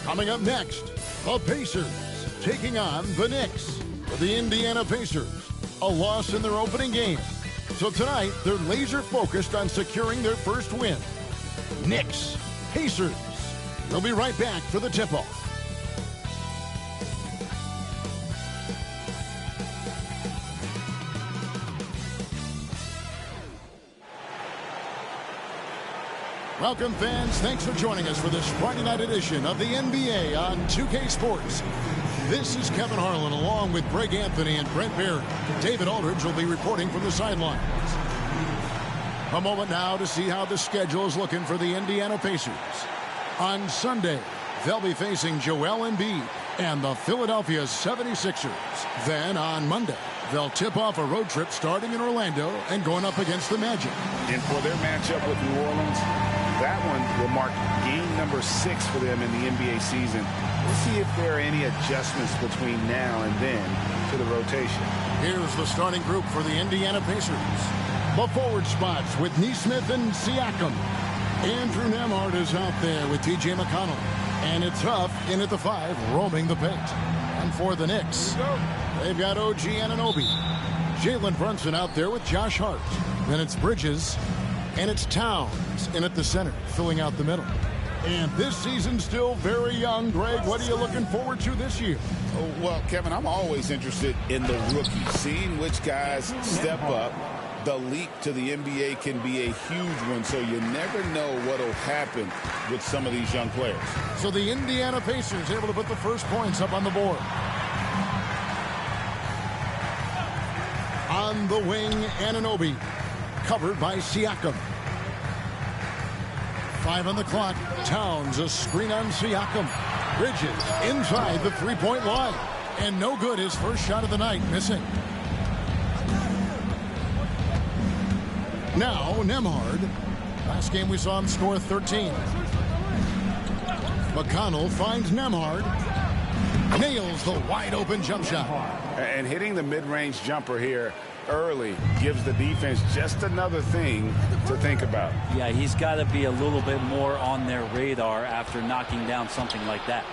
Coming up next, the Pacers taking on the Knicks. The Indiana Pacers, a loss in their opening game. So tonight, they're laser focused on securing their first win. Knicks, Pacers. We'll be right back for the tip-off. Welcome, fans. Thanks for joining us for this Friday night edition of the NBA on 2K Sports. This is Kevin Harlan along with Greg Anthony and Brent Barry. David Aldridge will be reporting from the sidelines. A moment now to see how the schedule is looking for the Indiana Pacers. On Sunday, they'll be facing Joel Embiid and the Philadelphia 76ers. Then on Monday, they'll tip off a road trip starting in Orlando and going up against the Magic. And for their matchup with New Orleans, that one will mark game number 6 for them in the NBA season. We'll see if there are any adjustments between now and then to the rotation. Here's the starting group for the Indiana Pacers. The forward spots with Nesmith and Siakam. Andrew Nembhard is out there with T.J. McConnell. And it's Huff in at the 5, roaming the paint. And for the Knicks, they've got OG Anunoby. Jalen Brunson out there with Josh Hart. Then it's Bridges. And it's Towns in at the center, filling out the middle. And this season's still very young. Greg, what are you looking forward to this year? Oh, well, Kevin, I'm always interested in the rookies, seeing which guys step up. The leap to the NBA can be a huge one, so you never know what will happen with some of these young players. So the Indiana Pacers able to put the first points up on the board. On the wing, Anunoby, covered by Siakam. 5 on the clock. Towns, a screen on Siakam. Bridges inside the three-point line. And no good, his first shot of the night, missing. Now, Nembhard. Last game we saw him score 13. McConnell finds Nembhard. Nails the wide-open jump shot. And hitting the mid-range jumper here early gives the defense just another thing to think about. Yeah, he's got to be a little bit more on their radar after knocking down something like that.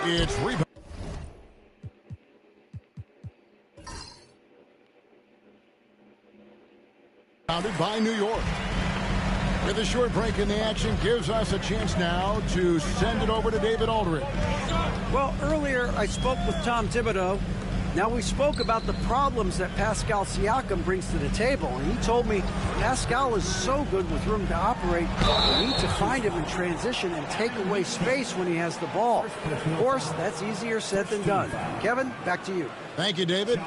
It's rebound. Rebounded by New York. With a short break in the action gives us a chance now to send it over to David Aldridge. Well, earlier I spoke with Tom Thibodeau. Now we spoke about the problems that Pascal Siakam brings to the table, and he told me Pascal is so good with room to operate, you need to find him in transition and take away space when he has the ball. Of course, that's easier said than done. Kevin, back to you. Thank you, David.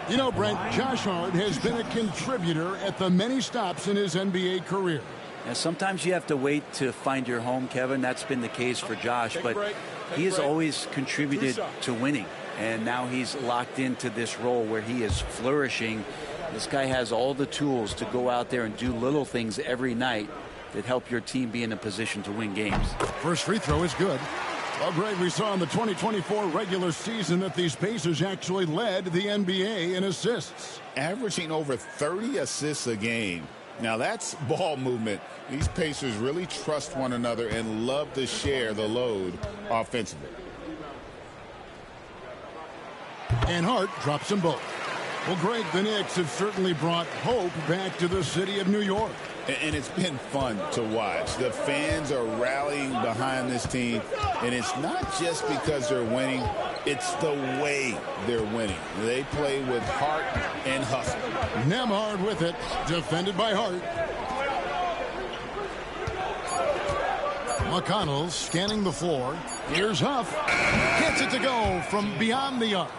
You know, Brent, Josh Hart has been a contributor at the many stops in his NBA career. And sometimes you have to wait to find your home, Kevin. That's been the case for Josh, but he has always contributed to winning. And now he's locked into this role where he is flourishing. This guy has all the tools to go out there and do little things every night that help your team be in a position to win games. First free throw is good. Well, Greg, we saw in the 2024 regular season that these Pacers actually led the NBA in assists. Averaging over 30 assists a game. Now that's ball movement. These Pacers really trust one another and love to share the load offensively. And Hart drops them both. Well, Greg, the Knicks have certainly brought hope back to the city of New York. And it's been fun to watch. The fans are rallying behind this team. And it's not just because they're winning. It's the way they're winning. They play with heart and hustle. Nembhard with it. Defended by Hart. McConnell scanning the floor. Here's Huff. Gets it to go from beyond the arc.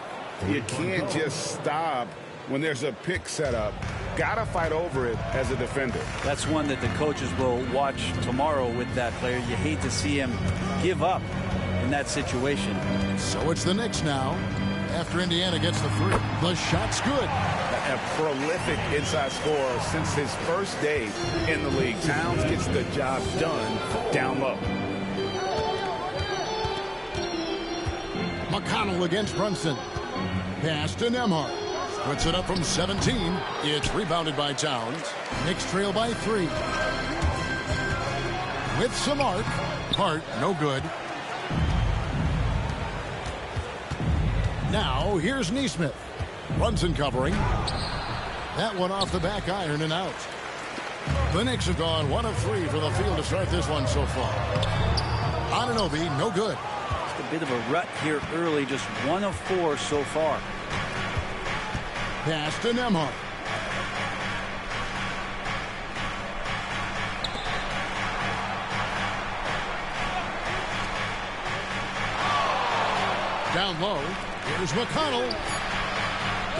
You can't just stop when there's a pick set up. Gotta fight over it as a defender. That's one that the coaches will watch tomorrow with that player. You hate to see him give up in that situation. So it's the Knicks now. After Indiana gets the three, the shot's good. A prolific inside scorer since his first day in the league. Towns gets the job done down low. McConnell against Brunson. Pass to Nembhard. Puts it up from 17. It's rebounded by Towns. Knicks trail by 3. with some arc. Hart, no good. Now, here's Neesmith. Brunson covering. That one off the back iron and out. The Knicks have gone 1 of 3 for the field to start this one so far. Anunoby, no good. Just a bit of a rut here early, just 1 of 4 so far. Pass to Nembhard. Down low, here's McConnell.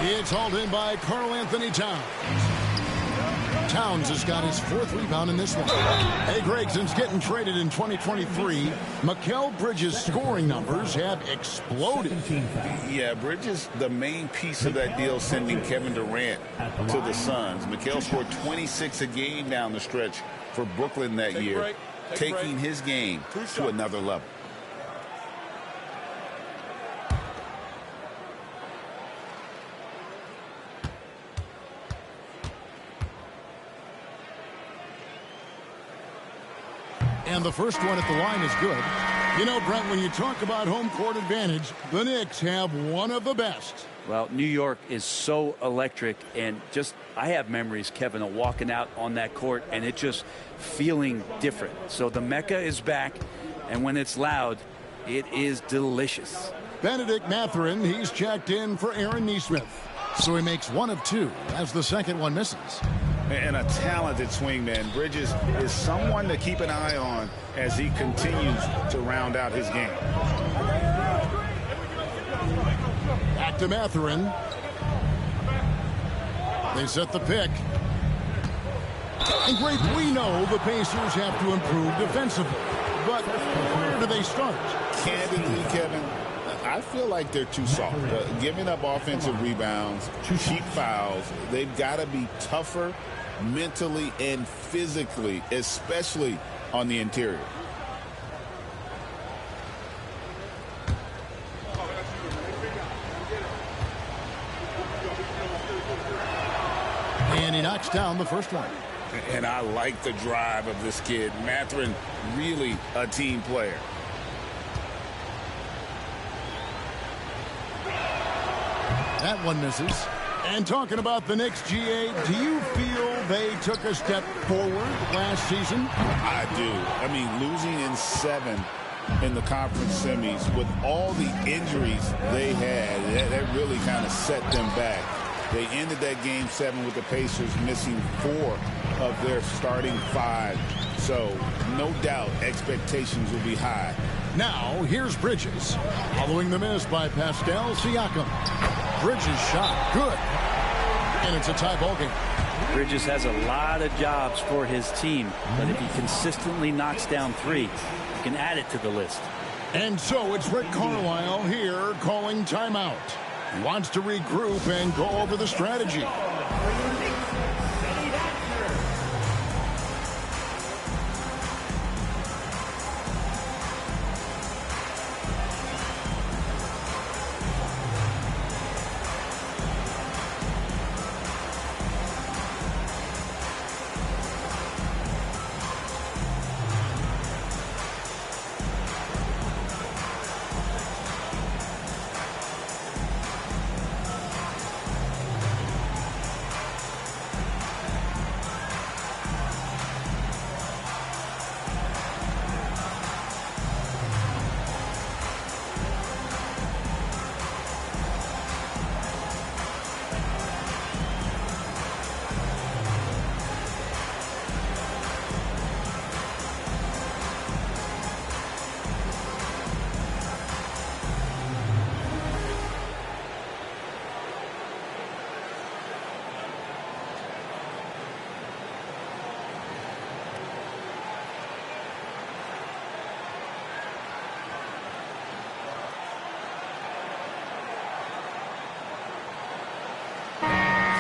It's hauled in by Karl-Anthony Towns. Towns has got his 4th rebound in this one. Hey, Greg, since getting traded in 2023, Mikal Bridges' scoring numbers have exploded. Yeah, Bridges, the main piece of that deal, sending Kevin Durant to the Suns. Mikal scored 26 a game down the stretch for Brooklyn that year, taking his game to another level. And the first one at the line is good. You know, Brent, when you talk about home court advantage, the Knicks have one of the best. Well, New York is so electric, and just I have memories, Kevin, of walking out on that court and it just feeling different. So the Mecca is back, and when it's loud, it is delicious. Benedict Mathurin, he's checked in for Aaron Neesmith. So he makes 1 of 2 as the second one misses. And a talented swingman. Bridges is someone to keep an eye on as he continues to round out his game. Back to Mathurin. They set the pick. And Greg, we know the Pacers have to improve defensively. But where do they start? Candidly, Kevin, I feel like they're too soft. Giving up offensive rebounds, cheap fouls. They've got to be tougher mentally and physically, especially on the interior. And he knocks down the first one. And I like the drive of this kid. Mathurin, really a team player. That one misses. And talking about the Knicks, GA, do you feel they took a step forward last season? I do. I mean, losing in 7 in the conference semis with all the injuries they had, that really kind of set them back. They ended that game 7 with the Pacers missing 4 of their starting 5. So, no doubt, expectations will be high. Now, here's Bridges. Following the miss by Pascal Siakam. Bridges shot good. And it's a tie ball game. Bridges has a lot of jobs for his team, but if he consistently knocks down 3, he can add it to the list. And so it's Rick Carlisle here calling timeout. He wants to regroup and go over the strategy.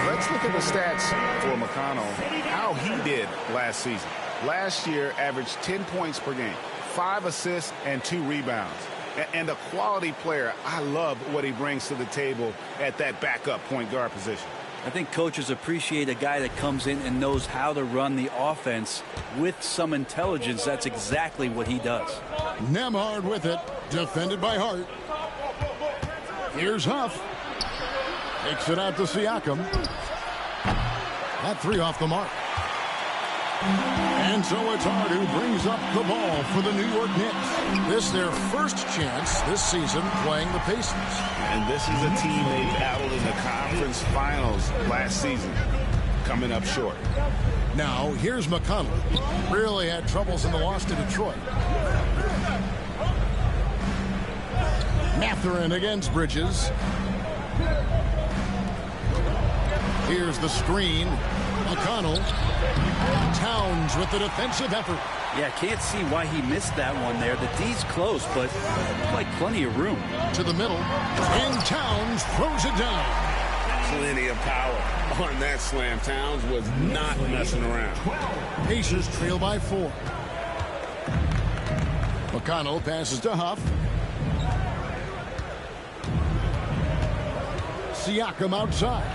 Let's look at the stats for McConnell, how he did last season. Last year, averaged 10 points per game, 5 assists, and 2 rebounds. And a quality player. I love what he brings to the table at that backup point guard position. I think coaches appreciate a guy that comes in and knows how to run the offense with some intelligence. That's exactly what he does. Nemhard with it, defended by Hart. Here's Huff. Takes it out to Siakam. That three off the mark. And so it's Hart who brings up the ball for the New York Knicks. This their first chance this season playing the Pacers. And this is a team they battled in the conference finals last season, coming up short. Now here's McConnell. Really had troubles in the loss to Detroit. Mathurin against Bridges. Here's the screen. McConnell. Towns with the defensive effort. Yeah, can't see why he missed that one there. The D's close, but like plenty of room. To the middle. And Towns throws it down. Plenty of power on that slam. Towns was not messing around. Pacers trail by 4. McConnell passes to Huff. Siakam outside.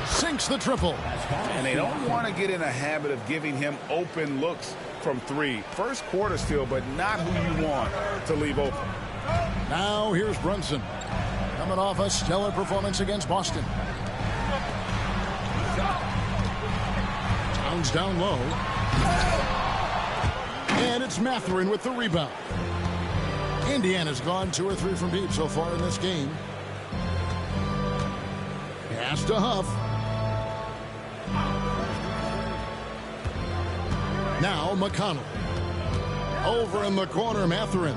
Sinks the triple. And they don't want to get in a habit of giving him open looks from 3. First quarter still, but not who you want to leave open. Now here's Brunson. Coming off a stellar performance against Boston. Towns down low. And it's Mathurin with the rebound. Indiana's gone 2 or 3 from deep so far in this game. Pass to Huff. Now McConnell. Over in the corner, Mathurin.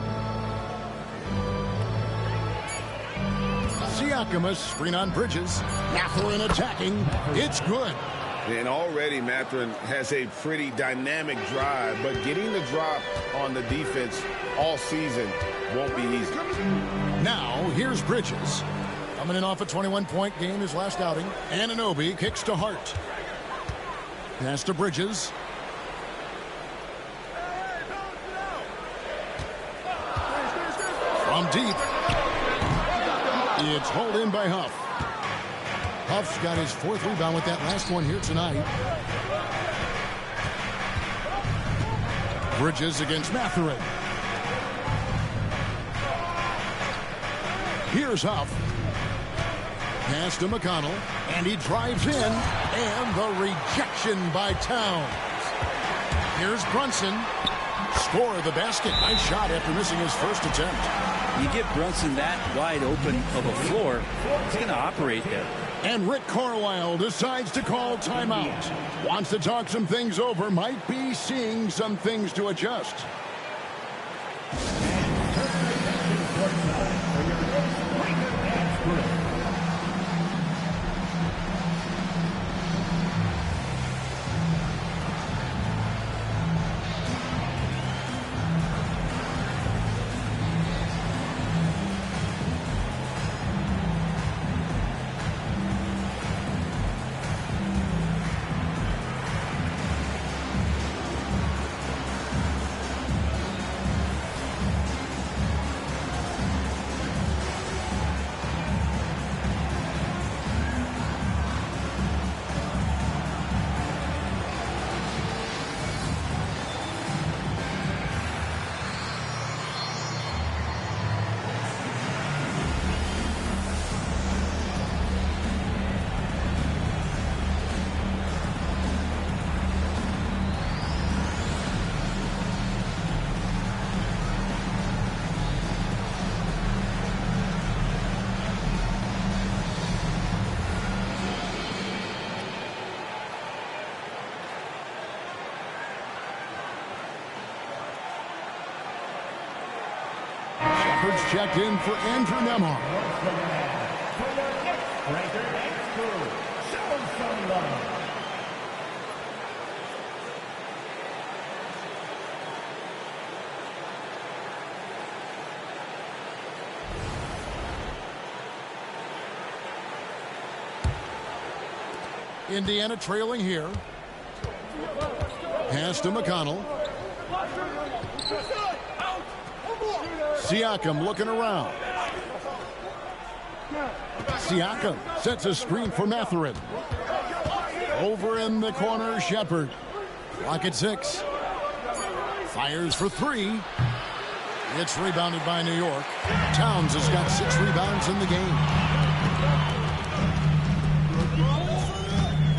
Siakam, screen on Bridges. Mathurin attacking. It's good. And already Mathurin has a pretty dynamic drive, but getting the drop on the defense all season won't be easy. Now here's Bridges. Coming in off a 21-point game his last outing. Anunoby kicks to Hart. Pass to Bridges. From deep. It's hauled in by Huff. Huff's got his 4th rebound with that last one here tonight. Bridges against Mathurin. Here's Huff. Pass to McConnell, and he drives in, and the rejection by Towns. Here's Brunson. Score of the basket. Nice shot after missing his first attempt. You give Brunson that wide open of a floor, he's going to operate there. And Rick Carlisle decides to call timeout. Wants to talk some things over, might be seeing some things to adjust. Shepard's checked in for Andrew Nemhard. Indiana trailing here. Pass to McConnell. Siakam looking around. Siakam sets a screen for Mathurin. Over in the corner, Shepard. Clock at 6. Fires for 3. It's rebounded by New York. Towns has got 6 rebounds in the game.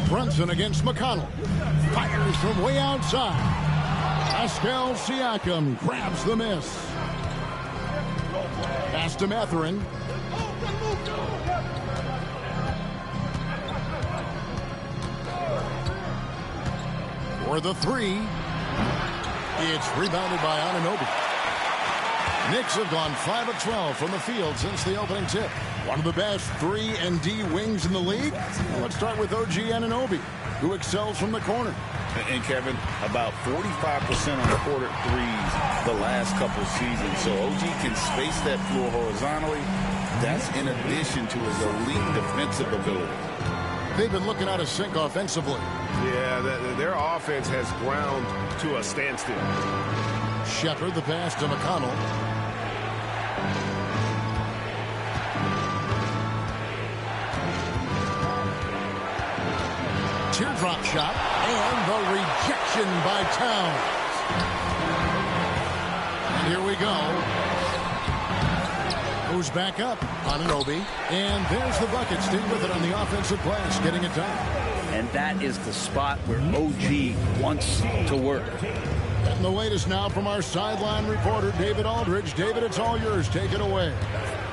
Brunson against McConnell. Fires from way outside. Pascal Siakam grabs the miss. Pass to Mathurin. For the 3. It's rebounded by Anunoby. Knicks have gone 5 of 12 from the field since the opening tip. One of the best 3-and-D wings in the league. Well, let's start with OG Anunoby, who excels from the corner. And Kevin, about 45% on quarter threes the last couple seasons. So OG can space that floor horizontally. That's in addition to his elite defensive ability. They've been looking out of sync offensively. Yeah, their offense has ground to a standstill. Shepard, the pass to McConnell. Teardrop shot, and the rejection by Towns. And here we go. Moves back up. Anunoby. And there's the bucket. Stay with it on the offensive glass, getting it done. And that is the spot where OG wants to work. And the latest now from our sideline reporter, David Aldridge. David, it's all yours. Take it away.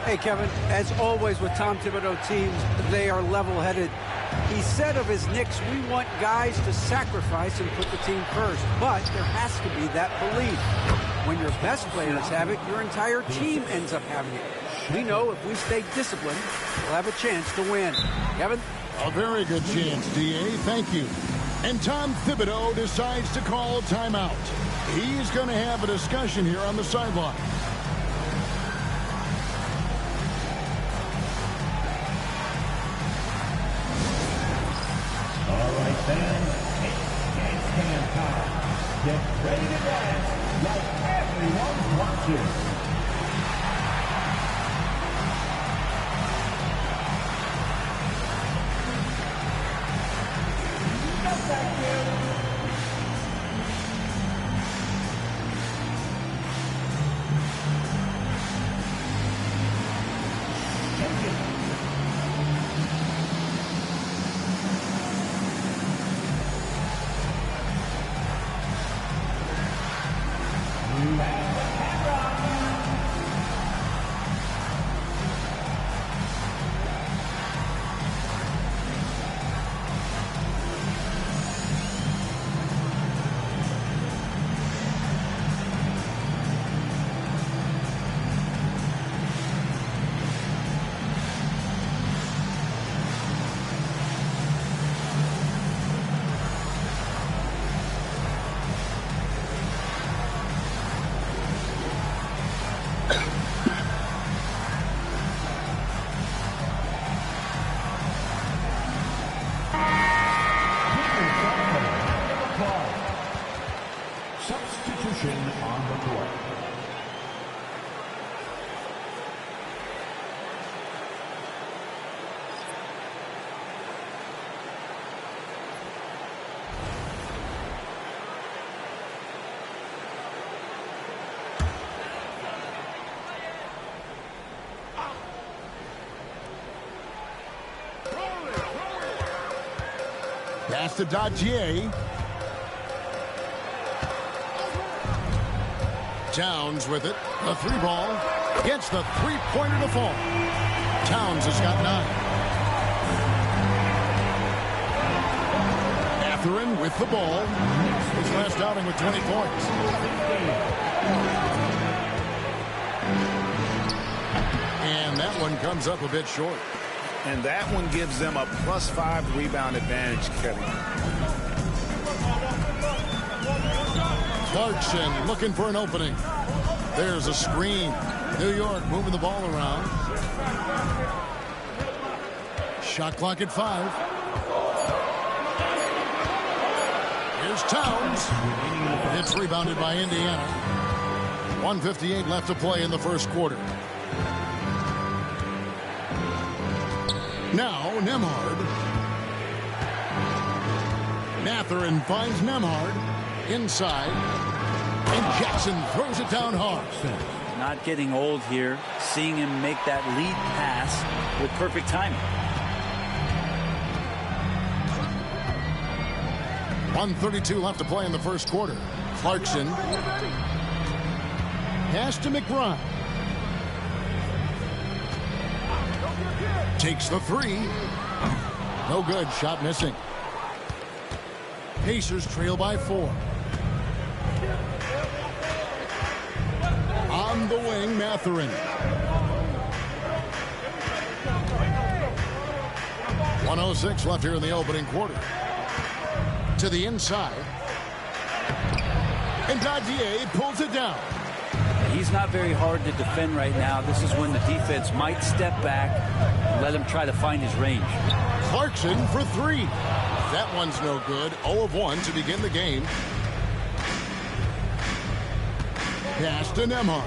Hey, Kevin, as always with Tom Thibodeau teams, they are level-headed. He said of his Knicks, we want guys to sacrifice and put the team first. But there has to be that belief. When your best players have it, your entire team ends up having it. We know if we stay disciplined, we'll have a chance to win. Kevin? A very good chance, D.A. Thank you. And Tom Thibodeau decides to call a timeout. He's going to have a discussion here on the sideline. All right, fans, it's game time. Get ready to dance like everyone's watching. Substitution on the court. Pass to Dadier. Towns with it. The 3-ball. Gets the 3-pointer to fall. Towns has got 9. Mathurin with the ball. His last outing with 20 points. And that one comes up a bit short. And that one gives them a +5 rebound advantage, Kevin. Clarkson looking for an opening. There's a screen. New York moving the ball around. Shot clock at 5. Here's Towns. It's rebounded by Indiana. 1:58 left to play in the first quarter. Now Nembhard. Mathurin finds Nembhard inside, and Jackson throws it down hard. Not getting old here, seeing him make that lead pass with perfect timing. 1:32 left to play in the first quarter. Clarkson. Pass to McBride. Takes the three. No good. Shot missing. Pacers trail by 4. On the wing, Mathurin. 1:06 left here in the opening quarter. To the inside. And Dadier pulls it down. He's not very hard to defend right now. This is when the defense might step back and let him try to find his range. Clarkson for 3. That one's no good. 0 of 1 to begin the game. Pass to Nembhard.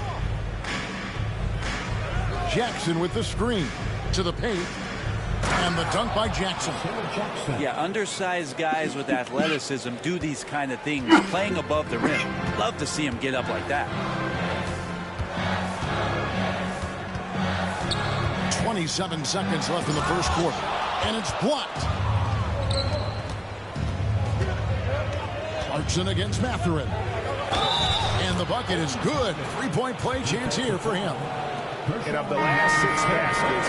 Jackson with the screen. To the paint. And the dunk by Jackson. Yeah, undersized guys with athleticism do these kind of things, playing above the rim. Love to see him get up like that. 27 seconds left in the first quarter. And it's blocked. Clarkson against Mathurin. And the bucket is good. 3-point play chance here for him. And of the last 6 baskets,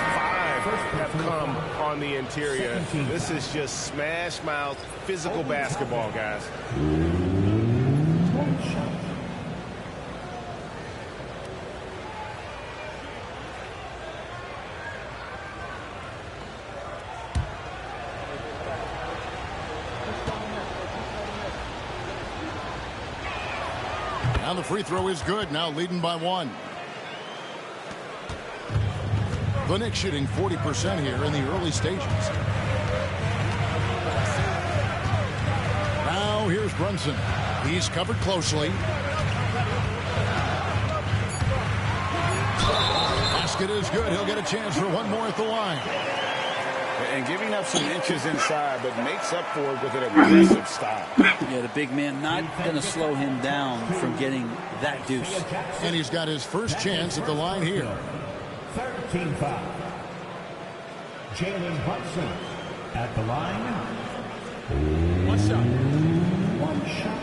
5 have come on the interior. This is just smash mouth physical basketball, guys. Now the free throw is good. Now leading by 1. The Knicks shooting 40% here in the early stages. Now here's Brunson. He's covered closely. Basket is good. He'll get a chance for one more at the line. And giving up some inches inside, but makes up for it with an aggressive style. Yeah, the big man not going to slow him down from getting that deuce. And he's got his first chance at the line here. 13 foul. Jalen Brunson at the line. One shot. One shot.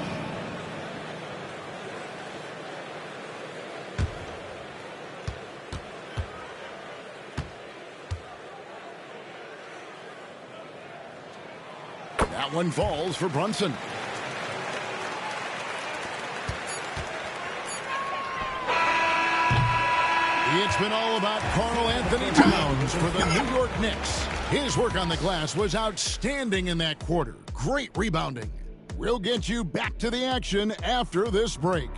That one falls for Brunson. It's been all about Karl-Anthony Towns for the New York Knicks. His work on the glass was outstanding in that quarter. Great rebounding. We'll get you back to the action after this break.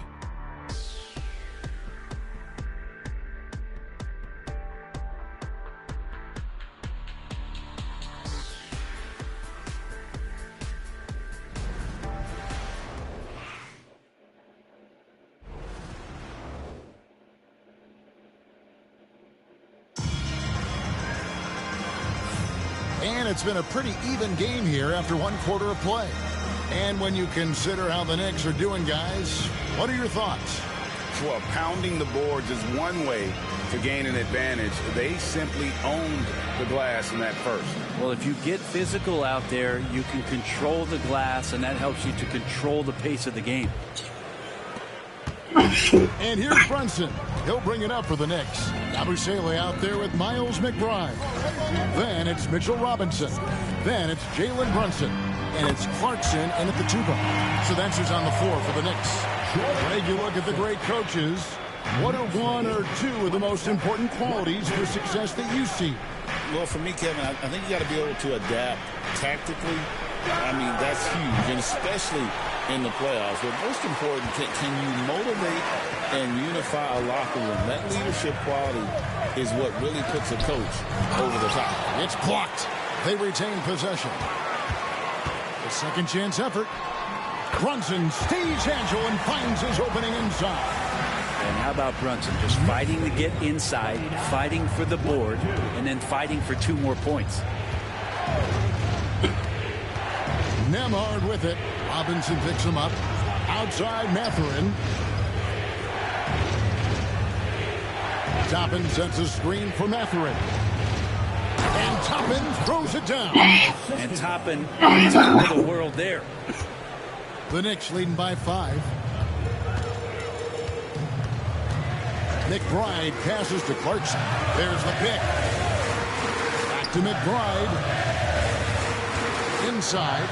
And it's been a pretty even game here after one quarter of play. And when you consider how the Knicks are doing, guys, what are your thoughts? Well, pounding the boards is one way to gain an advantage. They simply owned the glass in that first. Well, if you get physical out there, you can control the glass, and that helps you to control the pace of the game. And here's Brunson. He'll bring it up for the Knicks. Abusele out there with Miles McBride. Then it's Mitchell Robinson. Then it's Jalen Brunson. And it's Clarkson in at the 2-guard. So that's who's on the floor for the Knicks. Greg, you look at the great coaches. What are one or two of the most important qualities for success that you see? Well, for me, Kevin, I think you got to be able to adapt tactically. I mean, that's huge, and especially in the playoffs. But most important, can you motivate and unify a locker room? That leadership quality is what really puts a coach over the top. It's blocked. They retain possession. The second chance effort. Brunson stays agile and finds his opening inside. And how about Brunson? Just fighting to get inside, fighting for the board, and then fighting for 2 more points. Nembhard with it. Robinson picks him up. Outside Mathurin. Toppin sets a screen for Mathurin. And Toppin throws it down. And Toppin on top of the world there. The Knicks leading by 5. McBride passes to Clarkson. There's the pick. Back to McBride. Inside.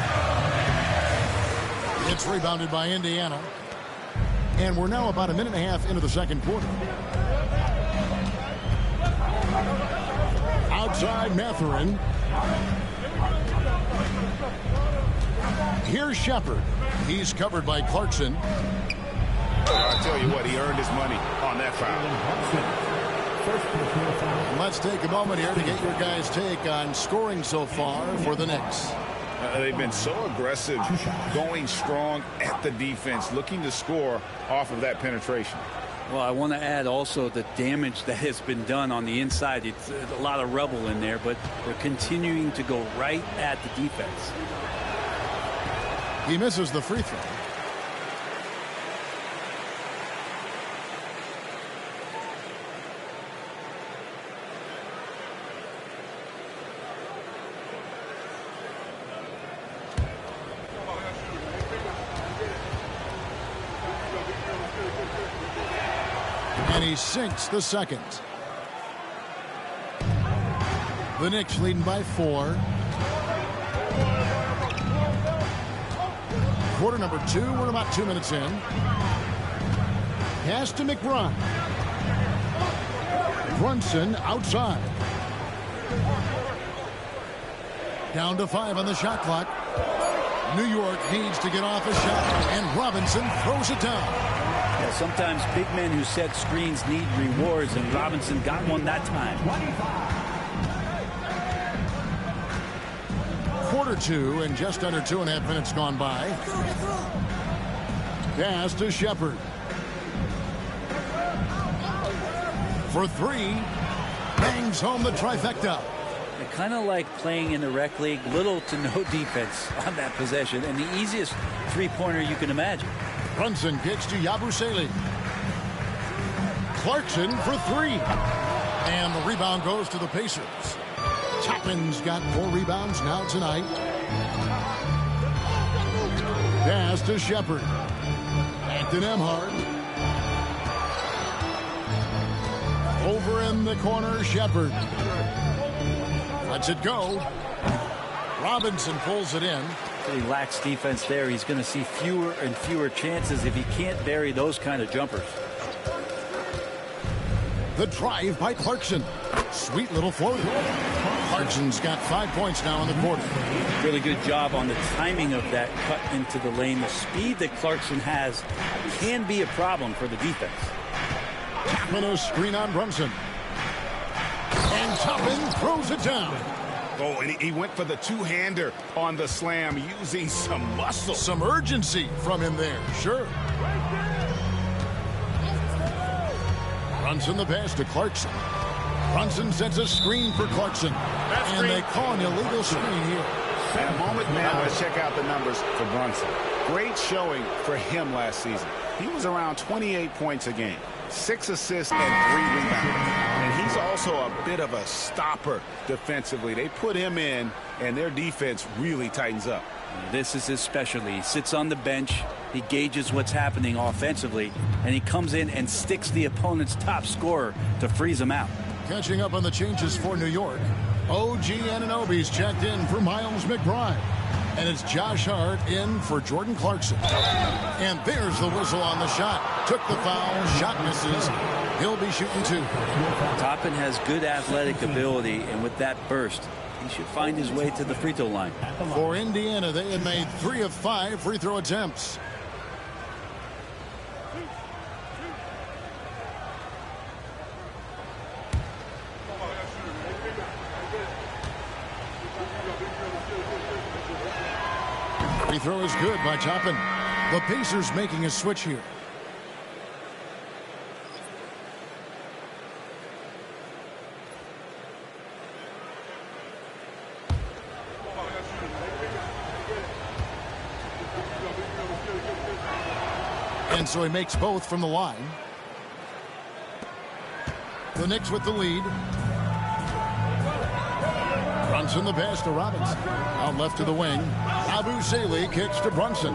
It's rebounded by Indiana. And we're now about a minute and a half into the second quarter. Outside Mathurin. Here's Shepard. He's covered by Clarkson. I'll tell you what, he earned his money on that foul. Let's take a moment here to get your guys' take on scoring so far for the Knicks. They've been so aggressive, going strong at the defense, looking to score off of that penetration. Well, I want to add also the damage that has been done on the inside. It's a lot of rubble in there, but they're continuing to go right at the defense. He misses the free throw. And he sinks the second. The Knicks leading by 4. Quarter number 2. We're about 2 minutes in. Pass to McBride. Brunson outside. Down to 5 on the shot clock. New York needs to get off a shot, and Robinson throws it down. Yeah, sometimes big men who set screens need rewards, and Robinson got one that time. Quarter 2 and just under 2.5 minutes gone by. Pass to Shepard. For 3. Bangs home the trifecta. I kind of like playing in the rec league, little to no defense on that possession, and the easiest three-pointer you can imagine. Brunson kicks to Yabusele. Clarkson for 3. And the rebound goes to the Pacers. Toppin's got 4 rebounds now tonight. Pass to Shepard. Back to Nembhard. Over in the corner, Shepard. Lets it go. Robinson pulls it in. He lacks defense there. He's going to see fewer and fewer chances if he can't bury those kind of jumpers. The drive by Clarkson. Sweet little floater. Clarkson's got 5 points now in the quarter. Really good job on the timing of that cut into the lane. The speed that Clarkson has can be a problem for the defense. Toppin a screen on Brunson. And Toppin throws it down. Oh, and he went for the two-hander on the slam, using some muscle. Some urgency from him there, sure. Brunson the pass to Clarkson. Brunson sets a screen for Clarkson. And they call an illegal screen here. At the moment now, let's check out the numbers for Brunson. Great showing for him last season. He was around 28 points a game, 6 assists and 3 rebounds. And he's also a bit of a stopper defensively. They put him in, and their defense really tightens up. This is his specialty. He sits on the bench. He gauges what's happening offensively, and he comes in and sticks the opponent's top scorer to freeze him out. Catching up on the changes for New York. OG Anunoby's checked in for Miles McBride. And it's Josh Hart in for Jordan Clarkson. And there's the whistle on the shot. Took the foul. Shot misses. He'll be shooting 2. Toppin has good athletic ability, and with that burst, he should find his way to the free throw line. For Indiana, they had made 3 of 5 free throw attempts. Free throw is good by Toppin. The Pacers making a switch here. And so he makes both from the line. The Knicks with the lead. Brunson the pass to Robinson. Out left to the wing. Abu Saleh kicks to Brunson.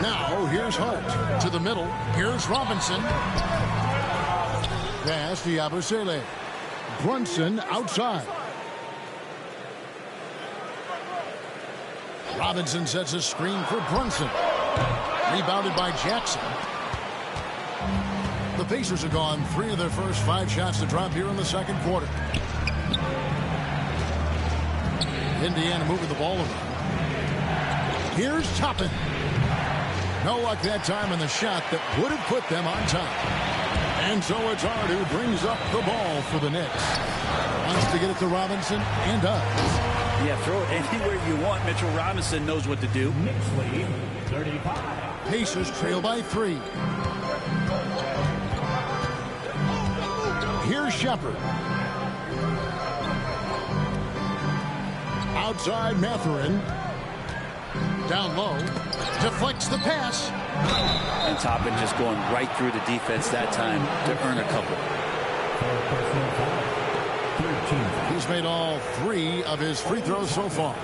Now here's Hart to the middle. Here's Robinson. Pass to Abu Saleh. Brunson outside. Robinson sets a screen for Brunson. Rebounded by Jackson. The Pacers have gone 3 of their first 5 shots to drop here in the second quarter. Indiana moving the ball around. Here's Toppin. No luck that time in the shot that would have put them on top. And so it's Hart who brings up the ball for the Knicks. Wants to get it to Robinson and does. Yeah, throw it anywhere you want. Mitchell Robinson knows what to do. Knicks lead 35. Pacers trail by 3. Here's Shepard. Outside Mathurin. Down low. Deflects the pass. And Toppin just going right through the defense that time to earn a couple. He's made all 3 of his free throws so far.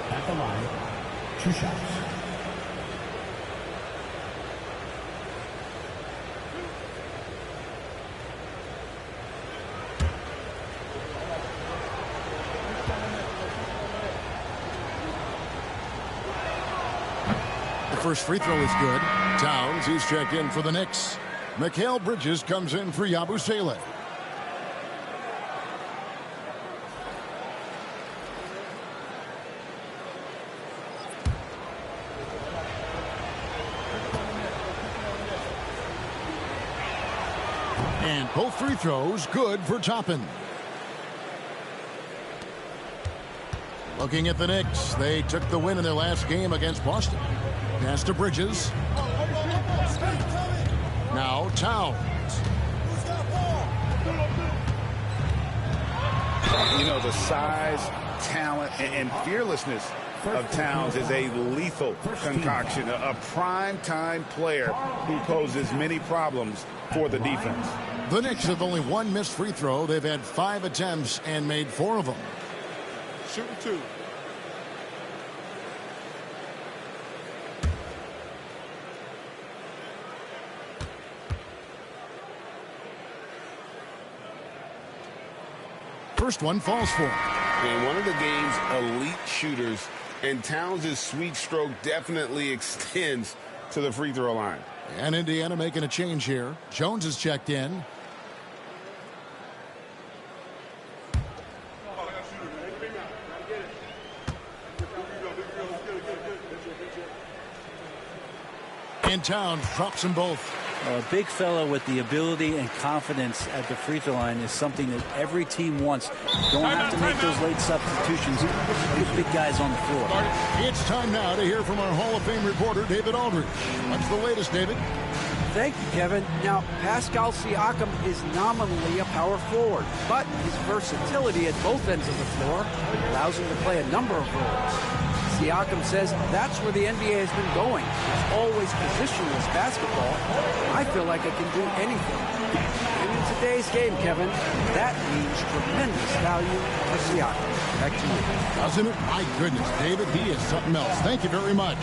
At the line, 2 shots. The first free throw is good. Towns, he's checked in for the Knicks. Mikal Bridges comes in for Abu Saleh. And both free throws good for Toppin. Looking at the Knicks, they took the win in their last game against Boston. Pass to Bridges. Now Towns. You know, the size, talent, and fearlessness of Towns is a lethal concoction, a prime-time player who poses many problems for the defense. The Knicks have only 1 missed free throw. They've had 5 attempts and made 4 of them. Shooting 2. First one falls for him. And one of the game's elite shooters, and Towns' sweet stroke definitely extends to the free throw line. And Indiana making a change here. Jones is checked in. And Towns drops them both. A big fella with the ability and confidence at the free throw line is something that every team wants. Don't have to make those late substitutions. These big guys on the floor. It's time now to hear from our Hall of Fame reporter, David Aldridge. What's the latest, David? Thank you, Kevin. Now, Pascal Siakam is nominally a power forward, but his versatility at both ends of the floor allows him to play a number of roles. Siakam says that's where the NBA has been going. It's always positionless basketball. I feel like I can do anything. And in today's game, Kevin, that means tremendous value for Siakam. Back to you. Doesn't it? My goodness, David, he is something else. Thank you very much.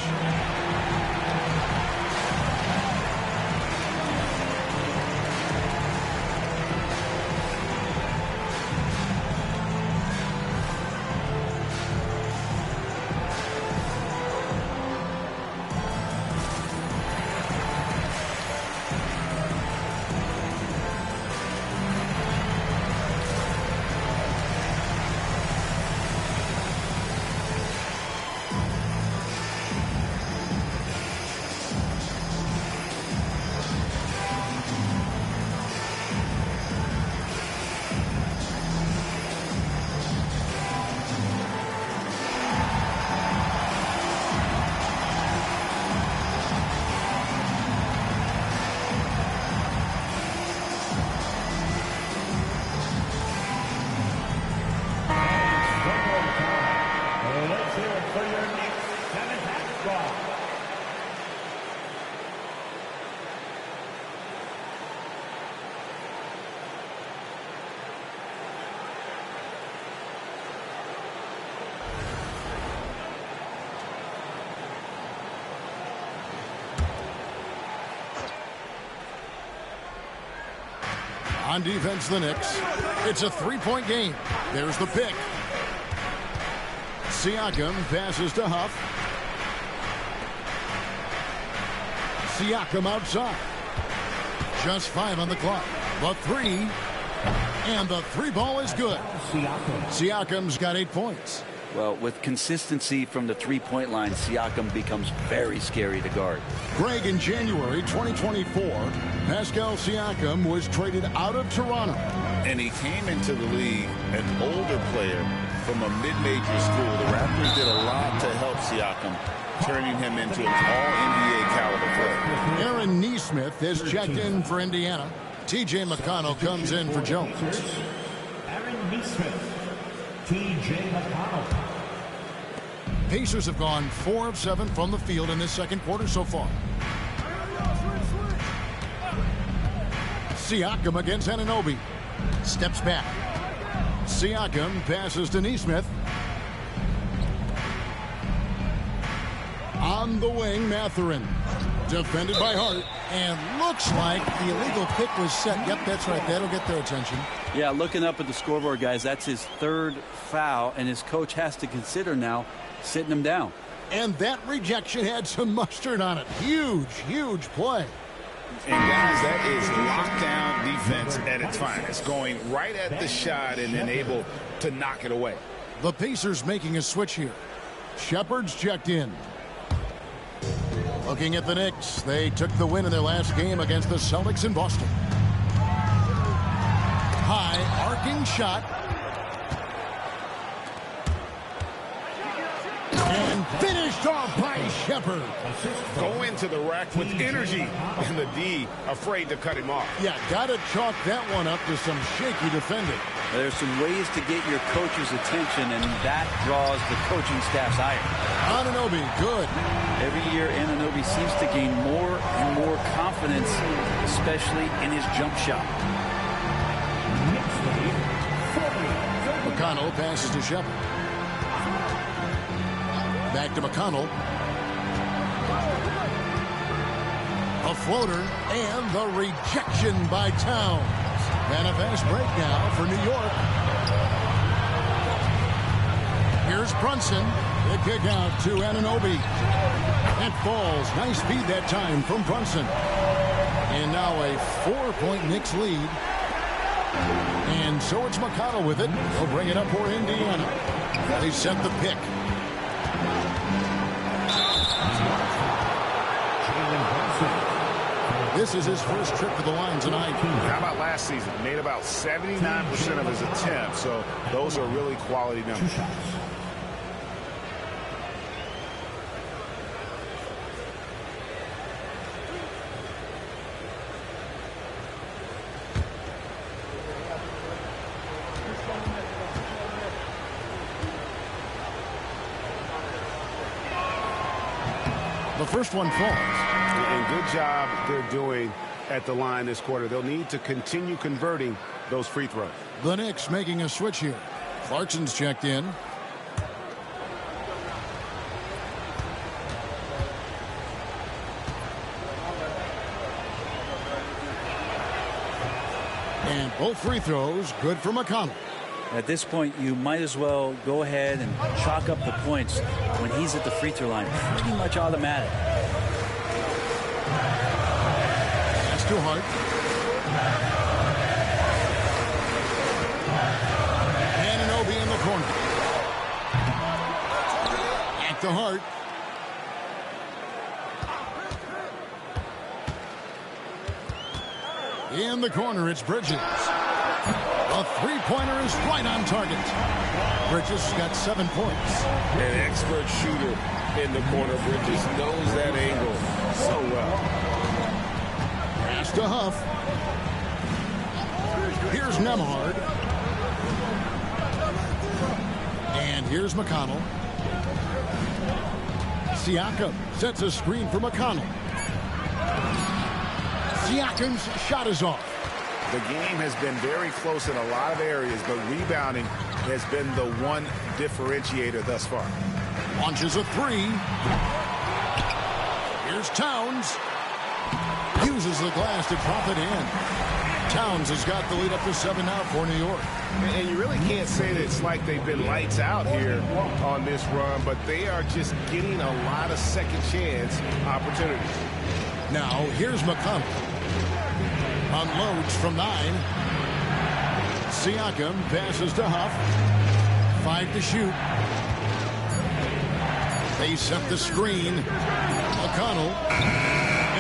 On defense, the Knicks. It's a three-point game. There's the pick. Siakam passes to Huff. Siakam outside. Just 5 on the clock. The three. And the three ball is good. Siakam's got 8 points. Well, with consistency from the three-point line, Siakam becomes very scary to guard. Greg, in January 2024, Pascal Siakam was traded out of Toronto. And he came into the league an older player from a mid-major school. The Raptors did a lot to help Siakam, turning him into an all-NBA caliber player. Aaron Nesmith has checked in for Indiana. T.J. McConnell comes in for Jones. Aaron Nesmith, T.J. McConnell. Pacers have gone 4 of 7 from the field in this second quarter so far. Siakam against Anunoby. Steps back. Siakam passes to Nesmith. On the wing, Mathurin. Defended by Hart. And looks like the illegal pick was set. Yep, that's right. That'll get their attention. Yeah, looking up at the scoreboard, guys, that's his third foul, and his coach has to consider now sitting him down. And that rejection had some mustard on it. Huge, huge play. And guys, that is lockdown defense at its finest. Going right at the shot and then able to knock it away. The Pacers making a switch here. Shepard's checked in. Looking at the Knicks, they took the win in their last game against the Celtics in Boston. High arcing shot. And finished off by Shepard. Go into the rack with energy, and the D afraid to cut him off. Yeah, got to chalk that one up to some shaky defending. There's some ways to get your coach's attention, and that draws the coaching staff's ire. Anunoby, good. Every year, Anunoby seems to gain more and more confidence, especially in his jump shot. McConnell passes to Shepard. Back to McConnell. A floater and the rejection by Towns. And a fast break now for New York. Here's Brunson. The kick out to Anunoby. It falls. Nice feed that time from Brunson. And now a 4-point Knicks lead. And so it's McConnell with it. He'll bring it up for Indiana. They set the pick. This is his first trip to the line tonight. How about last season? Made about 79% of his attempts, so those are really quality numbers. The first one falls. And good job they're doing at the line this quarter. They'll need to continue converting those free throws. The Knicks making a switch here. Clarkson's checked in. And both free throws good for McConnell. At this point, you might as well go ahead and chalk up the points when he's at the free throw line. Pretty much automatic. That's too hard. Anunoby in the corner. At the heart. In the corner, it's Bridges. A three-pointer is right on target. Bridges got 7 points. An expert shooter in the corner. Bridges knows that angle so well. Pass to Huff. Here's Nembhard. And here's McConnell. Siakam sets a screen for McConnell. Siakam's shot is off. The game has been very close in a lot of areas, but rebounding has been the one differentiator thus far. Launches a three. Here's Towns. Uses the glass to drop it in. Towns has got the lead up to 7 now for New York. And you really can't say that it's like they've been lights out here on this run, but they are just getting a lot of second chance opportunities. Now, here's McConnell. Unloads from 9. Siakam passes to Huff. 5 to shoot. They set the screen. McConnell.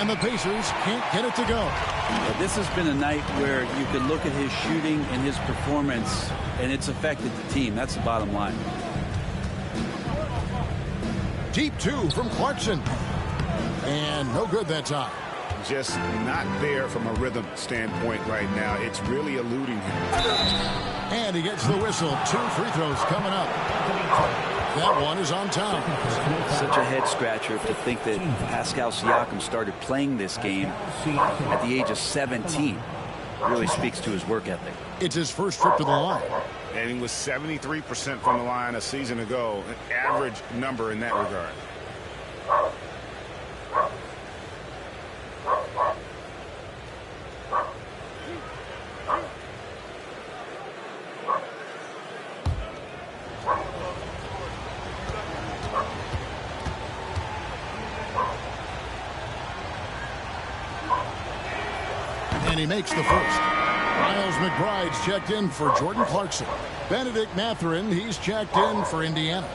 And the Pacers can't get it to go. Yeah, this has been a night where you can look at his shooting and his performance, and it's affected the team. That's the bottom line. Deep 2 from Clarkson. And no good that time. Just not there from a rhythm standpoint right now. It's really eluding him. And he gets the whistle. 2 free throws coming up. That one is on Towns. Such a head scratcher to think that Pascal Siakam started playing this game at the age of 17. Really speaks to his work ethic. It's his first trip to the line. And he was 73% from the line a season ago. An average number in that regard. And he makes the first. Miles McBride's checked in for Jordan Clarkson. Benedict Mathurin, he's checked in for Indiana.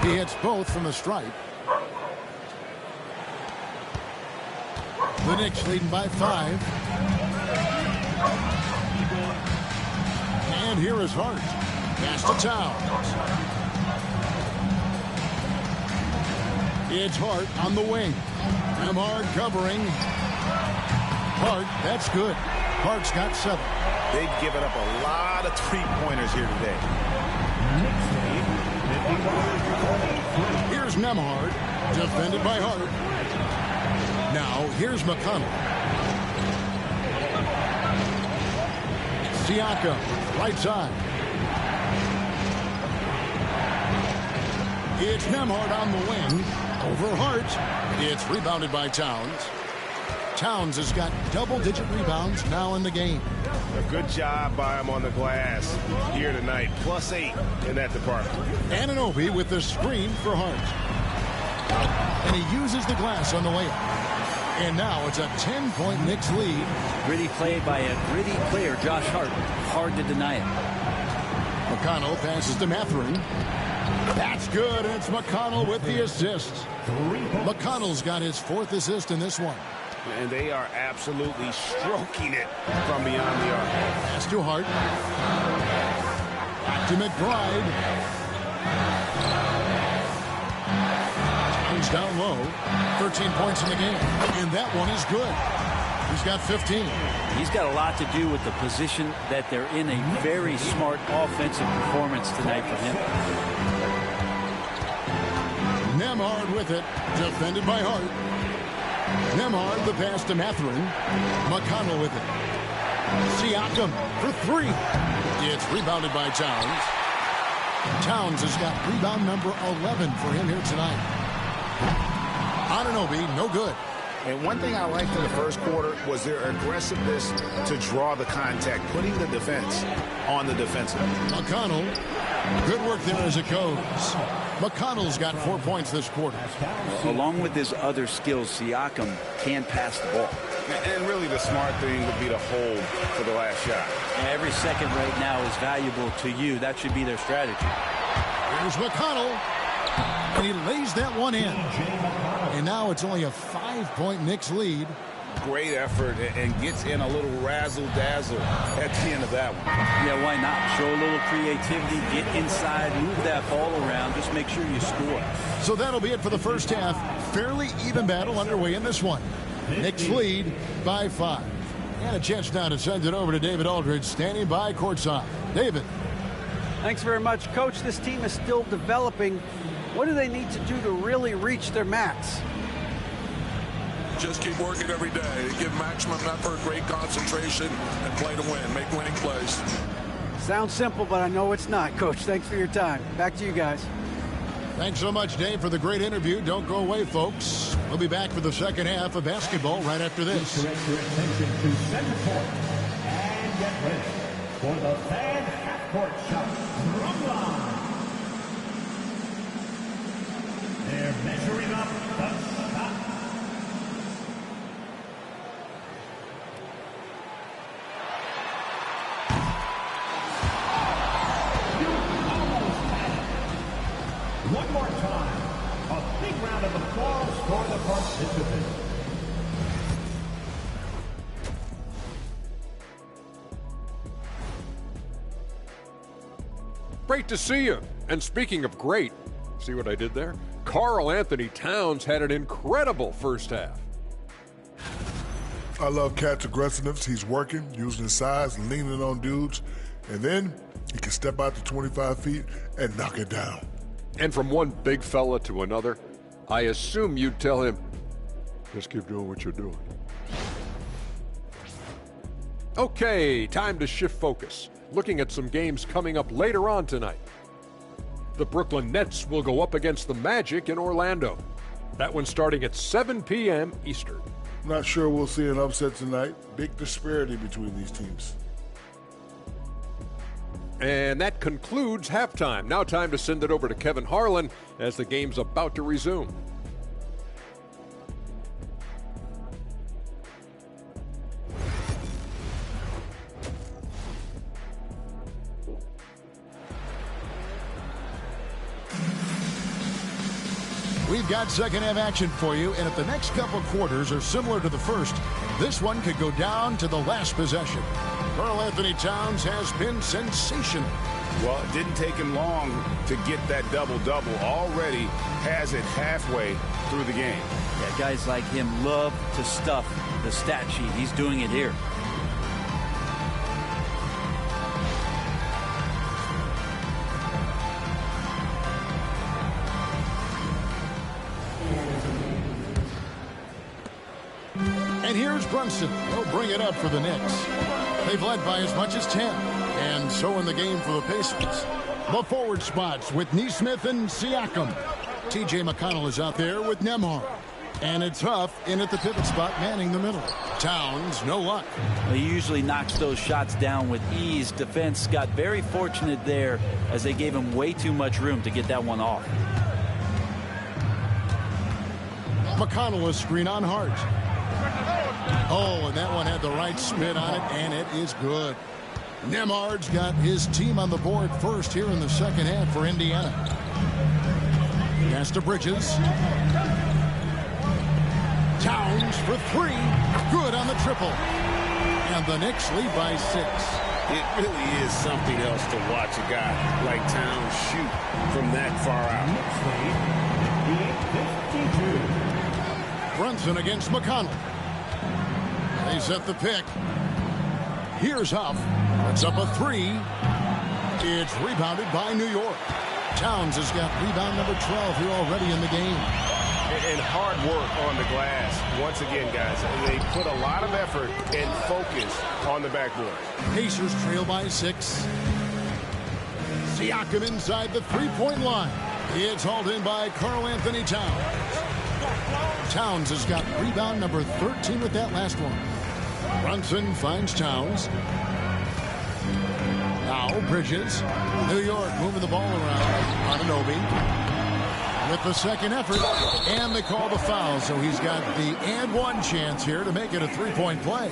He hits both from the stripe. The Knicks leading by 5. And here is Hart. Pass to Towns. It's Hart on the wing. Hart covering. Hart, that's good. Hart's got 7. They've given up a lot of three-pointers here today. Here's Nembhard, defended by Hart. Now, here's McConnell. Siakam, right side. It's Nembhard on the wing. Over Hart. It's rebounded by Towns. Towns has got double-digit rebounds now in the game. A good job by him on the glass here tonight. +8 in that department. Anunoby with the screen for Hart. And he uses the glass on the layup. And now it's a 10-point Knicks lead. Gritty play by a gritty player, Josh Hart. Hard to deny it. McConnell passes to Mathurin. That's good, and it's McConnell with the assist. McConnell's got his 4th assist in this one. And they are absolutely stroking it from beyond the arc. Pass to Hart. Back to McBride. Towns down low. 13 points in the game. And that one is good. He's got 15. He's got a lot to do with the position that they're in. A very smart offensive performance tonight for him. Nembhard with it. Defended by Hart. Nembhard the pass to Mathurin. McConnell with it. Siakam for 3. It's rebounded by Towns. Towns has got rebound number 11 for him here tonight. Anunoby, no good. And one thing I liked in the first quarter was their aggressiveness to draw the contact, putting the defense on the defensive. McConnell, good work there as it goes. McConnell's got 4 points this quarter. Along with his other skills, Siakam can pass the ball. And really the smart thing would be to hold for the last shot. Every second right now is valuable to you. That should be their strategy. Here's McConnell. And he lays that one in. And now it's only a 5-point Knicks lead. Great effort and gets in a little razzle-dazzle at the end of that one. Yeah, why not? Show a little creativity, get inside, move that ball around, just make sure you score. So that'll be it for the first half. Fairly even battle underway in this one. Knicks lead by 5. And a chance now to send it over to David Aldridge, standing by courtside. David. Thanks very much, Coach. This team is still developing. What do they need to do to really reach their max? just keep working every day. Give maximum effort, great concentration, and play to win. Make winning plays. Sounds simple, but I know it's not, Coach. Thanks for your time. Back to you guys. Thanks so much, Dave, for the great interview. Don't go away, folks. We'll be back for the second half of basketball right after this. Direct your attention to center court and get ready for the fan half-court shot from line. They're measuring up the shot. You almost had it. One more time. A big round of applause for the participants. Great to see you. And speaking of great, see what I did there? Karl Anthony Towns had an incredible first half. I love Cat's aggressiveness. He's working, using his size, leaning on dudes, and then he can step out to 25 feet and knock it down. And from one big fella to another, I assume you'd tell him, just keep doing what you're doing. Okay, time to shift focus. Looking at some games coming up later on tonight. The Brooklyn Nets will go up against the Magic in Orlando. That one's starting at 7 p.m. Eastern. Not sure we'll see an upset tonight. Big disparity between these teams. And that concludes halftime. Now time to send it over to Kevin Harlan as the game's about to resume. We've got second half action for you, and if the next couple quarters are similar to the first, this one could go down to the last possession. Karl Anthony Towns has been sensational. Well, it didn't take him long to get that double-double. Already has it halfway through the game. Yeah, guys like him love to stuff the stat sheet. He's doing it here. And here's Brunson. He'll bring it up for the Knicks. They've led by as much as 10. And so in the game for the Pacers. The forward spots with Nesmith and Siakam. T.J. McConnell is out there with Nembhard. And it's Huff in at the pivot spot, manning the middle. Towns, no luck. Well, he usually knocks those shots down with ease. Defense got very fortunate there as they gave him way too much room to get that one off. McConnell, a screen on Hart. Oh, and that one had the right spin on it, and it is good. Nembhard's got his team on the board first here in the second half for Indiana. Pass to Bridges. Towns for three. Good on the triple. And the Knicks lead by 6. It really is something else to watch a guy like Towns shoot from that far out. Brunson against McConnell. They set the pick. Here's Huff. Puts up a 3. It's rebounded by New York. Towns has got rebound number 12 here already in the game. And hard work on the glass. Once again, guys, they put a lot of effort and focus on the backboard. Pacers trail by 6. Siakam inside the three-point line. It's hauled in by Karl Anthony Towns. Towns has got rebound number 13 with that last one. Brunson finds Towns. Now Bridges. New York moving the ball around. Anunoby with the second effort. And they call the foul. So he's got the and one chance here to make it a three-point play.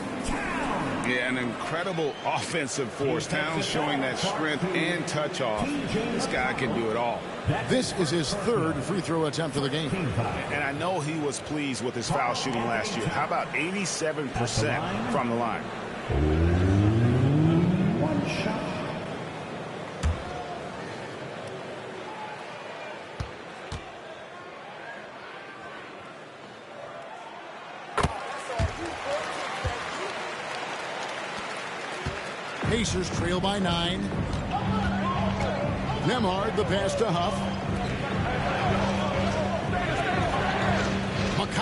Yeah, an incredible offensive force. Towns showing that strength and touch off. This guy can do it all. This is his third free throw attempt of the game. And I know he was pleased with his foul shooting last year. How about 87% from the line? One shot. Pacers trail by 9. Nembhard, the pass to Huff.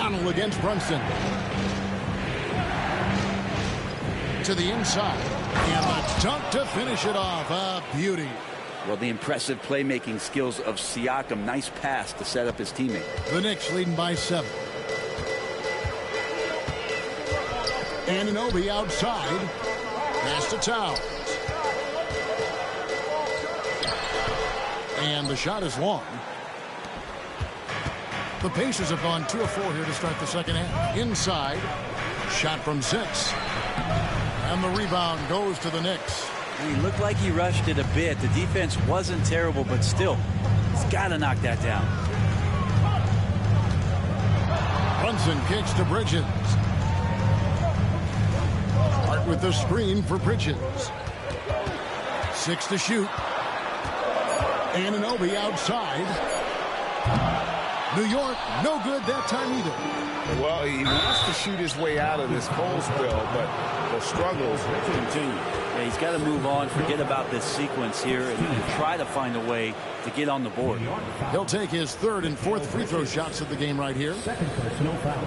O'Connell against Brunson. To the inside. And the dunk to finish it off. A beauty. Well, the impressive playmaking skills of Siakam. Nice pass to set up his teammate. The Knicks leading by 7. Anunoby outside. Pass to Towns. And the shot is long. The Pacers have gone 2 of 4 here to start the second half. Inside. Shot from 6. And the rebound goes to the Knicks. He looked like he rushed it a bit. The defense wasn't terrible, but still, he's got to knock that down. Brunson kicks to Bridges. Hart with the screen for Bridges. 6 to shoot. Anunoby outside. New York, no good that time either. Well, he wants to shoot his way out of this cold spell, but the struggles continue. Yeah, he's got to move on, forget about this sequence here, and try to find a way to get on the board. He'll take his 3rd and 4th free throw shots of the game right here. Second personal foul.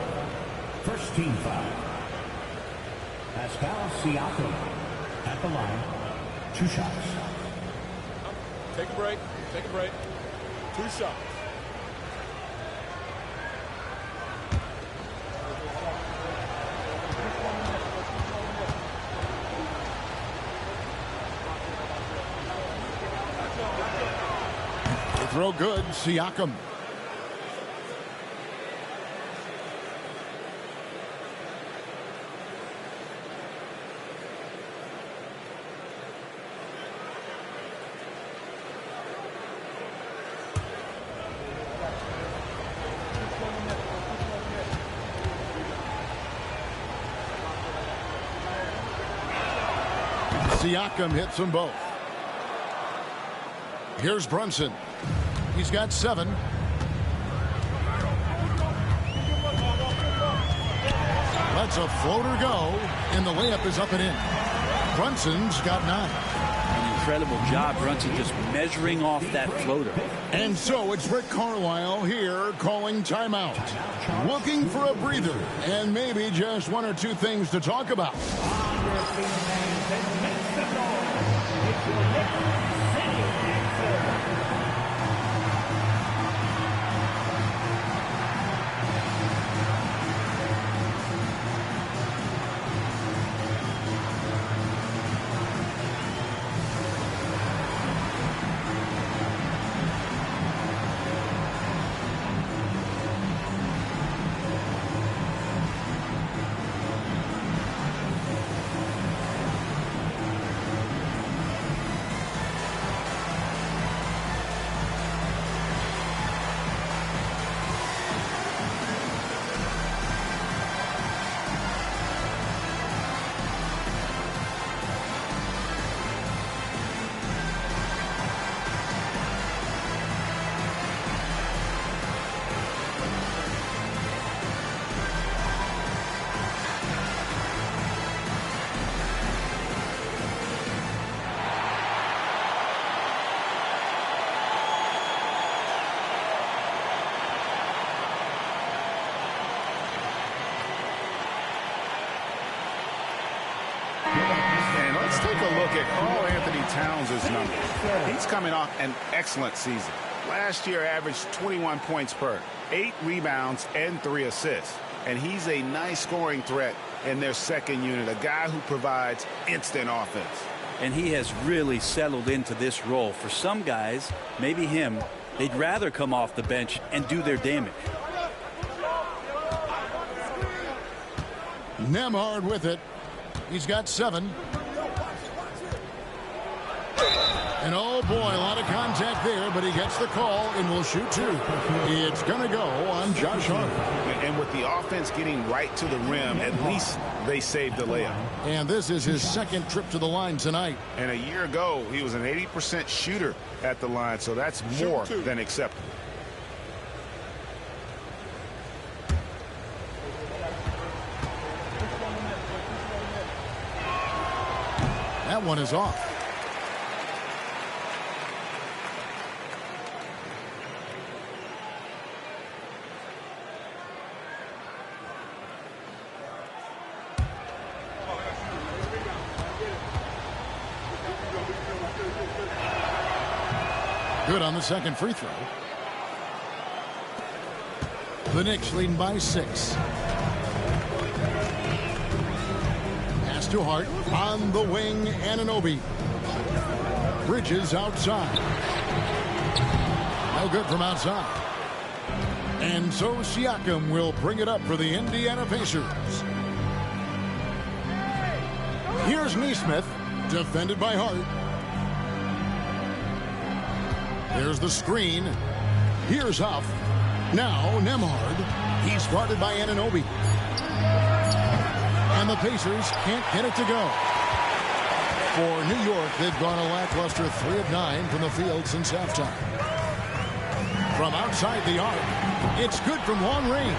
First team foul. Pascal Siakam at the line. 2 shots. Take a break. Take a break. 2 shots. The throw good. Siakam. Siakam hits them both. Here's Brunson. He's got 7. Lets a floater go, and the layup is up and in. Brunson's got 9. An incredible job, Brunson, just measuring off that floater. And so it's Rick Carlisle here calling timeout. Looking for a breather and maybe just 1 or 2 things to talk about. And let's take a look at Karl-Anthony Towns' numbers. He's coming off an excellent season. Last year averaged 21 points per, 8 rebounds, and 3 assists. And he's a nice scoring threat in their second unit, a guy who provides instant offense. And he has really settled into this role. For some guys, maybe him, they'd rather come off the bench and do their damage. Nembhard with it. He's got 7. And oh boy, a lot of contact there, but he gets the call and will shoot 2. It's going to go on Josh Hart. And with the offense getting right to the rim, at least they saved the layup. And this is his 2nd trip to the line tonight. And a year ago, he was an 80% shooter at the line, so that's more than acceptable. That one is off. Good on the second free throw. The Knicks leading by 6. Pass to Hart. On the wing, Anunoby. Bridges outside. No good from outside. And so Siakam will bring it up for the Indiana Pacers. Here's Nesmith, defended by Hart. There's the screen. Here's Huff. Now Nembhard. He's guarded by Anunoby. And the Pacers can't get it to go. For New York, they've gone a lackluster 3 of 9 from the field since halftime. From outside the arc, it's good from long range.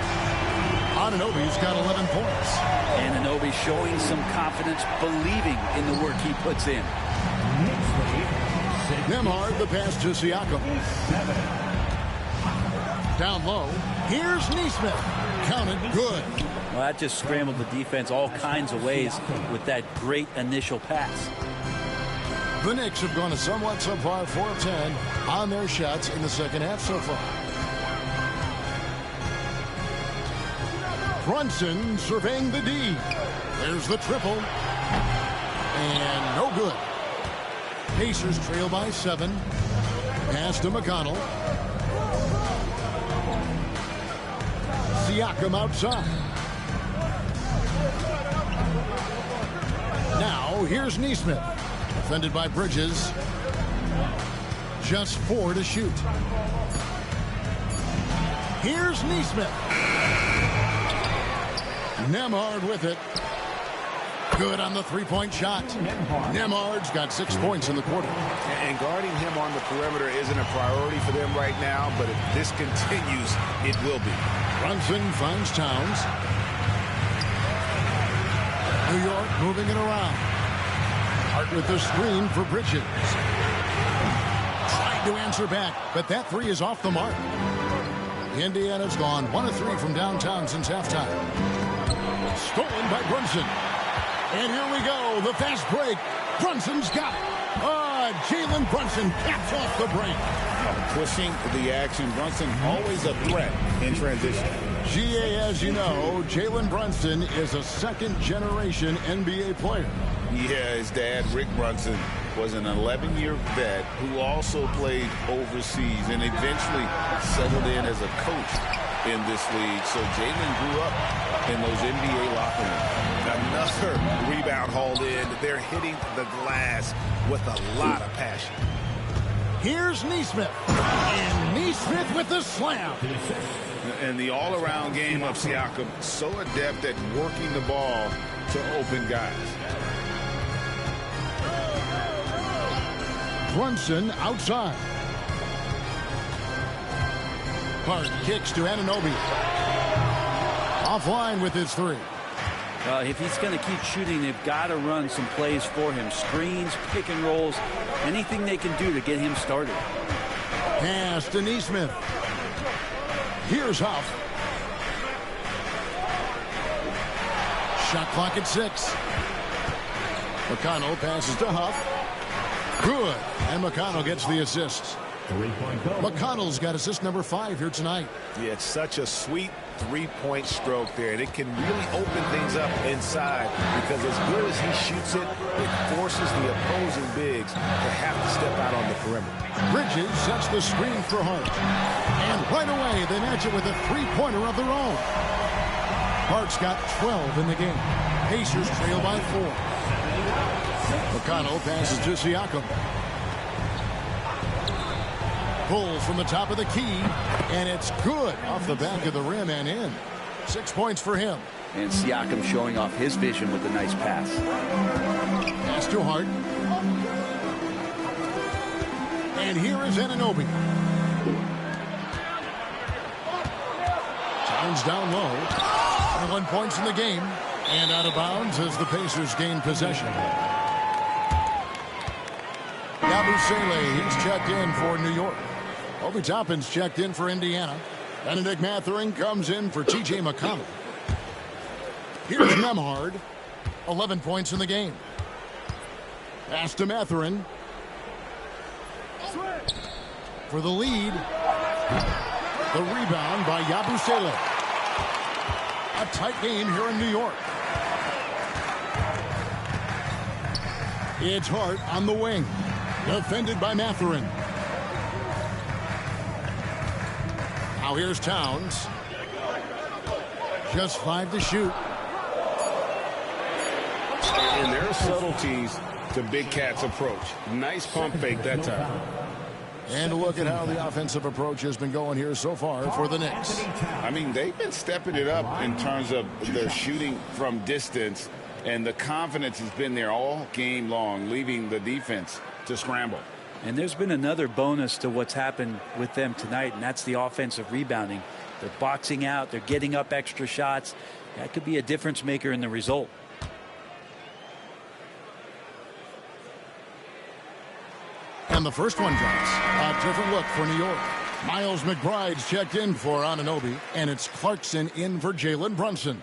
Anunoby's got 11 points. Anunoby showing some confidence, believing in the work he puts in. Nembhard, the pass to Siakam. Down low, here's Nesmith. Counted, good. Well, that just scrambled the defense all kinds of ways with that great initial pass. The Knicks have gone a somewhat subpar 4 of 10 on their shots in the second half so far. Brunson surveying the D. There's the triple. And no good. Pacers trail by 7. Pass to McConnell. Siakam outside. Now here's Nesmith. Defended by Bridges. Just 4 to shoot. Here's Nesmith. Nembhard with it. Good on the three-point shot. Nembhard's got 6 points in the quarter. And guarding him on the perimeter isn't a priority for them right now, but if this continues, it will be. Brunson finds Towns. New York moving it around. Hart with the screen for Bridges. Trying to answer back, but that 3 is off the mark. Indiana's gone 1 of 3 from downtown since halftime. Stolen by Brunson. And here we go, the fast break. Brunson's got it. Jalen Brunson caps off the break. Pushing the action. Brunson always a threat in transition. GA, as you know, Jalen Brunson is a second-generation NBA player. Yeah, his dad, Rick Brunson, was an 11-year vet who also played overseas and eventually settled in as a coach in this league. So Jalen grew up in those NBA locker rooms. Another rebound hauled in. They're hitting the glass with a lot of passion. Here's Nesmith. And Nesmith with the slam. And the all-around game of Siakam, so adept at working the ball to open guys. Brunson outside. Hart kicks to Anunoby. Offline with his 3. If he's going to keep shooting, they've got to run some plays for him. Screens, pick and rolls, anything they can do to get him started. Pass to Nesmith. Here's Huff. Shot clock at 6. McConnell passes to Huff. Good. And McConnell gets the assist. McConnell's got assist number 5 here tonight. Yeah, it's such a sweet three-point stroke there, and it can really open things up inside because as good as he shoots it, it forces the opposing bigs to have to step out on the perimeter. Bridges sets the screen for Hart. And right away, they match it with a three-pointer of their own. Hart's got 12 in the game. Pacers trail by 4. McConnell passes to Siakam. Pull from the top of the key, and it's good off the back of the rim and in. 6 points for him. And Siakam showing off his vision with a nice pass. Pass to Hart. And here is Anunoby. Towns down low. 21 points in the game. And out of bounds as the Pacers gain possession. Yabusele, he's checked in for New York. Obi Toppin's checked in for Indiana. Benedict Mathurin comes in for T.J. McConnell. Here's Nembhard. 11 points in the game. Pass to Mathurin. for the lead. The rebound by Yabusele. A tight game here in New York. It's Hart on the wing. Defended by Mathurin. Now here's Towns. Just 5 to shoot. And there are subtleties to Big Cat's approach. Nice pump fake that time. And look at how the offensive approach has been going here so far for the Knicks. I mean, they've been stepping it up in terms of their shooting from distance, and the confidence has been there all game long, leaving the defense to scramble. And there's been another bonus to what's happened with them tonight, and that's the offensive rebounding. They're boxing out. They're getting up extra shots. That could be a difference maker in the result. And the first one drops. A different look for New York. Miles McBride's checked in for Anunoby, and it's Clarkson in for Jalen Brunson.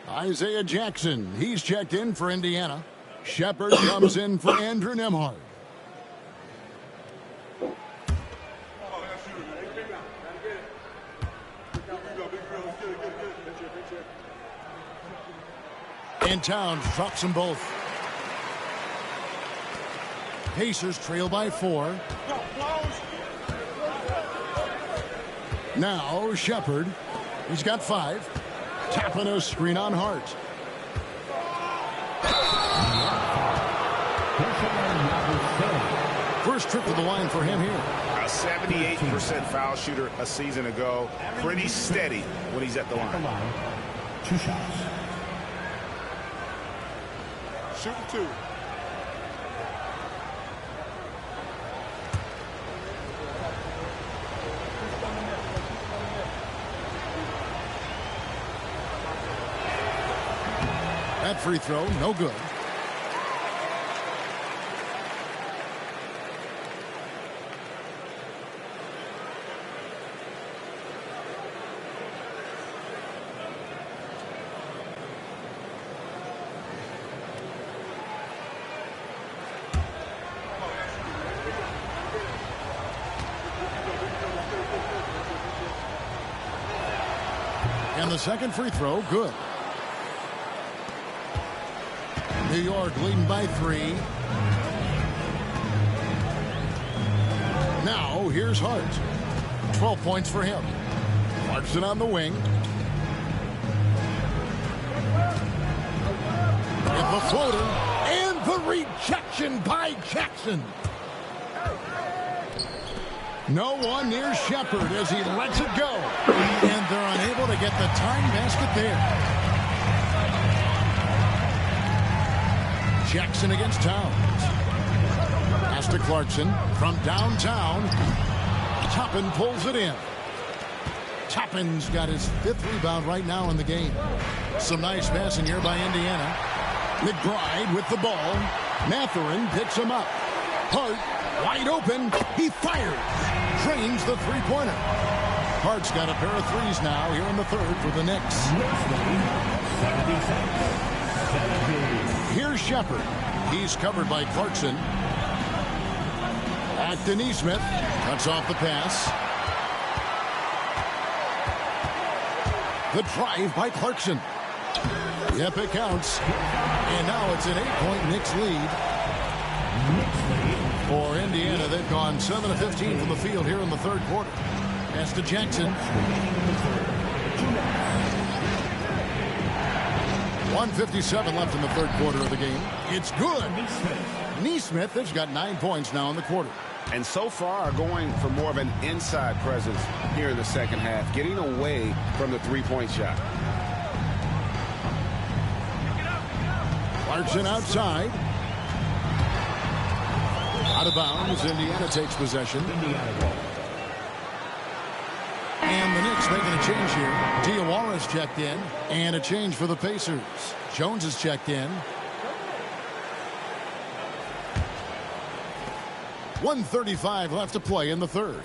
Isaiah Jackson, he's checked in for Indiana. Shepard comes in for Andrew Nembhard. And Towns drops them both. Pacers trail by 4. Now Shepard. He's got 5. Tapping a screen on Hart. First trip to the line for him here. A 78% foul shooter a season ago. Pretty steady when he's at the line. 2 shots. Shooting 2. That free throw, no good. And the second free throw, good. New York leading by 3. Now here's Hart. 12 points for him. Clarkson on the wing. And the floater. And the rejection by Jackson. No one near Shepard as he lets it go. And they're unable to get the tying basket there. Jackson against Towns. Pass to Clarkson from downtown. Toppin pulls it in. Toppin's got his 5th rebound right now in the game. Some nice passing here by Indiana. McBride with the ball. Mathurin picks him up. Hart wide open. He fires. Drains the three-pointer. Hart's got a pair of threes now here in the 3rd for the Knicks. Here's Shepard. He's covered by Clarkson. Back to Nesmith. Cuts off the pass. The drive by Clarkson. Yep, it counts. And now it's an 8-point Knicks lead. For Indiana, they've gone 7 of 15 from the field here in the 3rd quarter. Pass to Jackson. 1:57 left in the 3rd quarter of the game. It's good. Nesmith has got 9 points now in the quarter. And so far going for more of an inside presence here in the second half, getting away from the three-point shot. Clarkson outside. Out of bounds. Indiana takes possession. And the Knicks making a change here. Diawara's checked in. And a change for the Pacers. Jones is checked in. 1:35 left to play in the 3rd.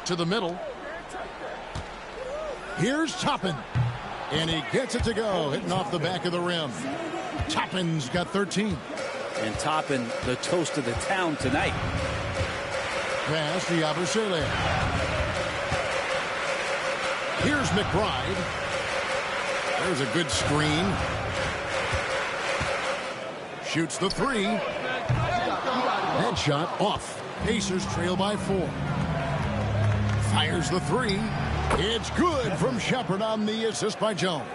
To the middle. Here's Toppin. And he gets it to go, hitting off the back of the rim. Toppin's got 13. And Toppin, the toast of the town tonight. Pass to Yabusele. Here's McBride. There's a good screen. Shoots the three. Headshot off. Pacers trail by 4. Fires the three. It's good from Shepard on the assist by Jones.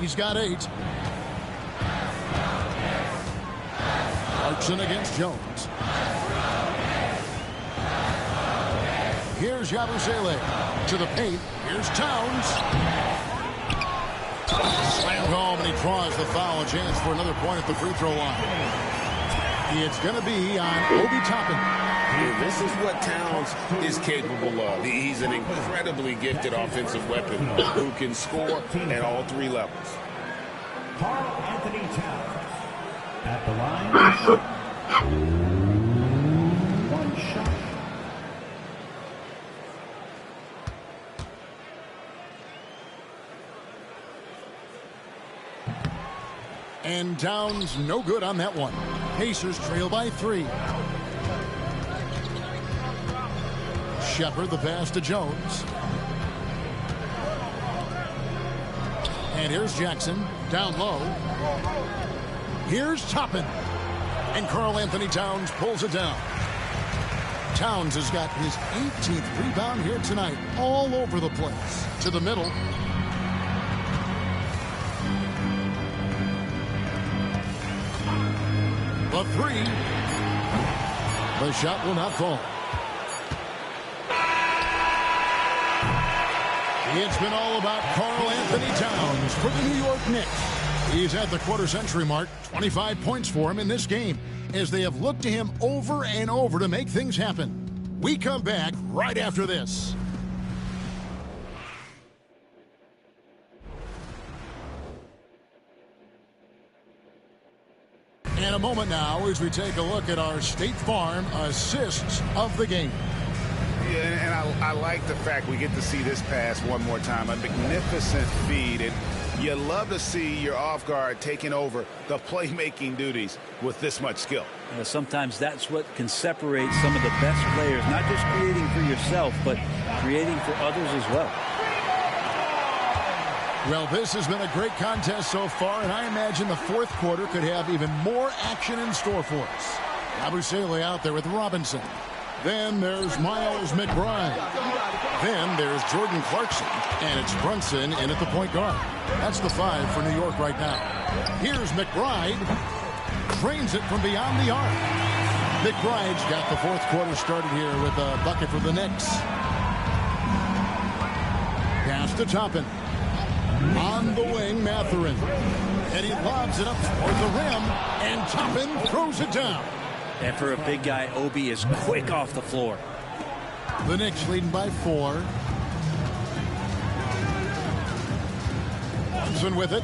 He's got 8. Clarkson against Jones. Here's Yabusele to the paint. Here's Towns. Slammed home, and he draws the foul. A chance for another point at the free throw line. It's going to be on Obi Toppin. This is what Towns is capable of. He's an incredibly gifted offensive weapon who can score at all 3 levels. Karl Anthony Towns at the line. 1 shot. And Towns no good on that one. Pacers trail by 3. Shepard the pass to Jones. And here's Jackson down low. Here's Toppin. And Karl Anthony Towns pulls it down. Towns has got his 18th rebound here tonight. All over the place. To the middle. The three. The shot will not fall. It's been all about Karl Anthony Towns for the New York Knicks. He's at the quarter century mark. 25 points for him in this game as they have looked to him over and over to make things happen. We come back right after this. In a moment now as we take a look at our State Farm assists of the game. Yeah, and I like the fact we get to see this pass one more time. A magnificent feed, and you love to see your off guard taking over the playmaking duties with this much skill. Sometimes that's what can separate some of the best players, not just creating for yourself, but creating for others as well. Well, this has been a great contest so far, and I imagine the fourth quarter could have even more action in store for us. Yabusele out there with Robinson. Then there's Miles McBride. Then there's Jordan Clarkson, and it's Brunson in at the point guard. That's the 5 for New York right now. Here's McBride. Drains it from beyond the arc. McBride's got the fourth quarter started here with a bucket for the Knicks. Pass to Toppin. On the wing, Mathurin. And he lobs it up toward the rim, and Toppin throws it down. And for a big guy, Obi is quick off the floor. The Knicks leading by 4. Brunson with it.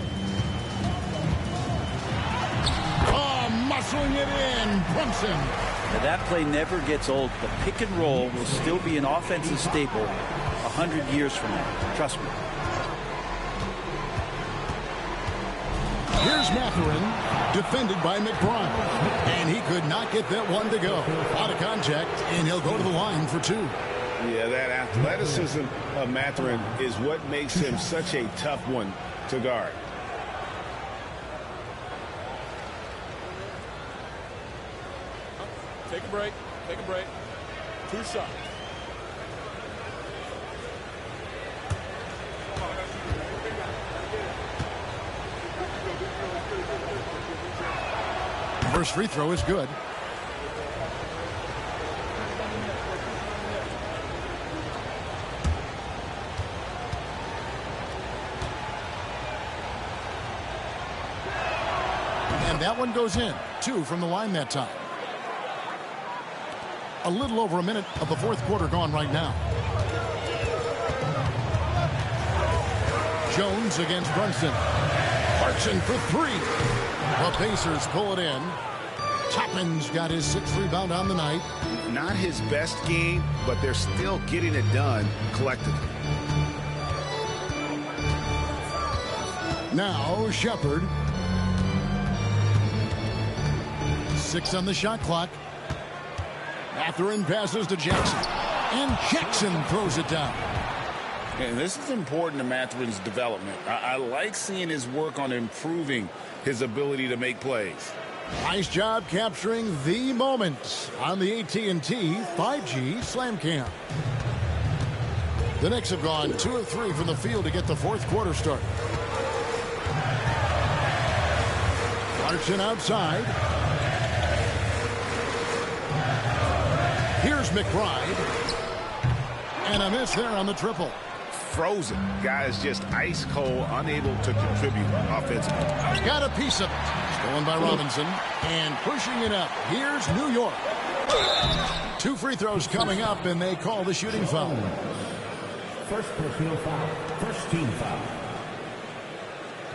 Oh, muscling it in. Brunson. Now that play never gets old. The pick and roll will still be an offensive staple 100 years from now. Trust me. Here's Mathurin, defended by McBride. And he could not get that one to go. Out of contact, and he'll go to the line for 2. Yeah, that athleticism of Mathurin is what makes him such a tough one to guard. Take a break. Take a break. 2 shots. First free throw is good. And that one goes in. 2 from the line that time. A little over a minute of the fourth quarter gone right now. Jones against Brunson. Clarkson for 3. The Pacers pull it in. Toppin's got his 6th rebound on the night. Not his best game, but they're still getting it done collectively. Now Shepard. 6 on the shot clock. Mathurin passes to Jackson. And Jackson throws it down. And this is important to Mathurin's development. I like seeing his work on improving his ability to make plays. Nice job capturing the moment on the AT&T 5G Slam Cam. The Knicks have gone 2 of 3 from the field to get the fourth quarter started. Clarkson outside. Here's McBride. And a miss there on the triple. Frozen. Guys just ice cold, unable to contribute offensively. Got a piece of it. Stolen by Robinson. And pushing it up. Here's New York. 2 free throws coming up, and they call the shooting foul. First personal foul. First team foul.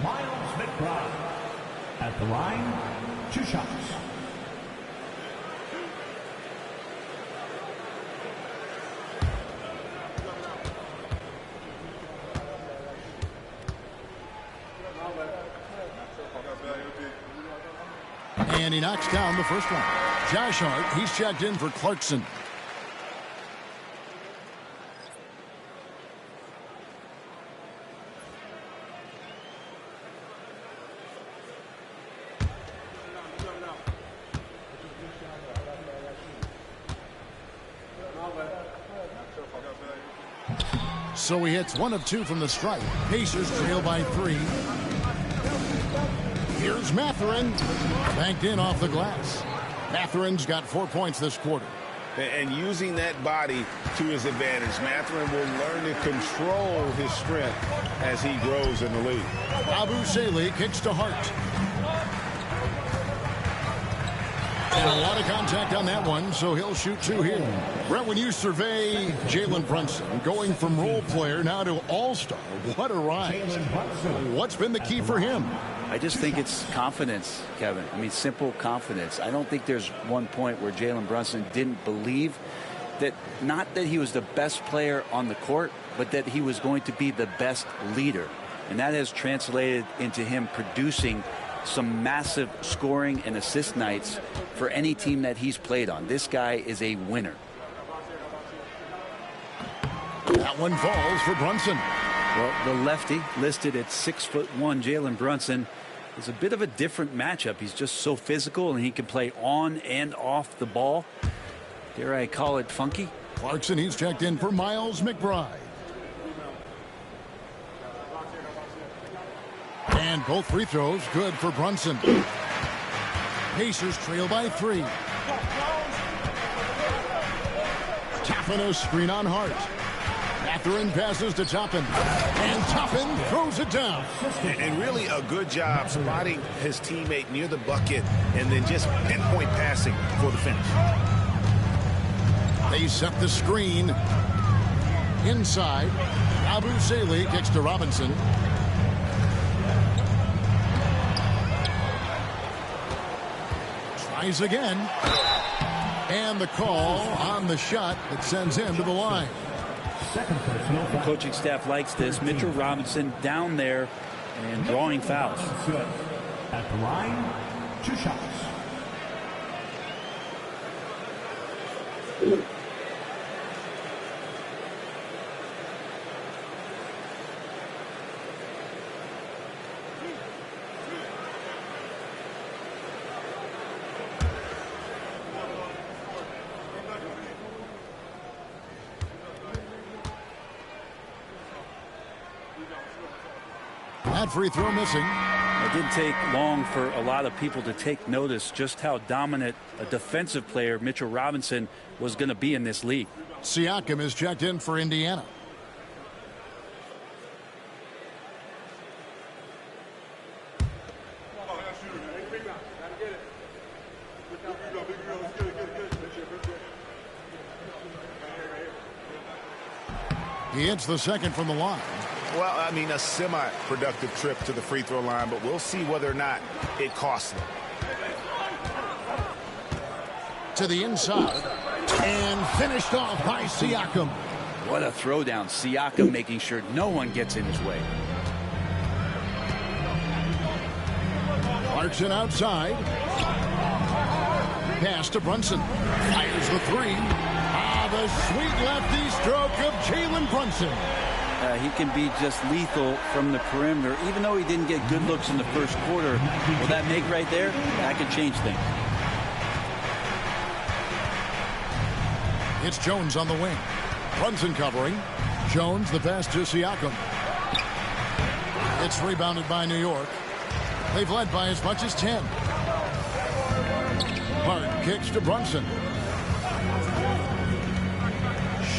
Miles McBride. At the line, 2 shots. And he knocks down the first one. Josh Hart, he's checked in for Clarkson. So he hits 1 of 2 from the stripe. Pacers trail by 3. Here's Mathurin. Banked in off the glass. Mathurin's got 4 points this quarter. And using that body to his advantage, Mathurin will learn to control his strength as he grows in the league. Abu Saleh kicks to Hart. And a lot of contact on that one, so he'll shoot 2 here. Brett, when you survey Jalen Brunson, going from role player now to all-star, what a rise. What's been the key for him? I just think it's confidence, Kevin. I mean, simple confidence. I don't think there's one point where Jalen Brunson didn't believe that, not that he was the best player on the court, but that he was going to be the best leader. And that has translated into him producing some massive scoring and assist nights for any team that he's played on. This guy is a winner. That one falls for Brunson. Well, the lefty, listed at 6'1", Jalen Brunson, is a bit of a different matchup. He's just so physical, and he can play on and off the ball. Dare I call it funky? Clarkson, he's checked in for Miles McBride. And both free throws good for Brunson. Pacers trail by 3. Toppin a screen on Hart. Mathurin passes to Toppin. And Toppin throws it down. And really a good job spotting his teammate near the bucket and then just pinpoint passing for the finish. They set the screen. Inside. Abu Saleh kicks to Robinson. Tries again. And the call on the shot that sends him to the line. The coaching staff likes this. Mitchell Robinson down there and drawing fouls. At the line, 2 shots. That free throw missing. It didn't take long for a lot of people to take notice just how dominant a defensive player Mitchell Robinson was going to be in this league. Siakam is checked in for Indiana. He hits the second from the line. Well, I mean, a semi-productive trip to the free throw line, but we'll see whether or not it costs them. To the inside. And finished off by Siakam. What a throwdown. Siakam making sure no one gets in his way. Clarkson outside. Pass to Brunson. Fires the three. The sweet lefty stroke of Jalen Brunson. He can be just lethal from the perimeter. Even though he didn't get good looks in the first quarter, will that make right there? That could change things. It's Jones on the wing. Brunson covering. Jones, the pass to Siakam. It's rebounded by New York. They've led by as much as 10. Hart kicks to Brunson.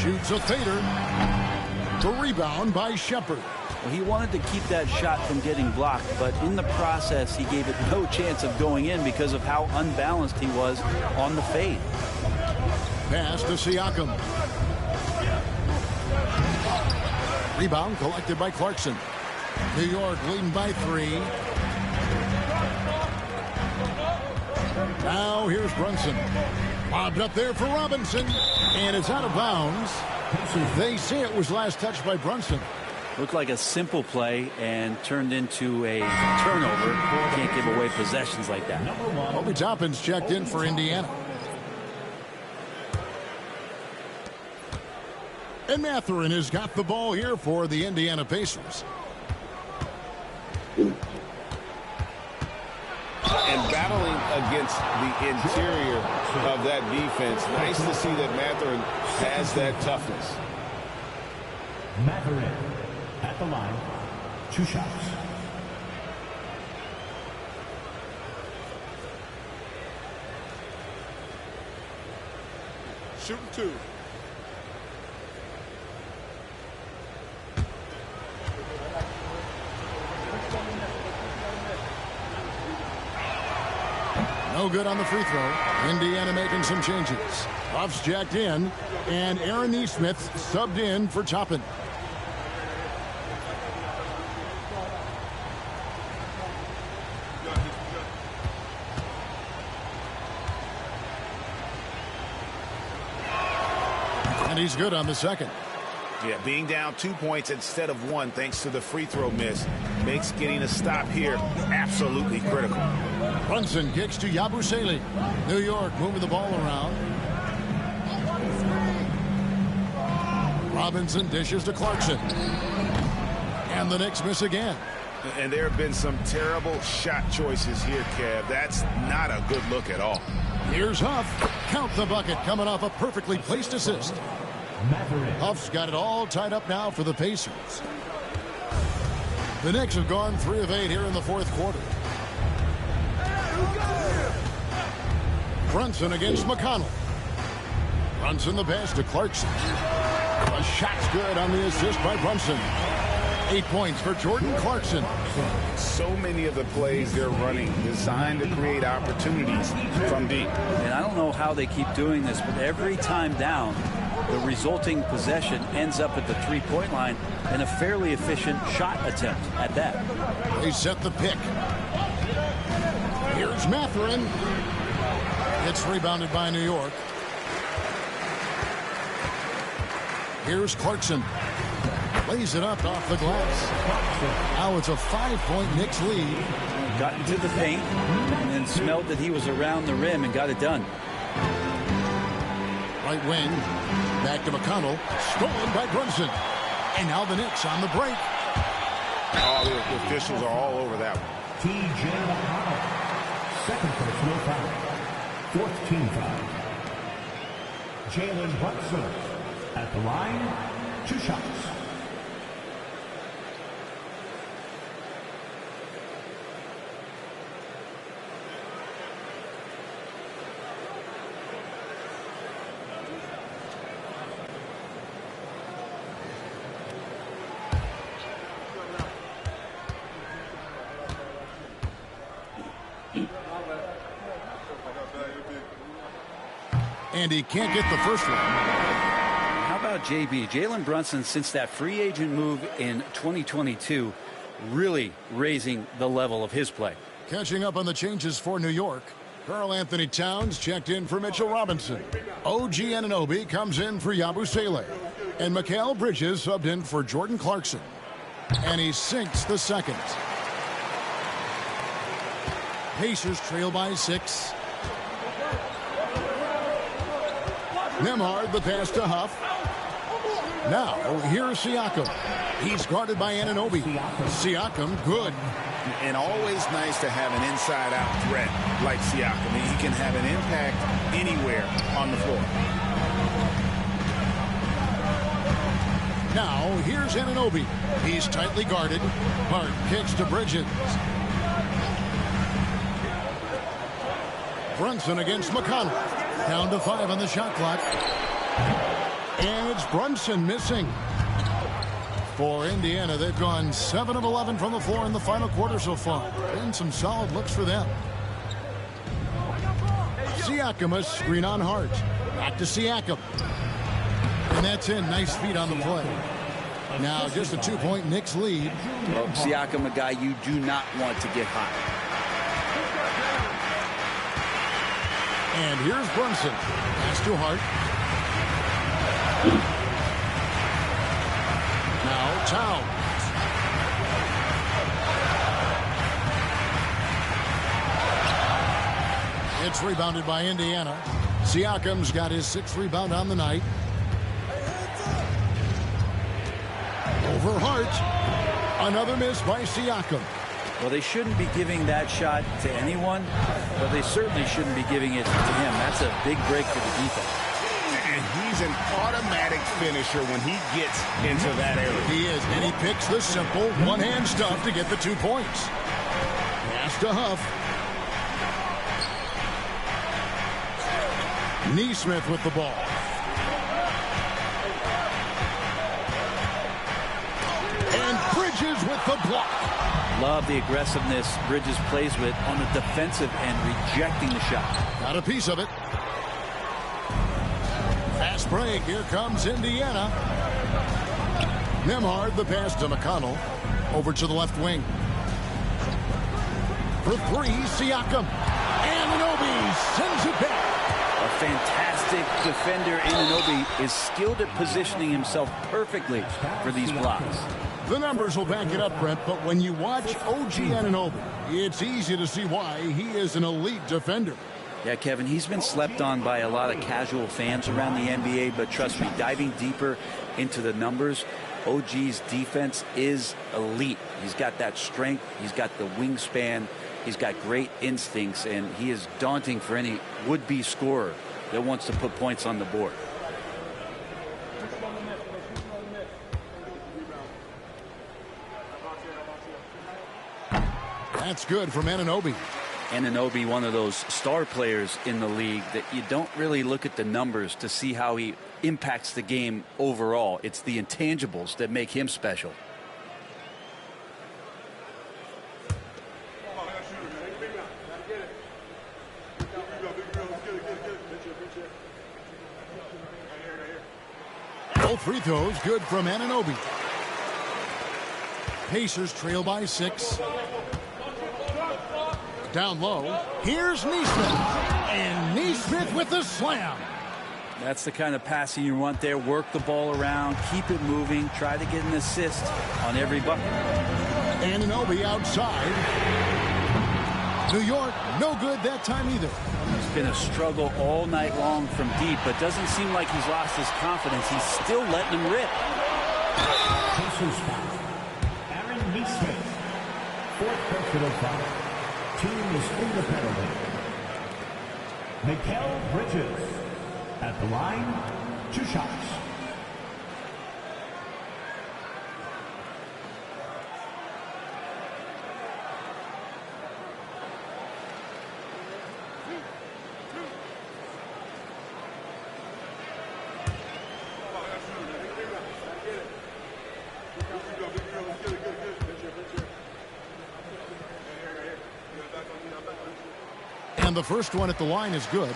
Shoots a fader. The rebound by Shepard. Well, he wanted to keep that shot from getting blocked, but in the process, he gave it no chance of going in because of how unbalanced he was on the fade. Pass to Siakam. Rebound collected by Clarkson. New York leading by 3. Now here's Brunson. Lobbed up there for Robinson. And it's out of bounds. They say it was last touched by Brunson. Looked like a simple play and turned into a turnover. Can't give away possessions like that. Obi Toppin's checked in for Indiana. And Mathurin has got the ball here for the Indiana Pacers. And battling against the interior of that defense. Nice to see that Mathurin has that toughness. Mathurin at the line. 2 shots. Shooting 2. No good on the free throw. Indiana making some changes. Buff's jacked in, and Aaron Nesmith subbed in for Toppin. And he's good on the second. Yeah, being down 2 points instead of 1 thanks to the free throw miss makes getting a stop here absolutely critical. Brunson kicks to Yabusele. New York moving the ball around. Robinson dishes to Clarkson. And the Knicks miss again. And there have been some terrible shot choices here, Kev. That's not a good look at all. Here's Huff. Count the bucket coming off a perfectly placed assist. Huff's got it all tied up now for the Pacers. The Knicks have gone 3 of 8 here in the fourth quarter. Brunson against McConnell. Brunson the pass to Clarkson. A shot's good on the assist by Brunson. 8 points for Jordan Clarkson. So many of the plays they're running designed to create opportunities from deep. And I don't know how they keep doing this, but every time down, the resulting possession ends up at the three-point line in a fairly efficient shot attempt at that. They set the pick. Here's Mathurin. It's rebounded by New York. Here's Clarkson. Lays it up off the glass. Now it's a 5-point Knicks lead. Got into the paint and then smelled that he was around the rim and got it done. Right wing. Back to McConnell. Stolen by Brunson. And now the Knicks on the break. Oh, the officials are all over that one. T.J. McConnell. Second personal foul. 4th team foul. Jalen Brunson at the line. 2 shots. And he can't get the first one. How about JB? Jalen Brunson, since that free agent move in 2022, really raising the level of his play. Catching up on the changes for New York. Karl Anthony Towns checked in for Mitchell Robinson. OG Anunoby comes in for Yabusele. And Mikal Bridges subbed in for Jordan Clarkson. And he sinks the second. Pacers trail by 6. Nembhard, the pass to Huff. Now, here's Siakam. He's guarded by Anunoby. Siakam, good. And always nice to have an inside-out threat like Siakam. He can have an impact anywhere on the floor. Now, here's Anunoby. He's tightly guarded. Hart kicks to Bridges. Brunson against McConnell. Down to 5 on the shot clock. And it's Brunson missing. For Indiana, they've gone 7 of 11 from the floor in the final quarter so far. Been some solid looks for them. Siakam, a screen on Hart. Back to Siakam. And that's in. Nice feet on the play. Now just a 2-point Knicks lead. Well, Siakam, a guy you do not want to get hot. And here's Brunson. Pass to Hart. Now Towns. It's rebounded by Indiana. Siakam's got his 6th rebound on the night. Over Hart. Another miss by Siakam. Well, they shouldn't be giving that shot to anyone, but they certainly shouldn't be giving it to him. That's a big break for the defense. And he's an automatic finisher when he gets into that area. He is, and he picks the simple one-hand stuff to get the 2 points. Pass to Huff. Neesmith with the ball. And Bridges with the block. Love the aggressiveness Bridges plays with on the defensive end, rejecting the shot. Got a piece of it. Fast break. Here comes Indiana. Nembhard, the pass to McConnell. Over to the left wing. For 3, Siakam. Anunoby sends it back. A fantastic defender. Anunoby is skilled at positioning himself perfectly for these blocks. The numbers will back it up, Brent, but when you watch OG Anunoby, it's easy to see why he is an elite defender. Yeah, Kevin, he's been slept on by a lot of casual fans around the NBA, but trust me, diving deeper into the numbers, OG's defense is elite. He's got that strength, he's got the wingspan, he's got great instincts, and he is daunting for any would-be scorer that wants to put points on the board. That's good from Anunoby. Anunoby, one of those star players in the league that you don't really look at the numbers to see how he impacts the game overall. It's the intangibles that make him special. Both free throws good from Anunoby. Pacers trail by 6. Down low. Here's Neesmith. And Neesmith with the slam. That's the kind of passing you want there. Work the ball around. Keep it moving. Try to get an assist on every bucket. Anunoby outside. New York, no good that time either. It's been a struggle all night long from deep, but doesn't seem like he's lost his confidence. He's still letting him rip. Pacers foul. Aaron Neesmith. 4th personal foul. Team is in the penalty. Mikal Bridges at the line, 2 shots. And the first one at the line is good.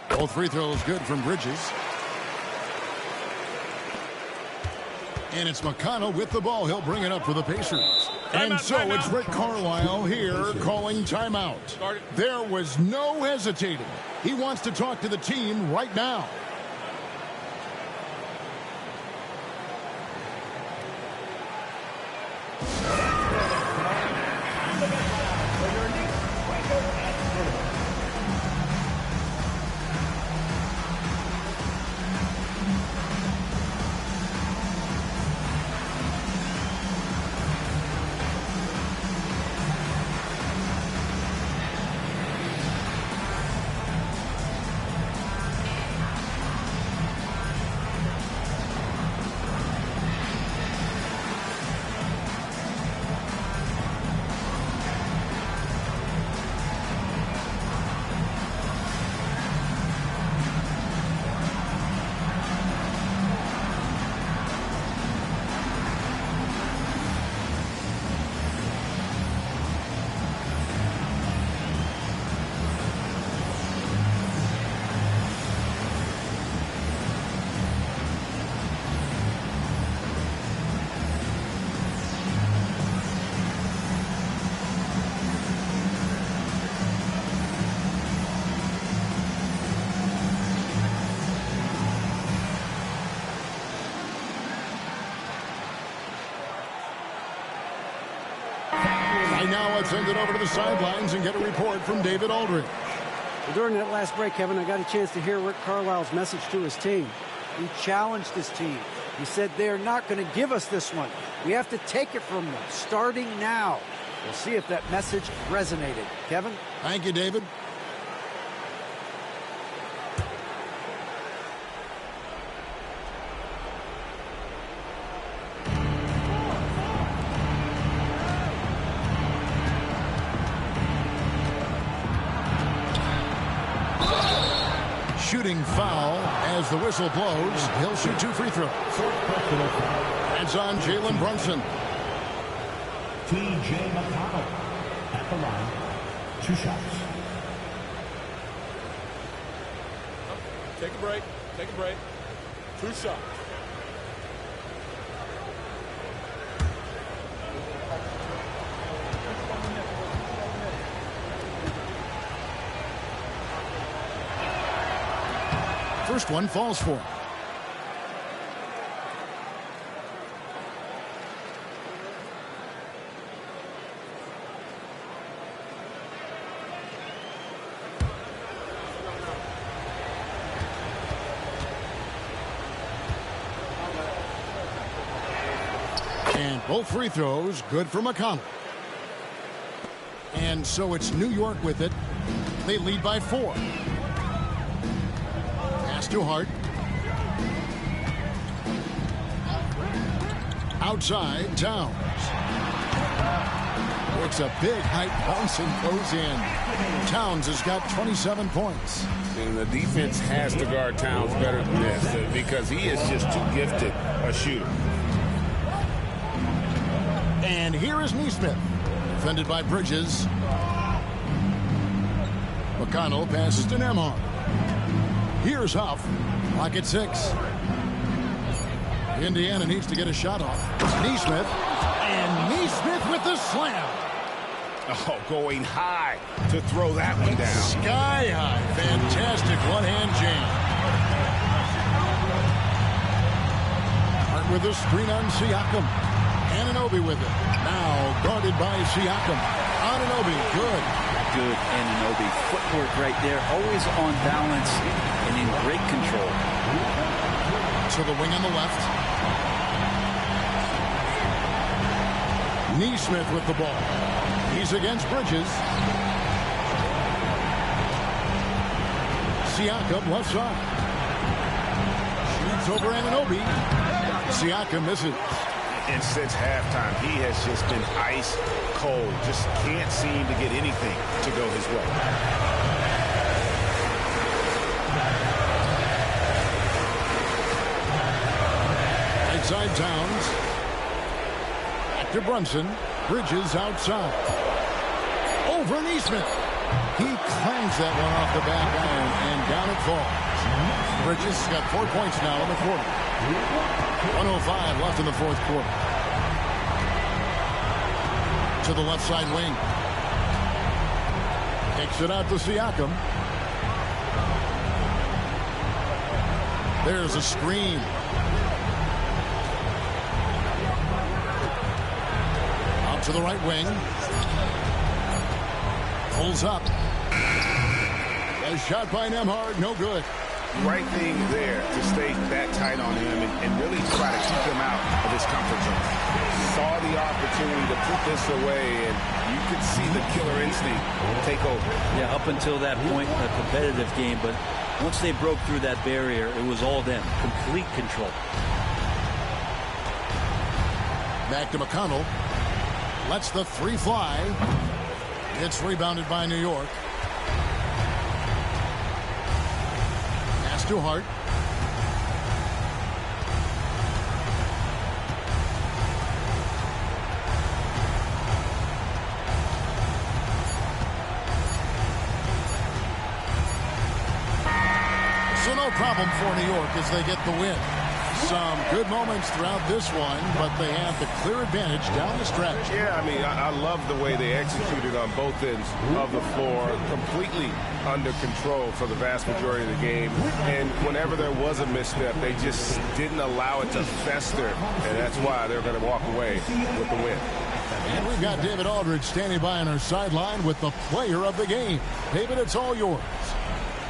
Both free throws good from Bridges. And it's McConnell with the ball. He'll bring it up for the Pacers. And so it's Rick Carlisle here calling timeout. There was no hesitating. He wants to talk to the team right now. Now let's send it over to the sidelines and get a report from David Aldridge. Well, during that last break, Kevin, I got a chance to hear Rick Carlisle's message to his team. He challenged his team. He said they're not going to give us this one. We have to take it from them, starting now. We'll see if that message resonated. Kevin? Thank you, David. Shooting foul as the whistle blows. He'll shoot 2 free throws. That's on Jalen Brunson. T.J. McConnell at the line. 2 shots. Take a break. Take a break. 2 shots. First one falls for him. And both free throws good for McConnell. And so it's New York with it. They lead by 4. To Hart. Outside, Towns. Works a big height bounce and goes in. Towns has got 27 points. And the defense has to guard Towns better than this because he is just too gifted a shooter. And here is Neesmith. Defended by Bridges. McConnell passes to Nembhard. Here's Huff. Lock at 6. Indiana needs to get a shot off. Neesmith. And Neesmith with the slam. Oh, going high to throw that one down. Sky high. Fantastic one-hand jam. Hart with a screen on Siakam. Anunoby with it. Now guarded by Siakam. Anunoby, good. Good Anunoby. Footwork right there. Always on balance and in great control. To the wing on the left. Neesmith with the ball. He's against Bridges. Siakam left side. Shoots over Anunoby. Siakam misses. And since halftime, he has just been ice cold. Just can't seem to get anything to go his way. Right side Towns. Back to Brunson. Bridges outside. Over Neesmith. He clangs that one off the back iron, and down it falls. Bridges has got 4 points now in the quarter. 1:05 left in the fourth quarter. To the left side wing. Kicks it out to Siakam. There's a screen. Out to the right wing. Pulls up. A shot by Nembhard, no good. Right thing there to stay that tight on him and really try to keep him out of his comfort zone. Saw the opportunity to put this away, and you could see the killer instinct take over. Yeah, up until that point, a competitive game, but once they broke through that barrier, it was all them. Complete control. Back to McConnell. Lets the three fly. It's rebounded by New York. Pass to Hart. So no problem for New York as they get the win. Some good moments throughout this one, but they have the clear advantage down the stretch. Yeah, I mean, I love the way they executed on both ends of the floor, completely under control for the vast majority of the game. And whenever there was a misstep, they just didn't allow it to fester, and that's why they're going to walk away with the win. And we've got David Aldridge standing by on our sideline with the player of the game. David, it's all yours.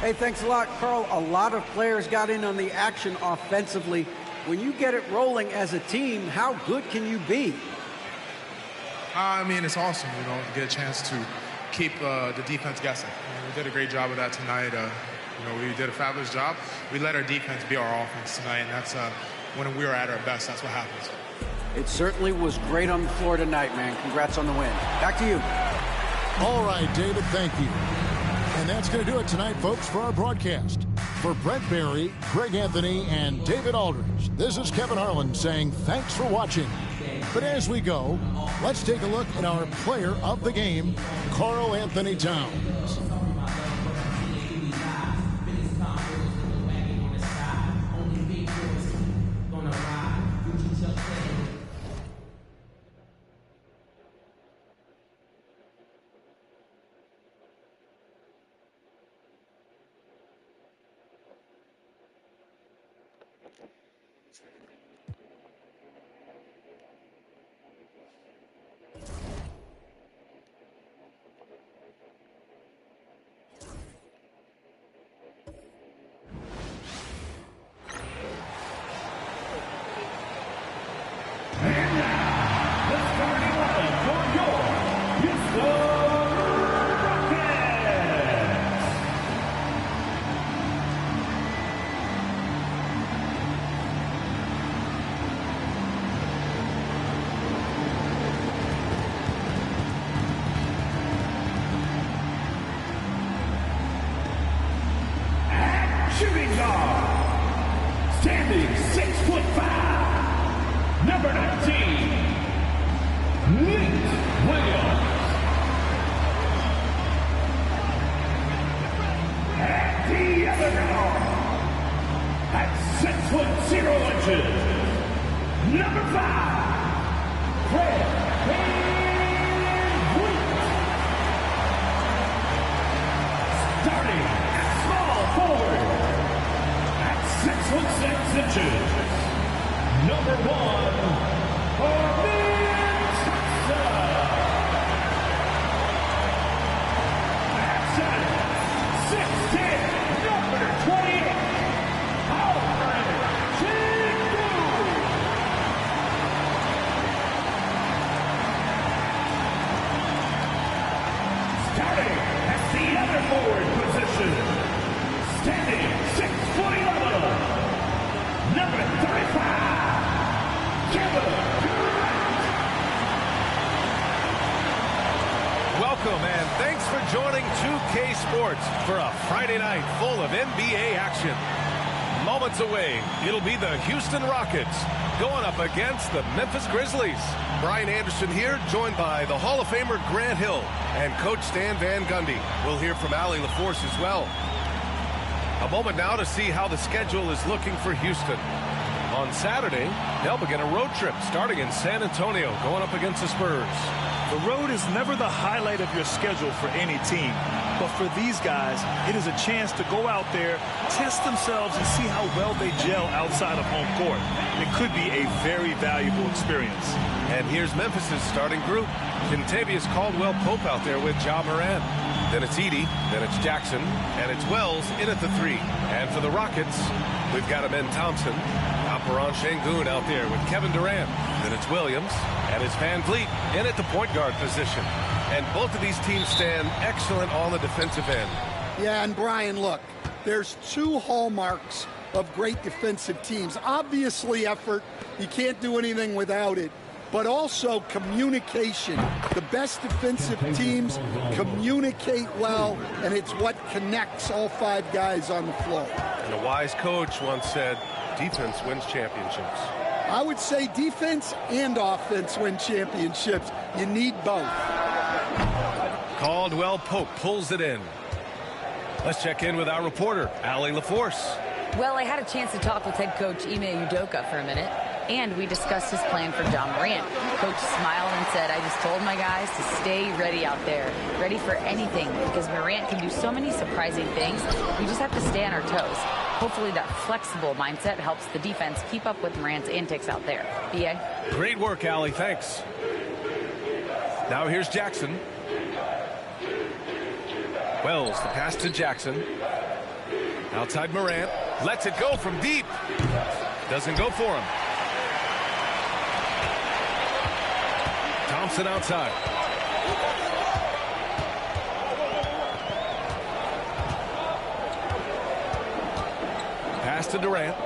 Hey, thanks a lot, Carl. A lot of players got in on the action offensively. When you get it rolling as a team, how good can you be? I mean, it's awesome, you know, to get a chance to keep the defense guessing. We did a great job of that tonight. You know, we did a fabulous job. We let our defense be our offense tonight, and that's when we were at our best, that's what happens. It certainly was great on the floor tonight, man. Congrats on the win. Back to you. All right, David, thank you. And that's going to do it tonight, folks, for our broadcast. For Brent Barry, Greg Anthony, and David Aldridge, this is Kevin Harlan saying thanks for watching. But as we go, let's take a look at our player of the game, Karl Anthony Towns. Shooting guard, standing 6'5", number 19, Nate Williams. At the other guard, at 6'0", number 5, Craig starting at small forward. 6'6", number 1, Armin Thompson. At 6'10", number 28, Alfred Chingu. Starting at the other forward position, standing 6'11", number 35, Kevin Durant. Welcome and thanks for joining 2K Sports for a Friday night full of NBA action. Moments away, it'll be the Houston Rockets going up against the Memphis Grizzlies. Brian Anderson here, joined by the Hall of Famer Grant Hill and Coach Stan Van Gundy. We'll hear from Allie LaForce as well. A moment now to see how the schedule is looking for Houston. On Saturday, they'll begin a road trip starting in San Antonio, going up against the Spurs. The road is never the highlight of your schedule for any team. But for these guys, it is a chance to go out there, test themselves, and see how well they gel outside of home court. It could be a very valuable experience. And here's Memphis' starting group. Kentavious Caldwell-Pope out there with Ja Morant. Then it's Edey, then it's Jackson, and it's Wells in at the 3. And for the Rockets, we've got Amen Thompson. Alperen Sengun out there with Kevin Durant. Then it's Williams, and it's Van Vliet in at the point guard position. And both of these teams stand excellent on the defensive end. Yeah, and Brian, look, there's 2 hallmarks of great defensive teams. Obviously effort, you can't do anything without it, but also communication. The best defensive teams communicate well, and it's what connects all 5 guys on the floor. And a wise coach once said, defense wins championships. I would say defense and offense win championships. You need both. Caldwell-Pope pulls it in. Let's check in with our reporter, Allie LaForce. Well, I had a chance to talk with head coach Ime Udoka for a minute, and we discussed his plan for Ja Morant. Coach smiled and said, I just told my guys to stay ready out there, ready for anything, because Morant can do so many surprising things. We just have to stay on our toes. Hopefully that flexible mindset helps the defense keep up with Morant's antics out there. B.A.? Great work, Allie. Thanks. Now here's Jackson. Wells, the pass to Jackson. Outside Morant. Lets it go from deep. Doesn't go for him. Thompson outside. Pass to Durant.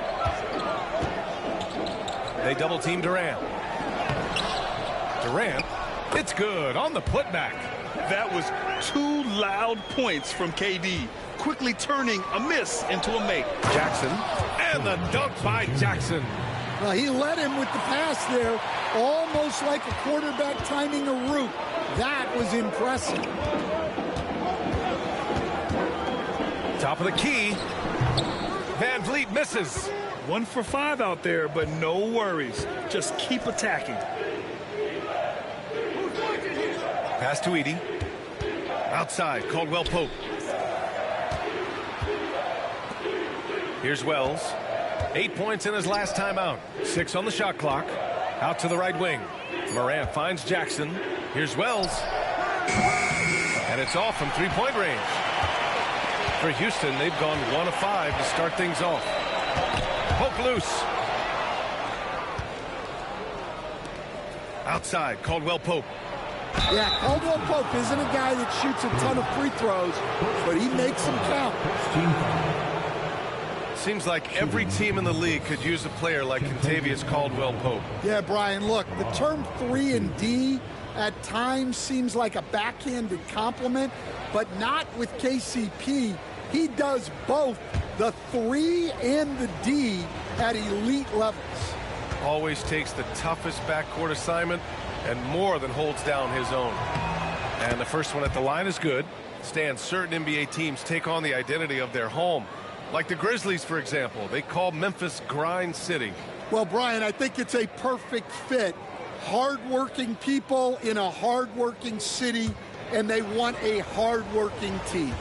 They double team Durant. Durant, it's good on the putback. That was 2 loud points from KD, quickly turning a miss into a make. Jackson, and the dunk by Jackson. Well, he led him with the pass there, almost like a quarterback timing a route. That was impressive. Top of the key. Van Vliet misses. 1 for 5 out there, but no worries. Just keep attacking. Pass to Edey. Outside, Caldwell-Pope. Here's Wells. 8 points in his last time out. 6 on the shot clock. Out to the right wing. Morant finds Jackson. Here's Wells. And it's off from 3-point range. For Houston, they've gone 1 of 5 to start things off. Pope loose. Outside, Caldwell-Pope. Yeah, Caldwell-Pope isn't a guy that shoots a ton of free throws, but he makes them count. Seems like every team in the league could use a player like Kentavious Caldwell-Pope. Yeah, Brian, look, the term 3 and D at times seems like a backhanded compliment, but not with KCP. He does both the 3 and the D at elite levels. Always takes the toughest backcourt assignment and more than holds down his own. And the first one at the line is good. Stan, certain NBA teams take on the identity of their home. Like the Grizzlies, for example. They call Memphis Grind City. Well, Brian, I think it's a perfect fit. Hard-working people in a hard-working city, and they want a hard-working team.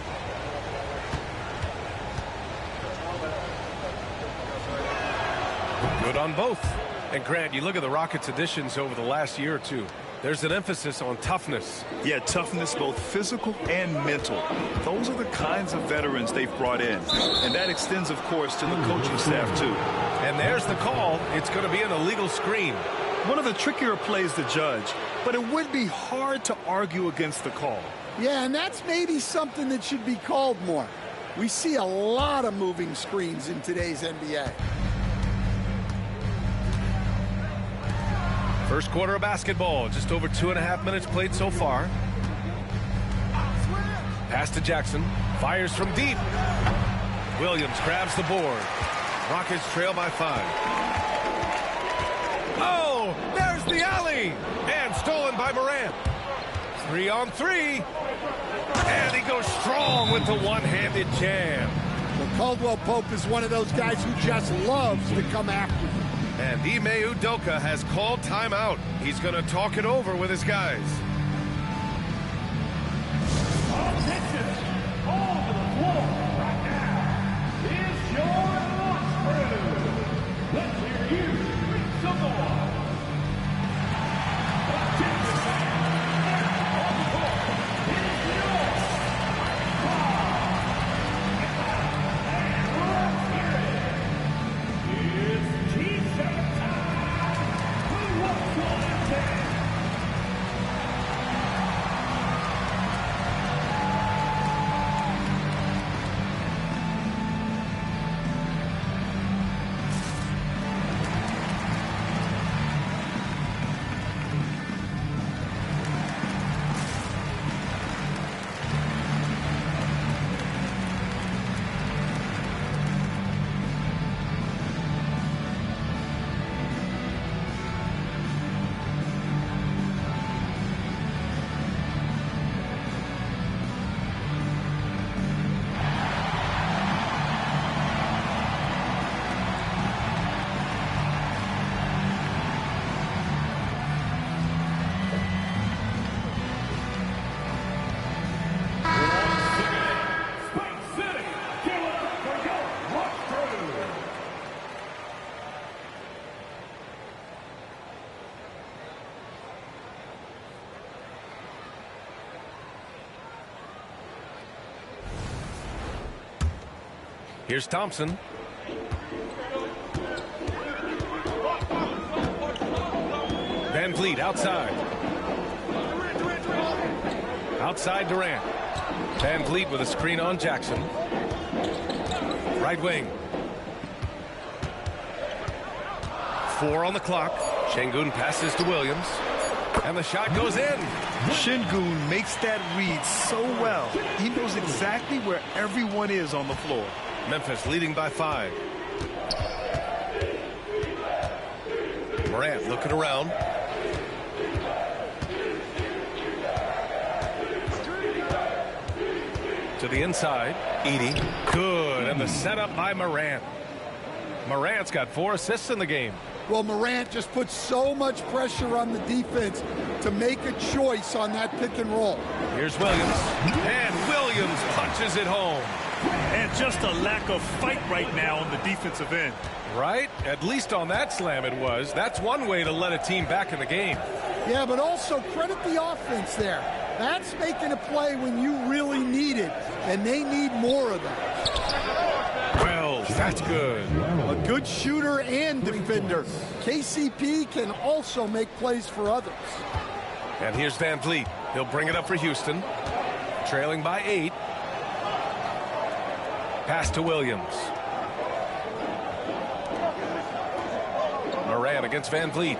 Good on both. And Grant, you look at the Rockets' additions over the last year or two. There's an emphasis on toughness. Yeah, toughness, both physical and mental. Those are the kinds of veterans they've brought in. And that extends, of course, to the coaching staff, too. And there's the call. It's going to be an illegal screen. One of the trickier plays to judge, but it would be hard to argue against the call. Yeah, and that's maybe something that should be called more. We see a lot of moving screens in today's NBA. First quarter of basketball, just over 2.5 minutes played so far. Pass to Jackson, fires from deep. Williams grabs the board. Rockets trail by 5. Oh, there's the alley! And stolen by Morant. 3 on 3. And he goes strong with the one-handed jam. Well, Caldwell Pope is one of those guys who just loves to come after you. And Ime Udoka has called timeout. He's going to talk it over with his guys. Attention, all to the floor right now is your launch crew. Let's hear you make some noise. Here's Thompson. Van Vliet outside. Outside Durant. Van Vliet with a screen on Jackson. Right wing. 4 on the clock. Şengün passes to Williams. And the shot goes in. Şengün makes that read so well. He knows exactly where everyone is on the floor. Memphis leading by 5. Morant looking around. To the inside. Edey. Good. And the setup by Morant. Morant's got 4 assists in the game. Well, Morant just puts so much pressure on the defense to make a choice on that pick and roll. Here's Williams. And Williams punches it home. And just a lack of fight right now on the defensive end. Right? At least on that slam it was. That's one way to let a team back in the game. Yeah, but also credit the offense there. That's making a play when you really need it, and they need more of that. Well, that's good. A good shooter and defender. KCP can also make plays for others. And here's Van Vliet. He'll bring it up for Houston. Trailing by 8. Pass to Williams. Morant against Van Vliet.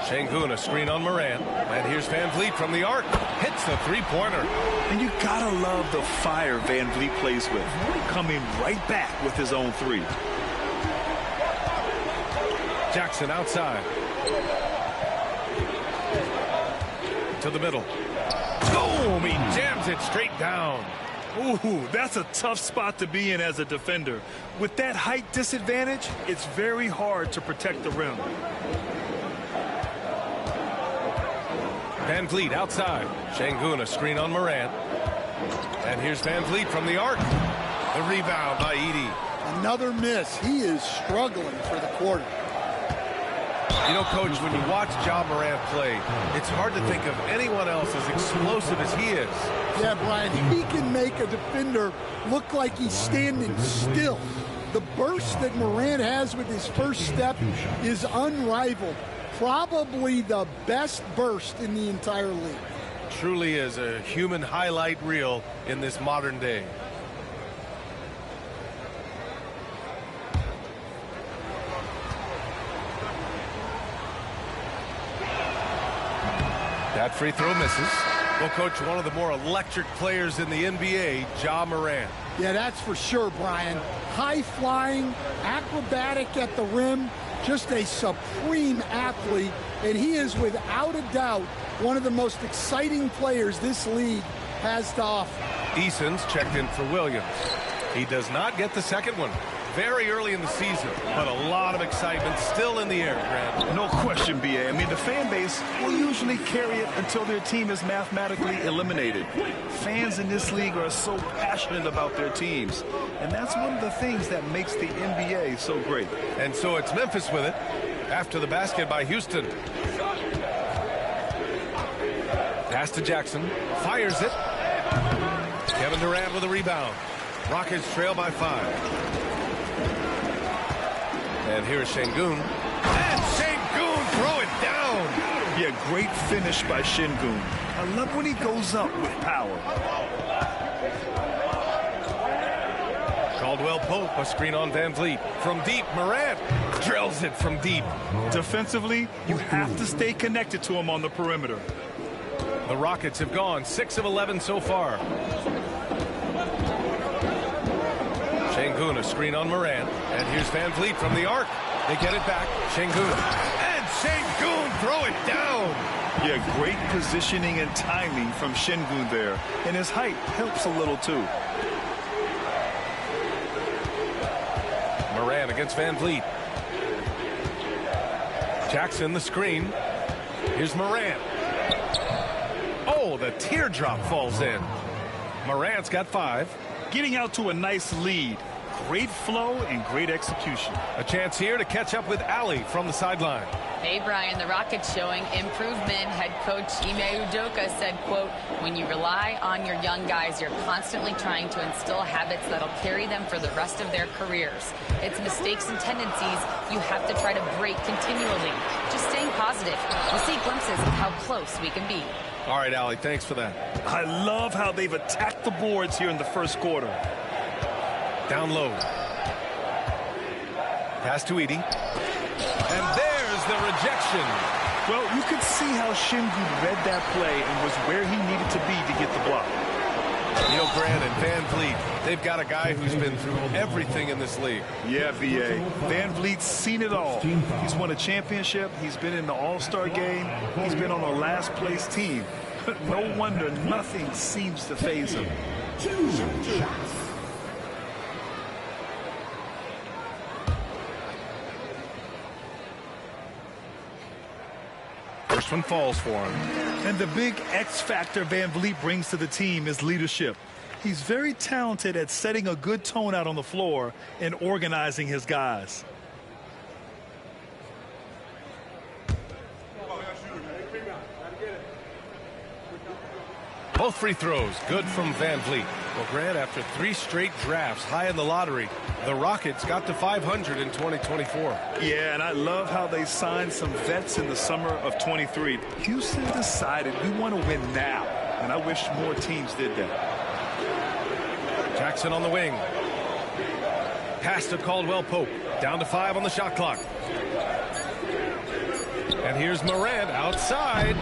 Şengün, a screen on Morant. And here's Van Vliet from the arc. Hits the three-pointer. And you gotta love the fire Van Vliet plays with. Coming right back with his own 3. Jackson outside. To the middle. Boom! He jams it straight down. Ooh, that's a tough spot to be in as a defender. With that height disadvantage, it's very hard to protect the rim. Van Vliet outside. Şengün, a screen on Morant. And here's Van Vliet from the arc. The rebound by Edey. Another miss. He is struggling for the quarter. You know, Coach, when you watch Ja Morant play, it's hard to think of anyone else as explosive as he is. Yeah, Brian, he can make a defender look like he's standing still. The burst that Morant has with his first step is unrivaled. Probably the best burst in the entire league. Truly is a human highlight reel in this modern day. That free throw misses. Well, Coach, one of the more electric players in the NBA, Ja Morant. Yeah, that's for sure, Brian. High-flying, acrobatic at the rim, just a supreme athlete, and he is without a doubt one of the most exciting players this league has to offer. Eason's checked in for Williams. He does not get the second one. Very early in the season, but a lot of excitement still in the air, Grant. No question, B.A. I mean, the fan base will usually carry it until their team is mathematically eliminated. Fans in this league are so passionate about their teams, and that's one of the things that makes the NBA so great. And so it's Memphis with it after the basket by Houston. Pass to Jackson. Fires it. Kevin Durant with a rebound. Rockets trail by 5. And here's Şengün. And Şengün throw it down. Yeah, great finish by Şengün. I love when he goes up with power. Caldwell Pope, a screen on Van Vliet. From deep, Morant drills it from deep. Defensively, you have to stay connected to him on the perimeter. The Rockets have gone 6 of 11 so far. Şengün, a screen on Morant. And here's Van Vliet from the arc. They get it back. Şengün. And Şengün throw it down. Yeah, great positioning and timing from Şengün there. And his height helps a little too. Morant against Van Vliet. Jackson the screen. Here's Morant. Oh, the teardrop falls in. Morant's got 5. Getting out to a nice lead. Great flow and great execution. A chance here to catch up with Ali from the sideline. Hey, Brian, the Rockets showing improvement. Head coach Ime Udoka said, quote, when you rely on your young guys, you're constantly trying to instill habits that'll carry them for the rest of their careers. It's mistakes and tendencies you have to try to break continually. Just staying positive. We'll see glimpses of how close we can be. All right, Ali, thanks for that. I love how they've attacked the boards here in the first quarter. Down low. Pass to Edey. And there's the rejection. Well, you could see how Şengün read that play and was where he needed to be to get the block. You know, Grant and Van Vliet, they've got a guy who's been through everything in this league. Yeah, V.A. Van Vliet's seen it all. He's won a championship. He's been in the All-Star game. He's been on a last-place team. No wonder nothing seems to faze him. First one falls for him. And the big X factor Van Vliet brings to the team is leadership. He's very talented at setting a good tone out on the floor and organizing his guys. Both free throws good from Van Vliet. Well, Grant, after 3 straight drafts high in the lottery, the Rockets got to 500 in 2024. Yeah, and I love how they signed some vets in the summer of 23. Houston decided we want to win now, and I wish more teams did that. Jackson on the wing. Pass to Caldwell Pope. Down to 5 on the shot clock. And here's Morant outside.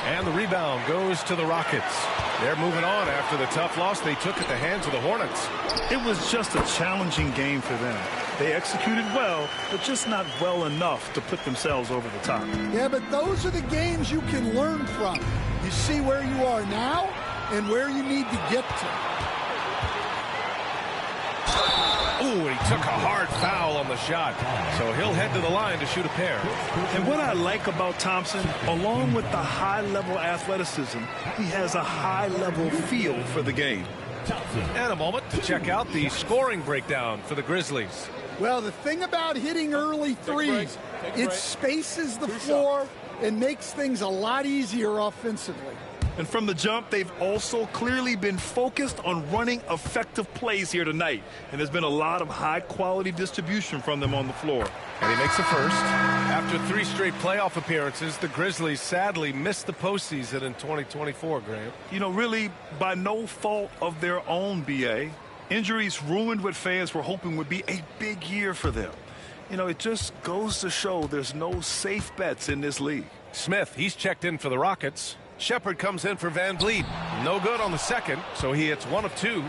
And the rebound goes to the Rockets. They're moving on after the tough loss they took at the hands of the Hornets. It was just a challenging game for them. They executed well, but just not well enough to put themselves over the top. Yeah, but those are the games you can learn from. You see where you are now and where you need to get to. Ooh, he took a hard foul on the shot. So he'll head to the line to shoot a pair. And what I like about Thompson, along with the high-level athleticism, he has a high-level feel for the game. And a moment to check out the scoring breakdown for the Grizzlies. Well, the thing about hitting early threes, it spaces the floor and makes things a lot easier offensively. And from the jump, they've also clearly been focused on running effective plays here tonight. And there's been a lot of high-quality distribution from them on the floor. And he makes the first. After 3 straight playoff appearances, the Grizzlies sadly missed the postseason in 2024, Graham. You know, really, by no fault of their own, B.A. Injuries ruined what fans were hoping would be a big year for them. You know, it just goes to show there's no safe bets in this league. Smith, he's checked in for the Rockets. Shepard comes in for Van Vliet. No good on the second, so he hits 1 of 2.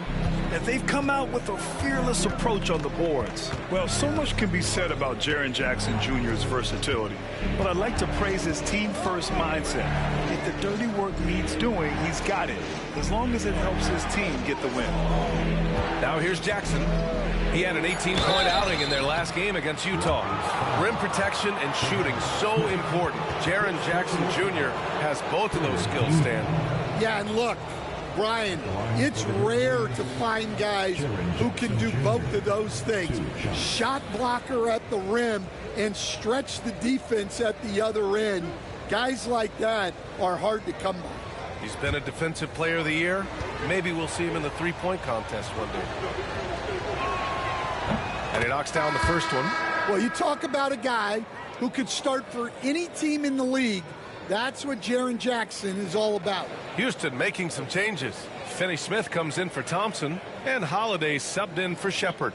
And they've come out with a fearless approach on the boards. Well, so much can be said about Jaren Jackson Jr.'s versatility, but I'd like to praise his team-first mindset. If the dirty work needs doing, he's got it, as long as it helps his team get the win. Now here's Jackson. He had an 18-point outing in their last game against Utah. Rim protection and shooting, so important. Jaren Jackson Jr. has both of those skills, Stan. Yeah, and look, Brian, it's rare to find guys who can do both of those things. Shot blocker at the rim and stretch the defense at the other end. Guys like that are hard to come by. He's been a defensive player of the year. Maybe we'll see him in the three-point contest one day. And he knocks down the first one. Well, you talk about a guy who could start for any team in the league. That's what Jaren Jackson is all about. Houston making some changes. Finney Smith comes in for Thompson, and Holiday subbed in for Shepard.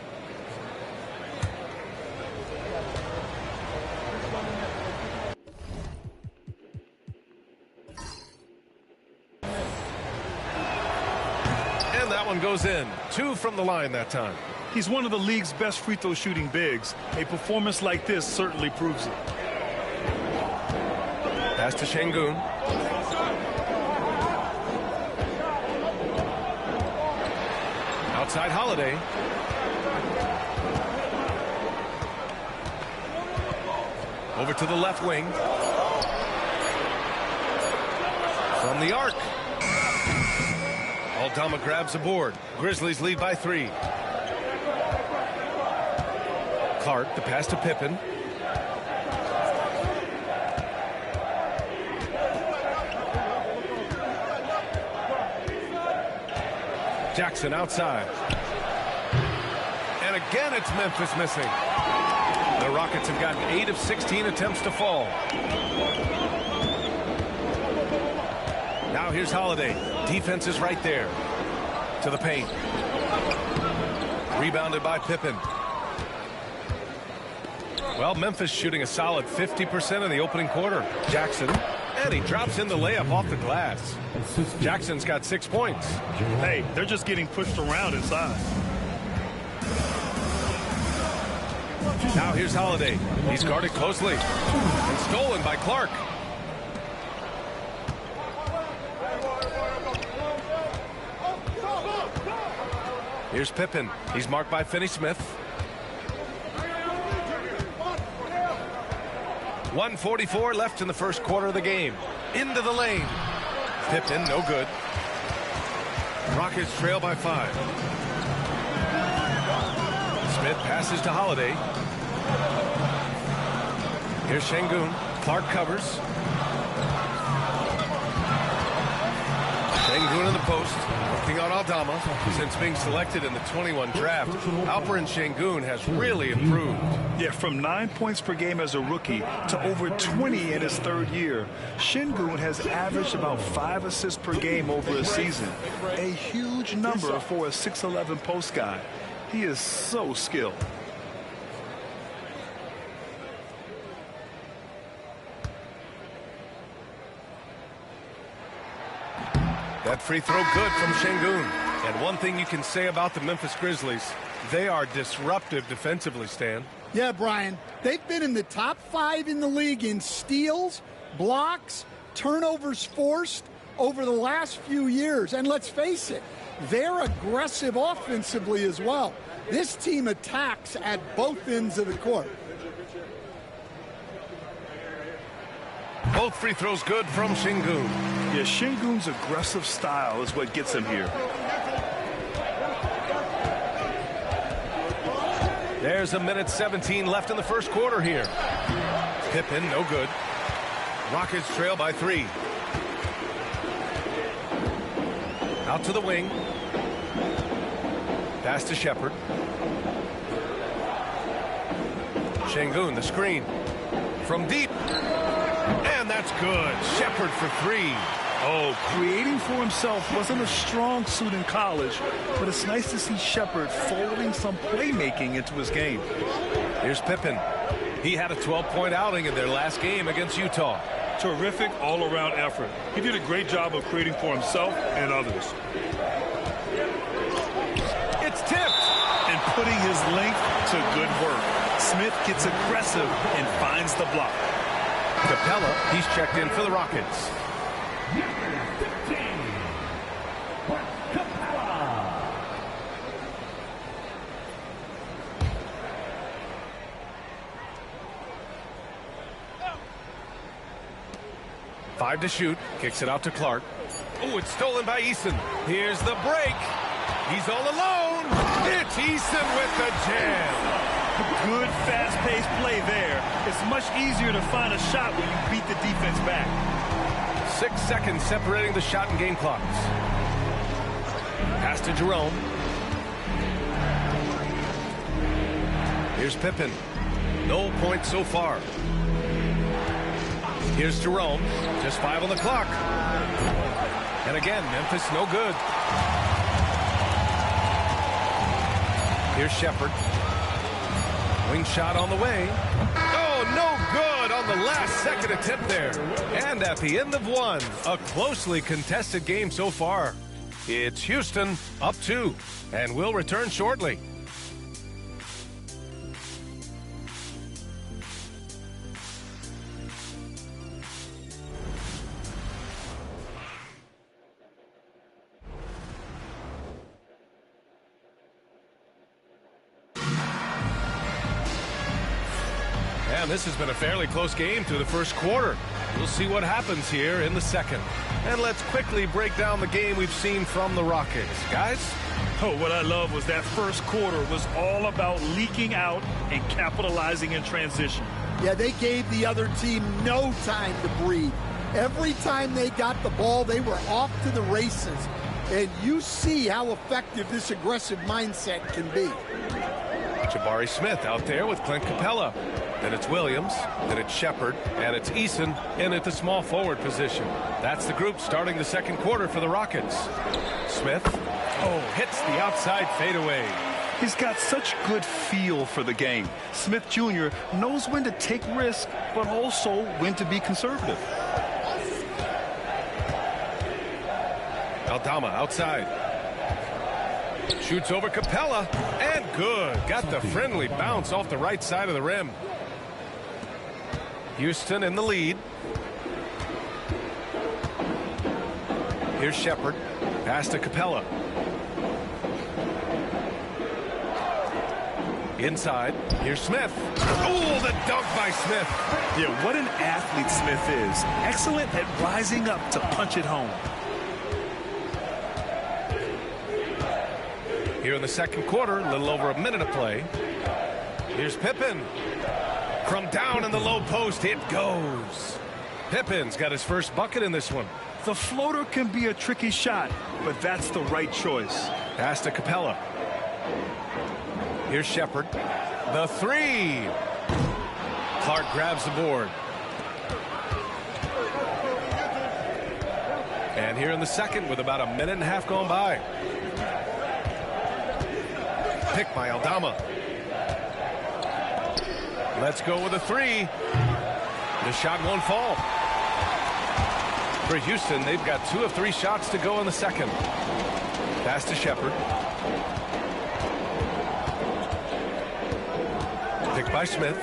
And that one goes in. 2 from the line that time. He's one of the league's best free throw shooting bigs. A performance like this certainly proves it. Pass to Şengün. Outside Holiday. Over to the left wing. From the arc. Aldama grabs the board. Grizzlies lead by 3. Clark, the pass to Pippen. Jackson outside. And again it's Memphis missing. The Rockets have gotten 8 of 16 attempts to fall. Now here's Holiday. Defense is right there. To the paint. Rebounded by Pippen. Well, Memphis shooting a solid 50% in the opening quarter. Jackson. And he drops in the layup off the glass. Jackson's got 6 points. Hey, they're just getting pushed around inside. Now here's Holiday. He's guarded closely. And stolen by Clark. Here's Pippen. He's marked by Finney Smith. 1:44 left in the first quarter of the game. Into the lane. Pippen, no good. Rockets trail by 5. Smith passes to Holiday. Here's Şengün. Clark covers. Şengün in the post. Working on Aldama. Since being selected in the 21 draft, Alperen Şengün has really improved. Yeah, from 9 points per game as a rookie to over 20 in his third year. Şengün has averaged about 5 assists per game over a season. A huge number for a 6'11 post guy. He is so skilled. That free throw good from Şengün. And one thing you can say about the Memphis Grizzlies, they are disruptive defensively, Stan. Yeah, Brian, they've been in the top 5 in the league in steals, blocks, turnovers forced over the last few years. And let's face it, they're aggressive offensively as well. This team attacks at both ends of the court. Both free throws good from Şengün. Yeah, Şengün's aggressive style is what gets him here. There's a minute 17 left in the first quarter here. Pippen, no good. Rockets trail by 3. Out to the wing. Pass to Shepard. Şengün, the screen. From deep. And that's good. Shepard for 3. Oh, creating for himself wasn't a strong suit in college, but it's nice to see Shepard folding some playmaking into his game. Here's Pippen. He had a 12-point outing in their last game against Utah. Terrific all-around effort. He did a great job of creating for himself and others. It's tipped. And putting his length to good work. Smith gets aggressive and finds the block. Capella, he's checked in for the Rockets. Five to shoot. Kicks it out to Clark. Oh, it's stolen by Eason. Here's the break. He's all alone. It's Eason with the jam. Good fast-paced play there. It's much easier to find a shot when you beat the defense back. 6 seconds separating the shot and game clocks. Pass to Jerome. Here's Pippen. No points so far. Here's Jerome. Just 5 on the clock. And again, Memphis no good. Here's Shepherd. Wing shot on the way. Oh, no good on the last second attempt there. And at the end of one, a closely contested game so far. It's Houston up 2, and we'll return shortly. And this has been a fairly close game through the first quarter. We'll see what happens here in the second. And let's quickly break down the game we've seen from the Rockets. Guys? Oh, what I love was that first quarter was all about leaking out and capitalizing in transition. Yeah, they gave the other team no time to breathe. Every time they got the ball, they were off to the races. And you see how effective this aggressive mindset can be. Jabari Smith out there with Clint Capella. Then it's Williams, then it's Shepherd, and it's Eason in at the small forward position. That's the group starting the second quarter for the Rockets. Smith, hits the outside fadeaway. He's got such good feel for the game. Smith Jr. knows when to take risks, but also when to be conservative. Aldama outside. Shoots over Capella, and good. Got the friendly bounce off the right side of the rim. Houston in the lead. Here's Shepherd. Pass to Capella. Inside. Here's Smith. Oh, the dunk by Smith. Yeah, what an athlete Smith is. Excellent at rising up to punch it home. Here in the second quarter, a little over a minute of play. Here's Pippen. From down in the low post, it goes. Pippen's got his first bucket in this one. The floater can be a tricky shot, but that's the right choice. Pass to Capella. Here's Shepherd. The three. Clark grabs the board. And here in the second with about a minute and a half gone by. Pick by Aldama. Let's go with a three. The shot won't fall. For Houston, they've got 2 of 3 shots to go in the second. Pass to Shepherd. Picked by Smith.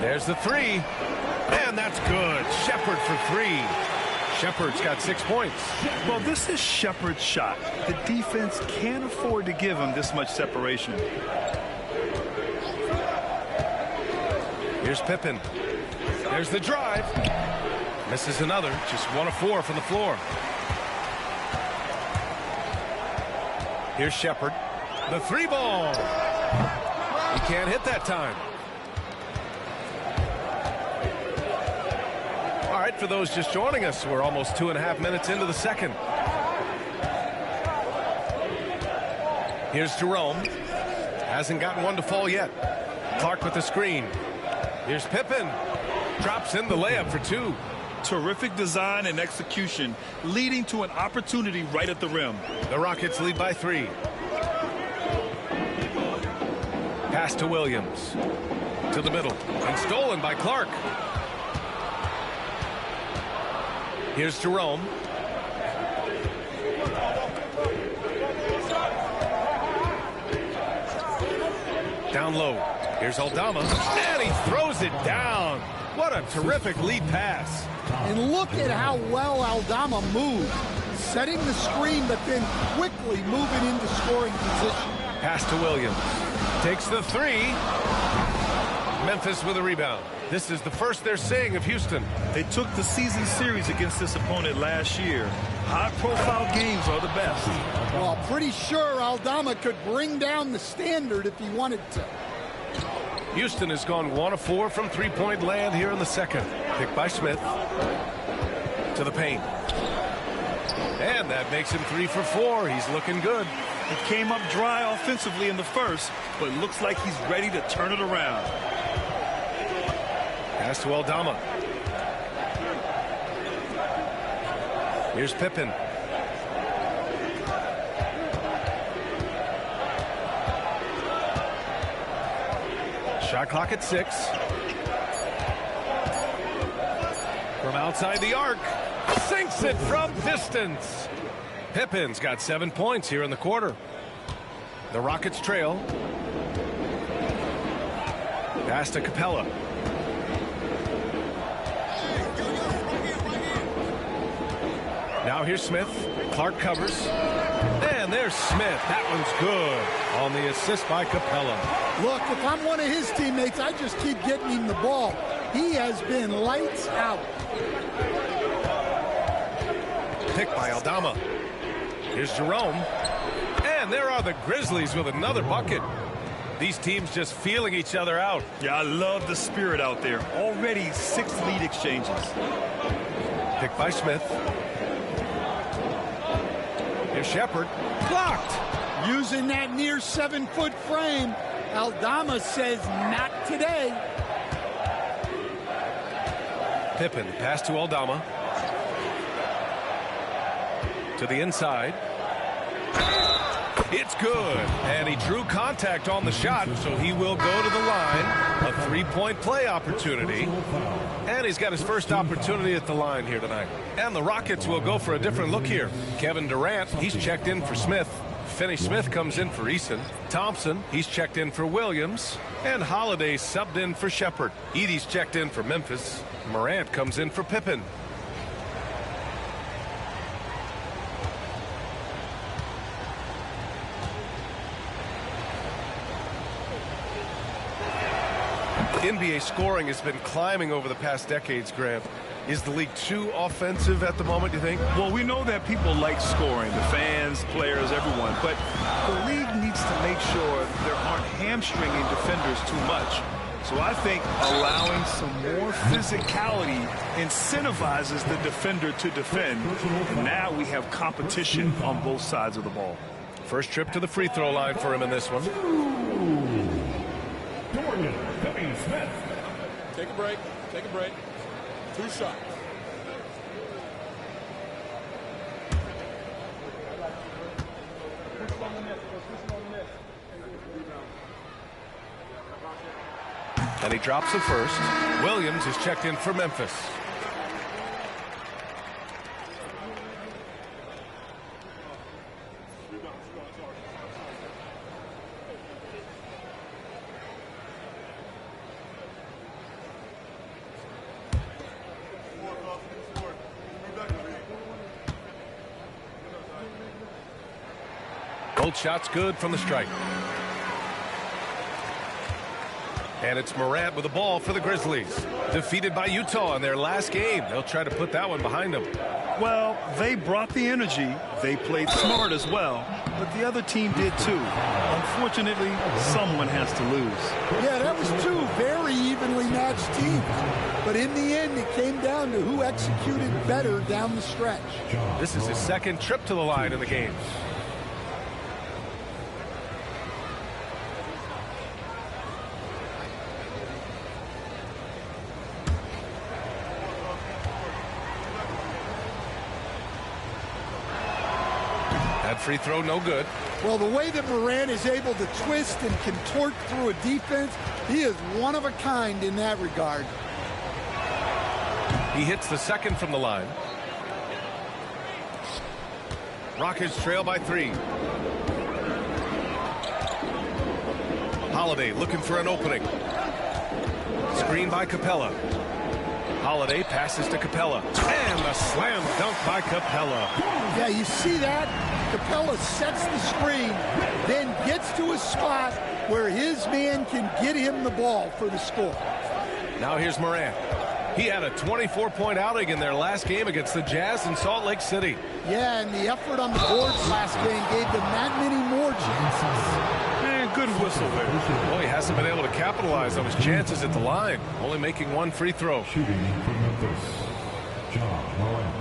There's the three. And that's good. Shepherd for 3. Shepherd's got 6 points. Well, this is Shepherd's shot. The defense can't afford to give him this much separation. Here's Pippen. There's the drive. Misses another. Just 1 of 4 from the floor. Here's Shepherd. The 3 ball. He can't hit that time. All right, for those just joining us, we're almost 2.5 minutes into the second. Here's Jerome. Hasn't gotten one to fall yet. Clark with the screen. Here's Pippen. Drops in the layup for 2. Terrific design and execution, leading to an opportunity right at the rim. The Rockets lead by 3. Pass to Williams. To the middle. And stolen by Clark. Here's Jerome. Down low. Here's Aldama. And he throws it down. What a terrific lead pass. And look at how well Aldama moved. Setting the screen, but then quickly moving into scoring position. Pass to Williams. Takes the three. Memphis with a rebound. This is the first they're seeing of Houston. They took the season series against this opponent last year. High-profile games are the best. Well, pretty sure Aldama could bring down the standard if he wanted to. Houston has gone 1 of 4 from three-point land here in the second. Picked by Smith. To the paint. And that makes him 3 for 4. He's looking good. He came up dry offensively in the first, but looks like he's ready to turn it around. Pass to Aldama. Here's Pippen. Shot clock at 6. From outside the arc. Sinks it from distance. Pippen's got 7 points here in the quarter. The Rockets trail. Pass to Capella. Now here's Smith. Clark covers. And there's Smith. That one's good on the assist by Capella. Look, if I'm one of his teammates, I just keep getting him the ball. He has been lights out. Picked by Aldama. Here's Jerome. And there are the Grizzlies with another bucket. These teams just feeling each other out. Yeah, I love the spirit out there. Already 6 lead exchanges. Picked by Smith. Here's Shepard. Blocked. Using that near 7-foot frame. Aldama says not today. Pippen. Pass to Aldama. To the inside. It's good. And he drew contact on the shot, so he will go to the line. A 3-point play opportunity. And he's got his first opportunity at the line here tonight. And the Rockets will go for a different look here. Kevin Durant, he's checked in for Smith. Finney-Smith comes in for Eason. Thompson, he's checked in for Williams. And Holiday subbed in for Shepard. Edey's checked in for Memphis. Morant comes in for Pippen. NBA scoring has been climbing over the past decades, Grant. Is the league too offensive at the moment, you think? Well, we know that people like scoring, the fans, players, everyone, but the league needs to make sure there aren't hamstringing defenders too much. So I think allowing some more physicality incentivizes the defender to defend. And now we have competition on both sides of the ball. First trip to the free throw line for him in this one. Smith. Take a break. Take a break. 2 shots. And he drops the first. Williams is checked in for Memphis. Both shots good from the stripe. And it's Morant with the ball for the Grizzlies. Defeated by Utah in their last game. They'll try to put that one behind them. Well, they brought the energy. They played smart as well. But the other team did too. Unfortunately, someone has to lose. Yeah, that was 2 very evenly matched teams. But in the end, it came down to who executed better down the stretch. This is his second trip to the line in the game. Free throw, no good. Well, the way that Morant is able to twist and contort through a defense, he is one of a kind in that regard. He hits the second from the line. Rockets trail by 3. Holiday looking for an opening. Screen by Capella. Holiday passes to Capella. And a slam dunk by Capella. Yeah, you see that? Capella sets the screen, then gets to a spot where his man can get him the ball for the score. Now here's Morant. He had a 24-point outing in their last game against the Jazz in Salt Lake City. Yeah, and the effort on the boards last game gave them that many more chances. And good whistle there. Well, he hasn't been able to capitalize on his chances at the line, only making 1 free throw. Shooting from Memphis, John Morant,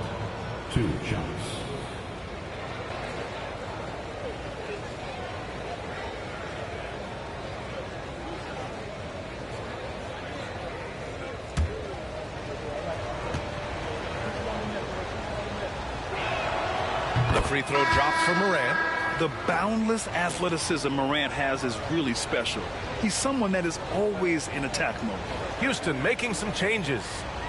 2 shots. The free throw drops for Morant. The boundless athleticism Morant has is really special. He's someone that is always in attack mode. Houston making some changes.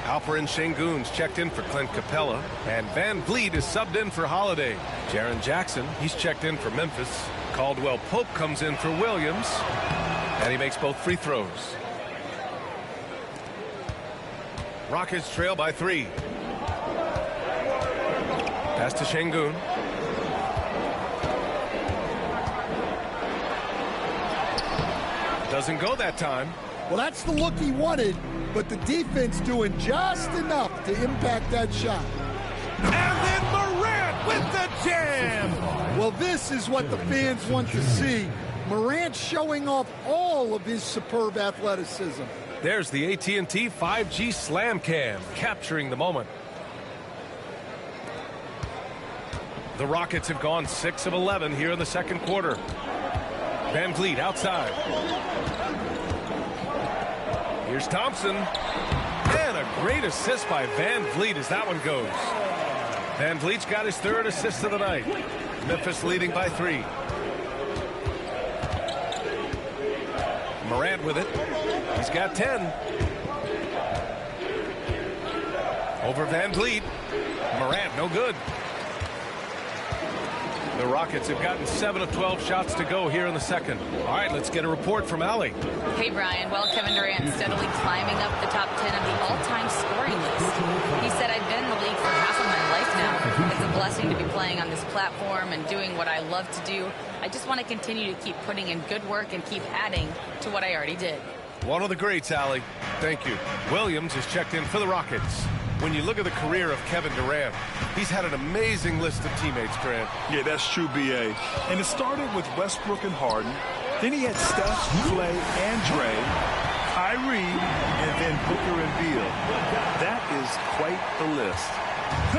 Alperen Sengun's checked in for Clint Capella, and Van Vliet is subbed in for Holiday. Jaren Jackson, he's checked in for Memphis. Caldwell Pope comes in for Williams, and he makes both free throws. Rockets trail by 3. Pass to Sengun. Doesn't go that time. Well, that's the look he wanted, but the defense doing just enough to impact that shot. And then Morant with the jam! Well, this is what the fans want to see. Morant showing off all of his superb athleticism. There's the AT&T 5G Slam Cam, capturing the moment. The Rockets have gone 6 of 11 here in the second quarter. Van Vliet outside. Here's Thompson. And a great assist by Van Vliet as that one goes. Van Vliet's got his 3rd assist of the night. Memphis leading by 3. Morant with it. He's got 10. Over Van Vliet. Morant, no good. The Rockets have gotten 7 of 12 shots to go here in the second. All right, let's get a report from Allie. Hey, Brian. Well, Kevin Durant steadily climbing up the top 10 of the all-time scoring list. He said, I've been in the league for half of my life now. It's a blessing to be playing on this platform and doing what I love to do. I just want to continue to keep putting in good work and keep adding to what I already did. One of the greats, Allie. Thank you. Williams is checked in for the Rockets. When you look at the career of Kevin Durant, he's had an amazing list of teammates, Grant. Yeah, that's true, B.A. And it started with Westbrook and Harden. Then he had Steph, Clay, and Dre, Kyrie, and then Booker and Beal. That is quite the list.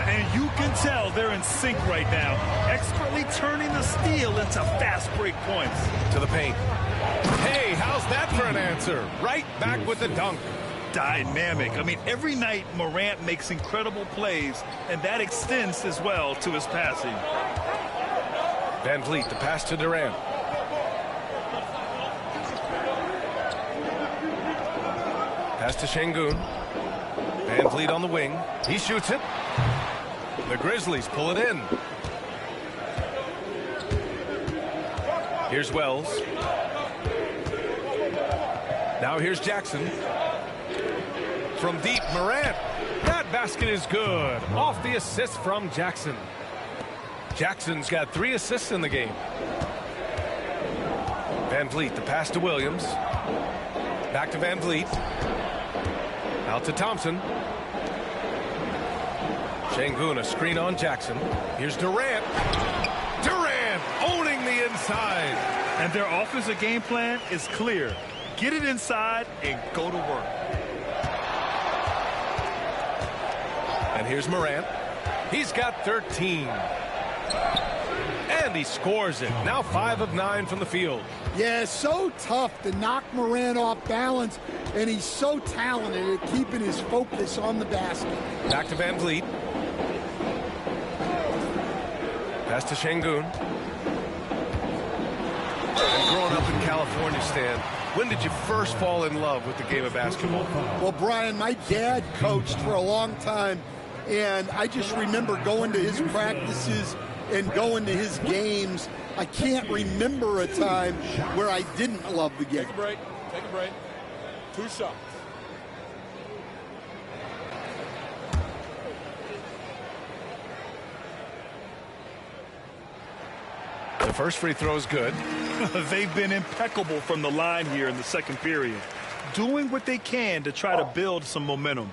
And you can tell they're in sync right now, expertly turning the steal into fast break points. To the paint. Hey, how's that for an answer? Right back with the dunk. Dynamic. I mean, every night Morant makes incredible plays, and that extends as well to his passing. Van Vliet, the pass to Durant. Pass to Sengun. Van Vliet on the wing. He shoots it. The Grizzlies pull it in. Here's Wells. Now here's Jackson. From deep, Morant. That basket is good. Off the assist from Jackson. Jackson's got 3 assists in the game. Van Vliet, the pass to Williams. Back to Van Vliet. Out to Thompson. Sengun, a screen on Jackson. Here's Durant. Durant owning the inside. And their offensive game plan is clear. Get it inside and go to work. And here's Morant. He's got 13. And he scores it. Now 5 of 9 from the field. Yeah, so tough to knock Morant off balance, and he's so talented at keeping his focus on the basket. Back to Van Vliet. Pass to Sengun. And growing up in California, Stan, when did you first fall in love with the game of basketball? Well, Brian, my dad coached for a long time, and I just remember going to his practices and going to his games, I can't remember a time where I didn't love the game. Take a break. Take a break. 2 shots. The first free throw is good. They've been impeccable from the line here in the second period, doing what they can to try to build some momentum.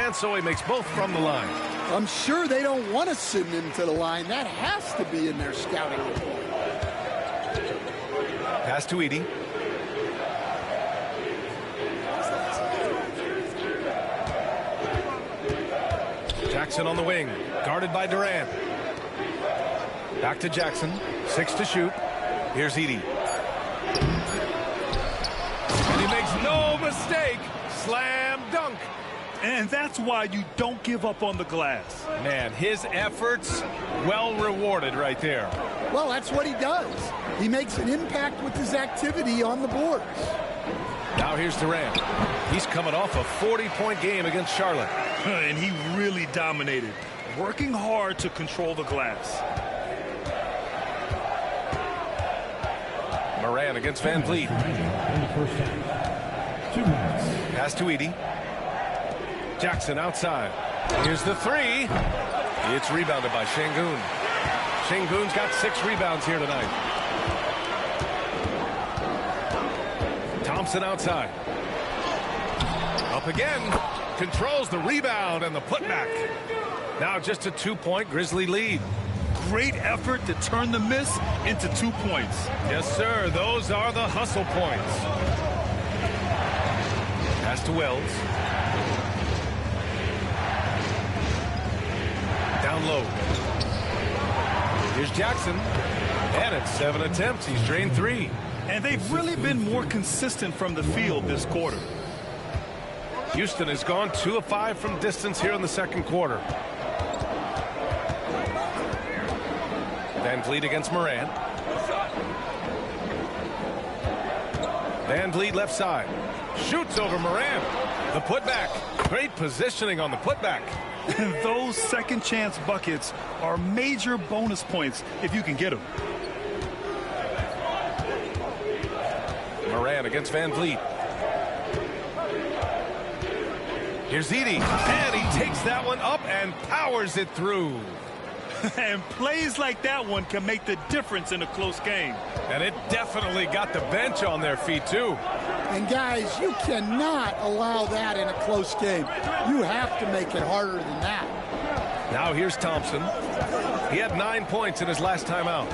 And so he makes both from the line. I'm sure they don't want to send him to the line. That has to be in their scouting report. Pass to Edey. Jackson on the wing, guarded by Durant. Back to Jackson, 6 to shoot. Here's Edey. And he makes no mistake. Slam dunk. And that's why you don't give up on the glass. Man, his efforts well rewarded right there. Well, that's what he does. He makes an impact with his activity on the boards. Now here's Durant. He's coming off a 40-point game against Charlotte. And he really dominated, working hard to control the glass. Moran against Van Vliet. Pass to Edey. Jackson outside. Here's the three. It's rebounded by Şengün. Şengün's got 6 rebounds here tonight. Thompson outside. Up again. Controls the rebound and the putback. Now just a 2-point Grizzly lead. Great effort to turn the miss into 2 points. Yes, sir. Those are the hustle points. Pass to Wells. Down low. Here's Jackson. And at 7 attempts, he's drained 3. And they've really been more consistent from the field this quarter. Houston has gone 2 of 5 from distance here in the second quarter. Van Vliet against Moran. Van Vliet left side. Shoots over Moran. The putback. Great positioning on the putback. Those second chance buckets are major bonus points if you can get them. Moran against Van Vliet. Here's Edey. And he takes that one up and powers it through. And plays like that one can make the difference in a close game. And it definitely got the bench on their feet, too. And, guys, you cannot allow that in a close game. You have to make it harder than that. Now here's Thompson. He had 9 points in his last time out.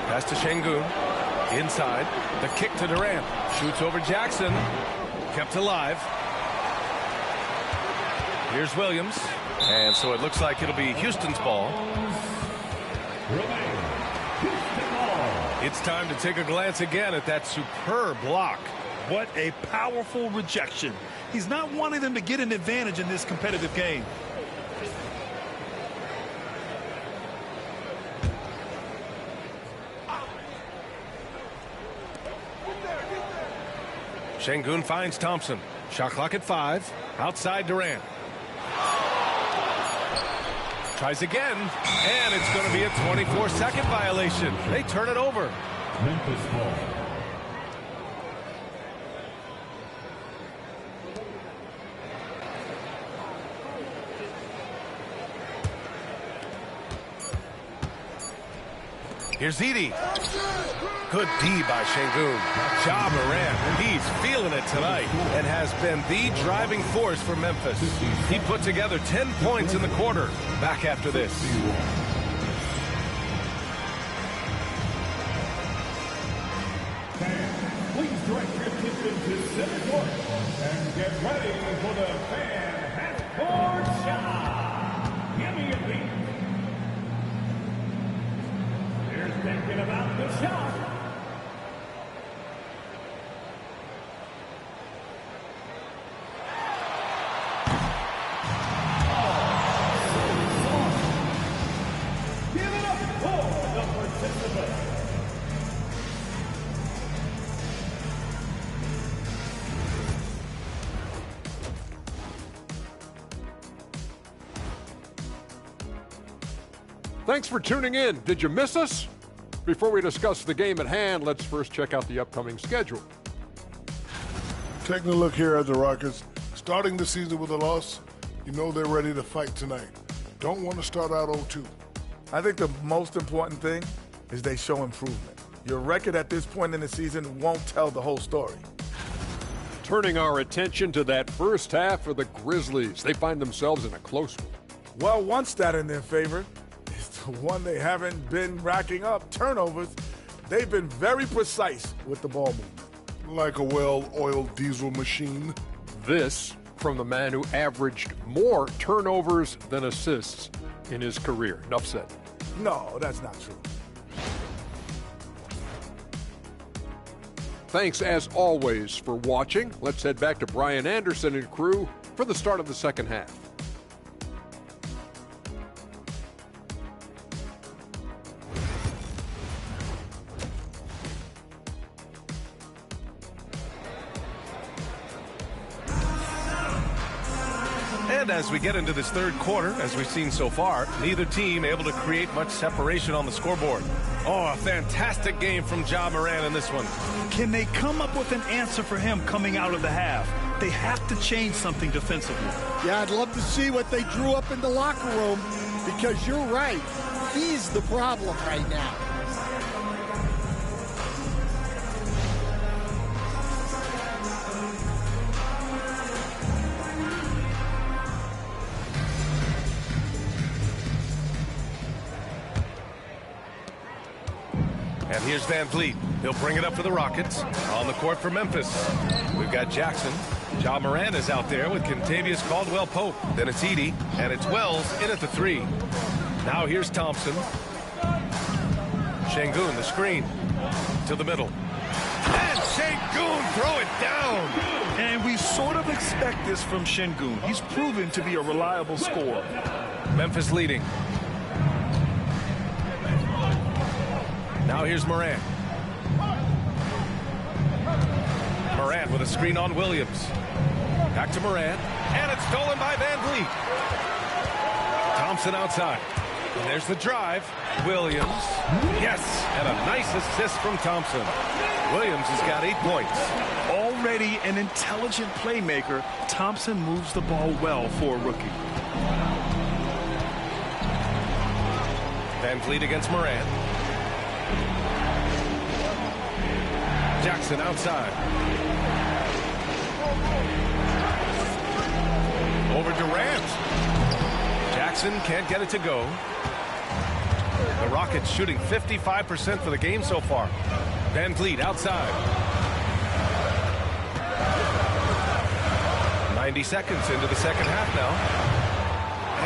Pass to Şengün. Inside. The kick to Durant. Shoots over Jackson. Kept alive. Here's Williams. And so it looks like it'll be Houston's ball. It's time to take a glance again at that superb block. What a powerful rejection. He's not wanting them to get an advantage in this competitive game. Şengün finds Thompson. Shot clock at 5. Outside Durant. Tries again, and it's going to be a 24-second violation. They turn it over. Memphis ball. Here's Edey. Good D by Şengün. Ja Morant, he's feeling it tonight and has been the driving force for Memphis. He put together 10 points in the quarter. Back after this. Please direct your attention to center court and get ready for the fan half-court shot. Give me a beat. Here's thinking about the shot. Give it up for the participants. Thanks for tuning in. Did you miss us? Before we discuss the game at hand, let's first check out the upcoming schedule. Taking a look here at the Rockets, starting the season with a loss, you know they're ready to fight tonight. Don't want to start out 0-2. I think the most important thing is they show improvement. Your record at this point in the season won't tell the whole story. Turning our attention to that first half for the Grizzlies. They find themselves in a close one. Well, one stat in their favor is the one they haven't been racking up, turnovers. They've been very precise with the ball movement. Like a well-oiled diesel machine. This from the man who averaged more turnovers than assists in his career. Enough said. No, that's not true. Thanks, as always, for watching. Let's head back to Brian Anderson and crew for the start of the second half. And as we get into this third quarter, as we've seen so far, neither team able to create much separation on the scoreboard. Oh, a fantastic game from Ja Morant in this one. Can they come up with an answer for him coming out of the half? They have to change something defensively. Yeah, I'd love to see what they drew up in the locker room, because you're right. He's the problem right now. And here's Van Vliet. He'll bring it up for the Rockets. On the court for Memphis, we've got Jackson. Ja Morant is out there with Kentavious Caldwell-Pope. Then it's Edey, and it's Wells in at the three. Now here's Thompson. Şengün, the screen to the middle. And Şengün throw it down. And we sort of expect this from Şengün. He's proven to be a reliable scorer. Memphis leading. Now here's Morant. Morant with a screen on Williams. Back to Morant. And it's stolen by Van Vliet. Thompson outside. And there's the drive. Williams. Yes. And a nice assist from Thompson. Williams has got 8 points. Already an intelligent playmaker, Thompson moves the ball well for a rookie. Van Vliet against Morant. Jackson outside. Over Durant. Jackson can't get it to go. The Rockets shooting 55% for the game so far. Van Vliet outside. 90 seconds into the second half now.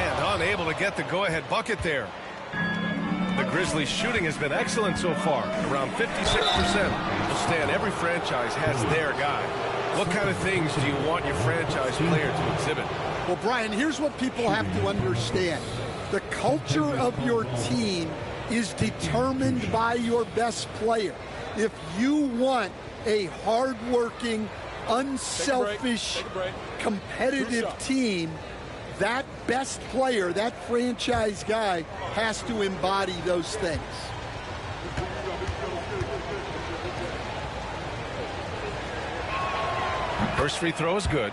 And unable to get the go-ahead bucket there. The Grizzlies' shooting has been excellent so far, around 56%. Stan, every franchise has their guy. What kind of things do you want your franchise player to exhibit? Well, Brian, here's what people have to understand. The culture of your team is determined by your best player. If you want a hardworking, unselfish, competitive team, that best player, that franchise guy, has to embody those things. First free throw is good.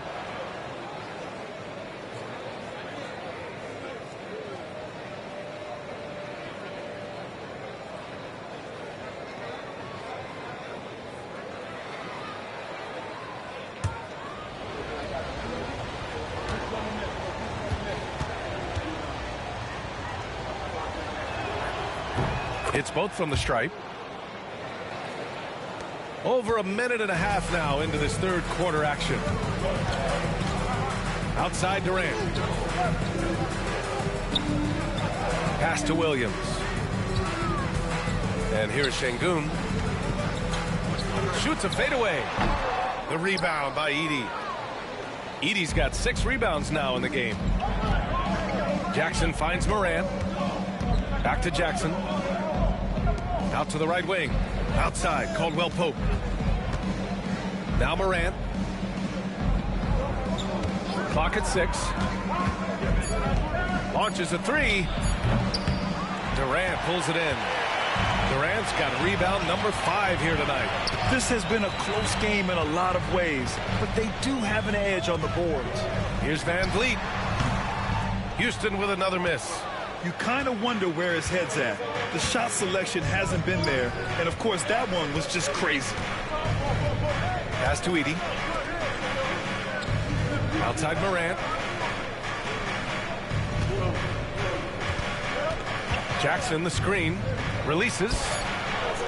It's both from the stripe. Over a minute and a half now into this third quarter action. Outside Durant. Pass to Williams. And here's Şengün. Shoots a fadeaway. The rebound by Edey. Edey's got 6 rebounds now in the game. Jackson finds Morant. Back to Jackson. Out to the right wing. Outside, Caldwell-Pope. Now Morant. Clock at 6. Launches a 3. Durant pulls it in. Durant's got rebound number 5 here tonight. This has been a close game in a lot of ways, but they do have an edge on the boards. Here's Van Vliet. Houston with another miss. You kind of wonder where his head's at. The shot selection hasn't been there, and of course that one was just crazy. Pass to Edey. Outside Morant. Jackson the screen. Releases.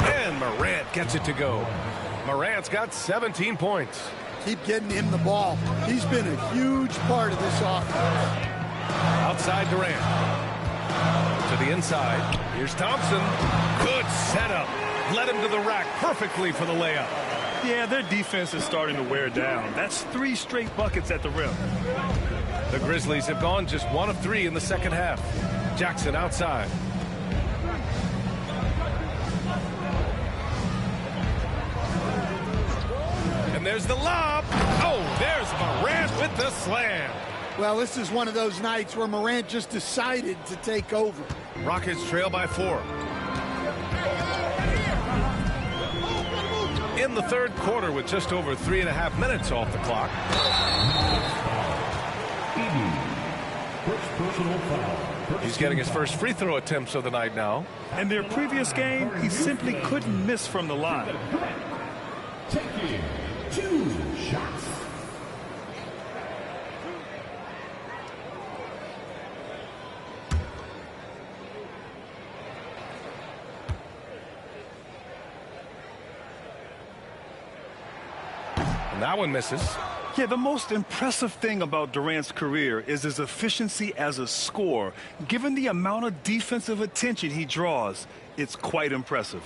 And Morant gets it to go. Morant's got 17 points. Keep getting him the ball. He's been a huge part of this offense. Outside Durant. To the inside. Here's Thompson. Good setup. Led him to the rack perfectly for the layup. Yeah, their defense is starting to wear down. That's 3 straight buckets at the rim. The Grizzlies have gone just 1 of 3 in the second half. Jackson outside. And there's the lob. Oh, there's Morant with the slam. Well, this is one of those nights where Morant just decided to take over. Rockets trail by 4. In the third quarter with just over 3.5 minutes off the clock. First personal foul. He's getting his first free throw attempts of the night now. In their previous game, he simply couldn't miss from the line. Taking 2 shots. And that one misses. Yeah, the most impressive thing about Durant's career is his efficiency as a scorer. Given the amount of defensive attention he draws, it's quite impressive.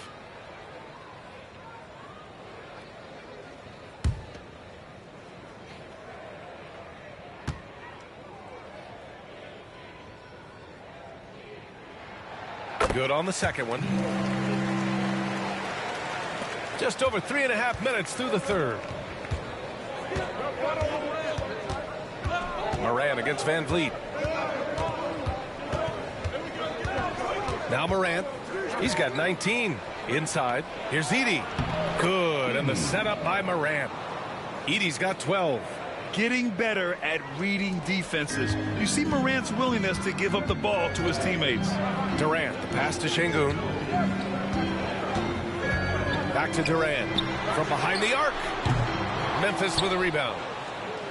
Good on the second one. Just over 3.5 minutes through the third. Morant against Van Vliet. Now Morant. He's got 19. Inside. Here's Edey. Good. And the setup by Morant. Edey's got 12. Getting better at reading defenses. You see Morant's willingness to give up the ball to his teammates. Durant. The pass to Şengün. Back to Durant. From behind the arc. Memphis with a rebound.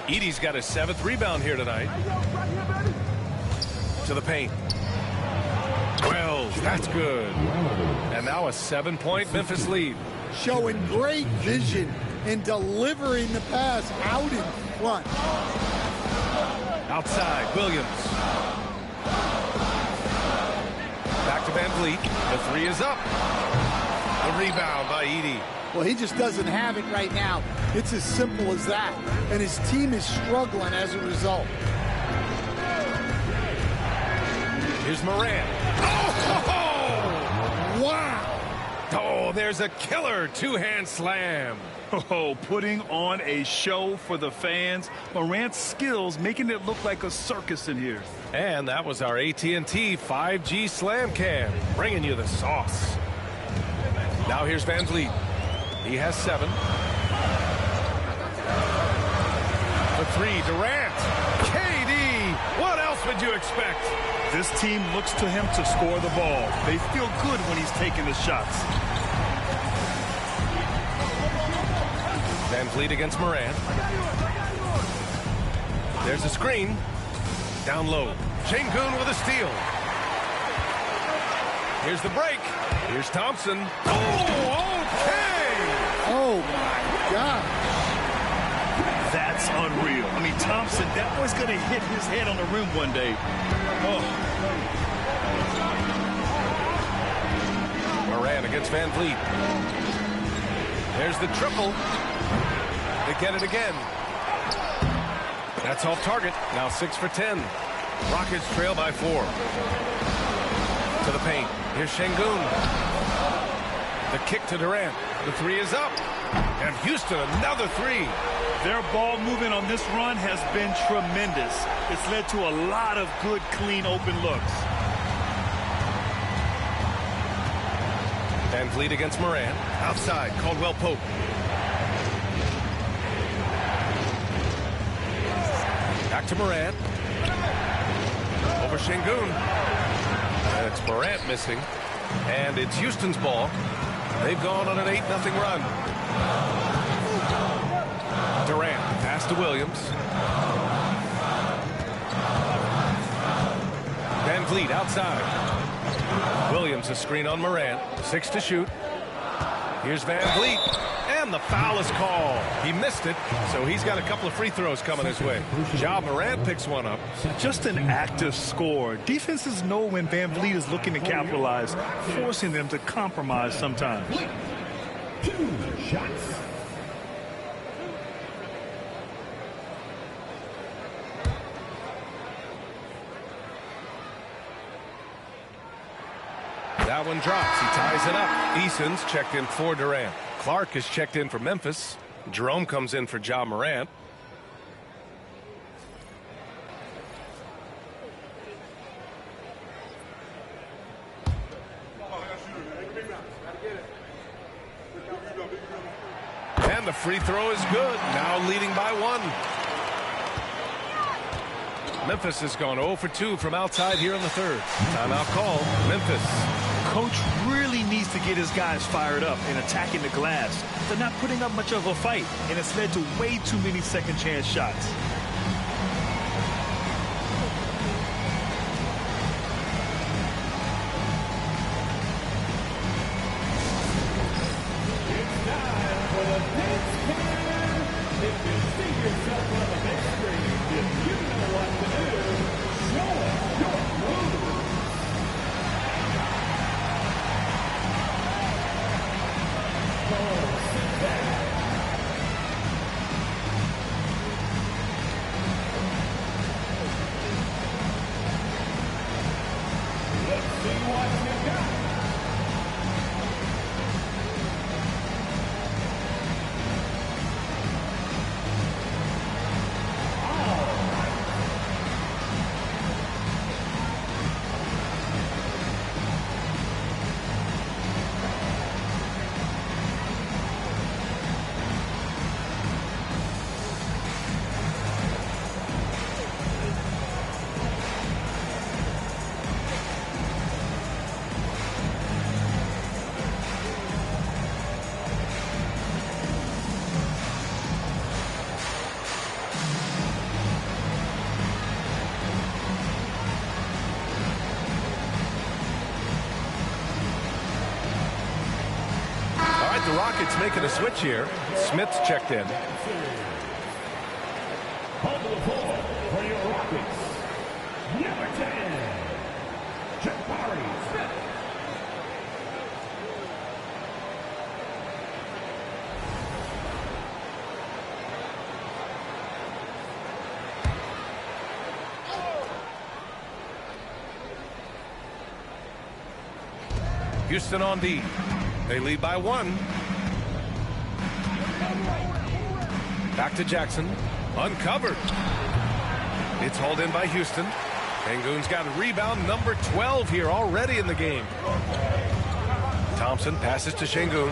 Edey's got his 7th rebound here tonight. To the paint. Wells, that's good. And now a 7-point Memphis lead. Showing great vision in delivering the pass out in front. Outside, Williams. Back to Van Vliet. The 3 is up. The rebound by Edey. Well, he just doesn't have it right now. It's as simple as that. And his team is struggling as a result. Here's Morant. Oh! Wow! Oh, there's a killer 2-hand slam. Oh, putting on a show for the fans. Morant's skills making it look like a circus in here. And that was our AT&T 5G Slam Cam, bringing you the sauce. Now here's Van Vliet. He has 7. The 3, Durant. KD. What else would you expect? This team looks to him to score the ball. They feel good when he's taking the shots. Van Vliet against Morant. There's a screen. Down low. Şengün with a steal. Here's the break. Here's Thompson. Oh, okay. Oh, my God. That's unreal. I mean, Thompson, that was going to hit his head on the rim one day. Oh. Morant against Van Vliet. There's the triple. They get it again. That's off target. Now 6 for 10. Rockets trail by 4. To the paint. Here's Şengün. The kick to Durant. The 3 is up. And Houston, another 3. Their ball movement on this run has been tremendous. It's led to a lot of good, clean, open looks. Van Vliet against Morant. Outside, Caldwell Pope. Back to Morant. Over Şengün. And it's Morant missing. And it's Houston's ball. They've gone on an 8-0 run. Durant, pass to Williams. Van Vliet outside. Williams a screen on Morant. 6 to shoot. Here's Van Vliet. And the foul is called. He missed it, so he's got a couple of free throws coming his way. Ja Morant picks one up. Just an active score. Defenses know when Van Vliet is looking to capitalize, forcing them to compromise sometimes. 2 shots. That one drops. He ties it up. Eason's checked in for Durant. Clark is checked in for Memphis. Jerome comes in for Ja Morant. And the free throw is good. Now leading by 1. Memphis has gone 0 for 2 from outside here in the third. Timeout call. Memphis. Coach really needs to get his guys fired up and attacking the glass. They're not putting up much of a fight, and it's led to way too many second chance shots. It's time for the dance cam. If you see yourself on the big screen, if you know what to do, show us your move. Sit back. Let's see what you got. The Rockets making a switch here. Smith's checked in. On the floor for your Rockets, number 10, Jabari Smith. Houston on D. They lead by 1. Back to Jackson. Uncovered. It's hauled in by Houston. Şengün's got a rebound, number 12 here already in the game. Thompson passes to Şengün.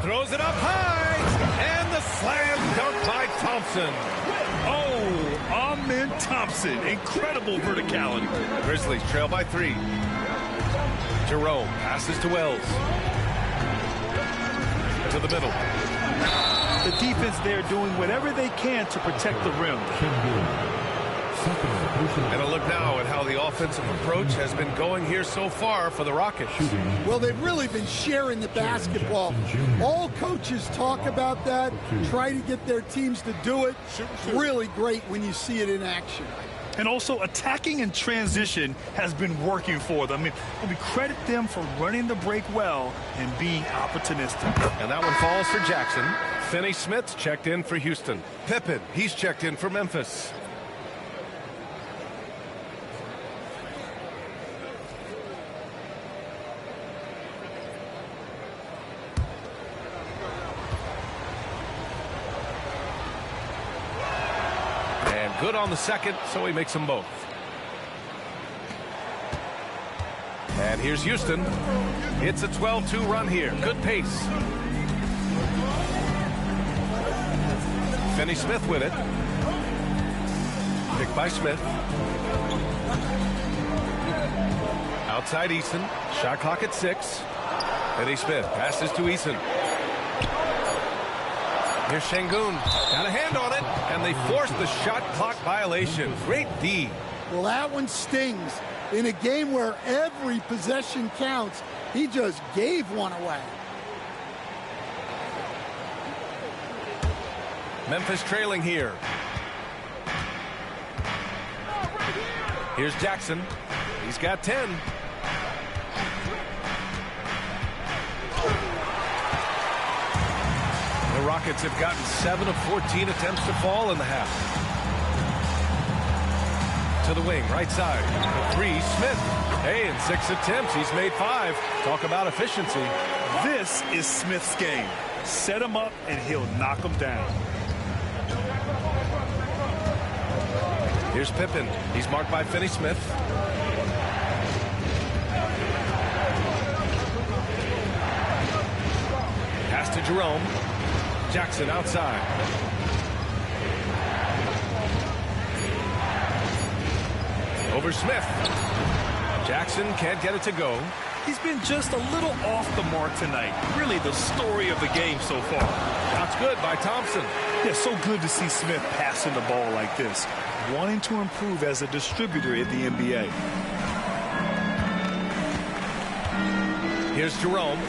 Throws it up high. And the slam dunk by Thompson. Oh, Amen Thompson. Incredible verticality. Grizzlies trail by 3. Jerome passes to Wells. To the middle. The defense there doing whatever they can to protect the rim. And a look now at how the offensive approach has been going here so far for the Rockets. Well, they've really been sharing the basketball. All coaches talk about that, try to get their teams to do it. Really great when you see it in action. And also attacking in transition has been working for them. I mean, we credit them for running the break well and being opportunistic. And that one falls for Jackson. Finney-Smith's checked in for Houston. Pippen, he's checked in for Memphis. And good on the second, so he makes them both. And here's Houston. It's a 12-2 run here. Good pace. Finney Smith with it. Picked by Smith. Outside Eason. Shot clock at 6. Finney Smith passes to Eason. Here's Şengün. Got a hand on it. And they force the shot clock violation. Great D. Well, that one stings. In a game where every possession counts, he just gave one away. Memphis trailing here. Here's Jackson. He's got 10. The Rockets have gotten 7 of 14 attempts to fall in the half. To the wing, right side. The 3, Smith. Hey, in 6 attempts, he's made 5. Talk about efficiency. This is Smith's game. Set him up, and he'll knock him down. Here's Pippen. He's marked by Finney Smith. Pass to Jerome. Jackson outside. Over Smith. Jackson can't get it to go. He's been just a little off the mark tonight. Really the story of the game so far. That's good by Thompson. Yeah, so good to see Smith passing the ball like this. Wanting to improve as a distributor in the NBA. Here's Jerome.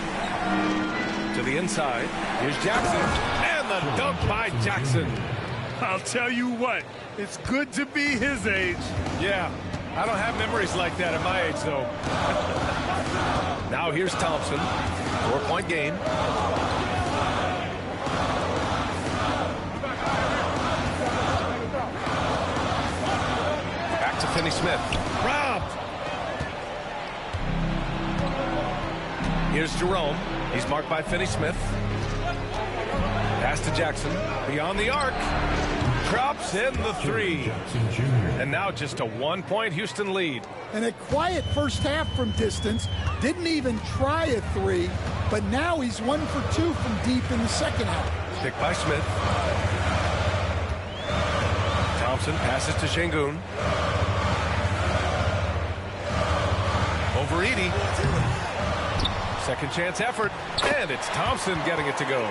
To the inside. Here's Jackson. And the dunk by Jackson. I'll tell you what, it's good to be his age. Yeah, I don't have memories like that at my age, though. Now here's Thompson. 4-point game. Back to Finney Smith. Robbed. Here's Jerome. He's marked by Finney Smith. Pass to Jackson. Beyond the arc. Drops in the 3. And now just a 1-point Houston lead. And a quiet first half from distance. Didn't even try a 3. But now he's 1 for 2 from deep in the second half. Picked by Smith. Thompson passes to Şengün. Over Edey. Second chance effort. And it's Thompson getting it to go.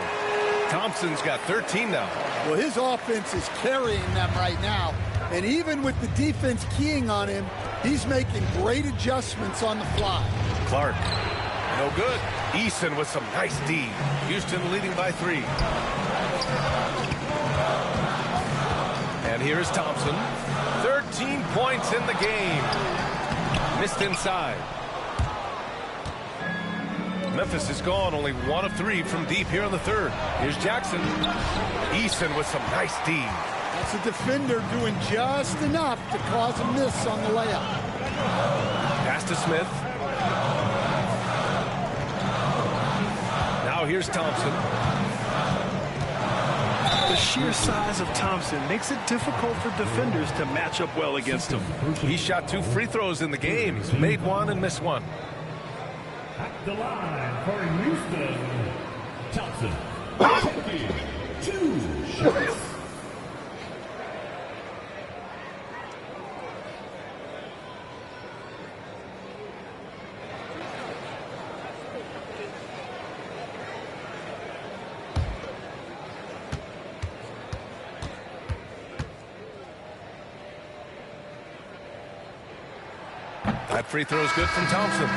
Thompson's got 13 now. Well, his offense is carrying them right now. And even with the defense keying on him, he's making great adjustments on the fly. Clark. No good. Eason with some nice D. Houston leading by 3. And here's Thompson. 13 points in the game. Missed inside. Memphis is gone, only 1 of 3 from deep here in the third. Here's Jackson. Eason with some nice D. That's a defender doing just enough to cause a miss on the layup. Pass to Smith. Now here's Thompson. The sheer size of Thompson makes it difficult for defenders to match up well against him. He shot 2 free throws in the game. He's made 1 and missed 1. At the line for Houston, Thompson. 2 shots. That free throw is good from Thompson.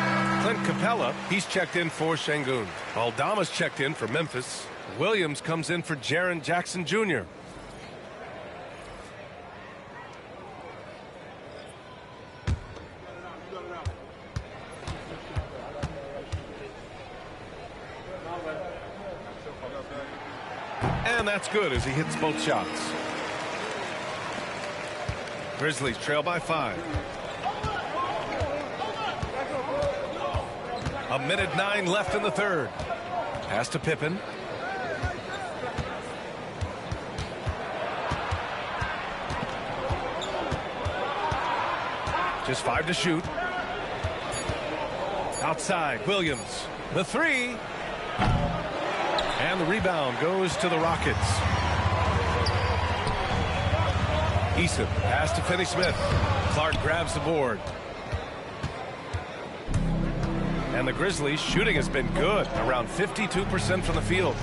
Clint Capella, he's checked in for Şengün. Aldama's checked in for Memphis. Williams comes in for Jaren Jackson Jr. And that's good as he hits both shots. Grizzlies trail by 5. A minute 9 left in the third. Pass to Pippen. Just 5 to shoot. Outside, Williams. The three. And the rebound goes to the Rockets. Eason, pass to Finney-Smith. Clark grabs the board. And the Grizzlies' shooting has been good, around 52% from the field.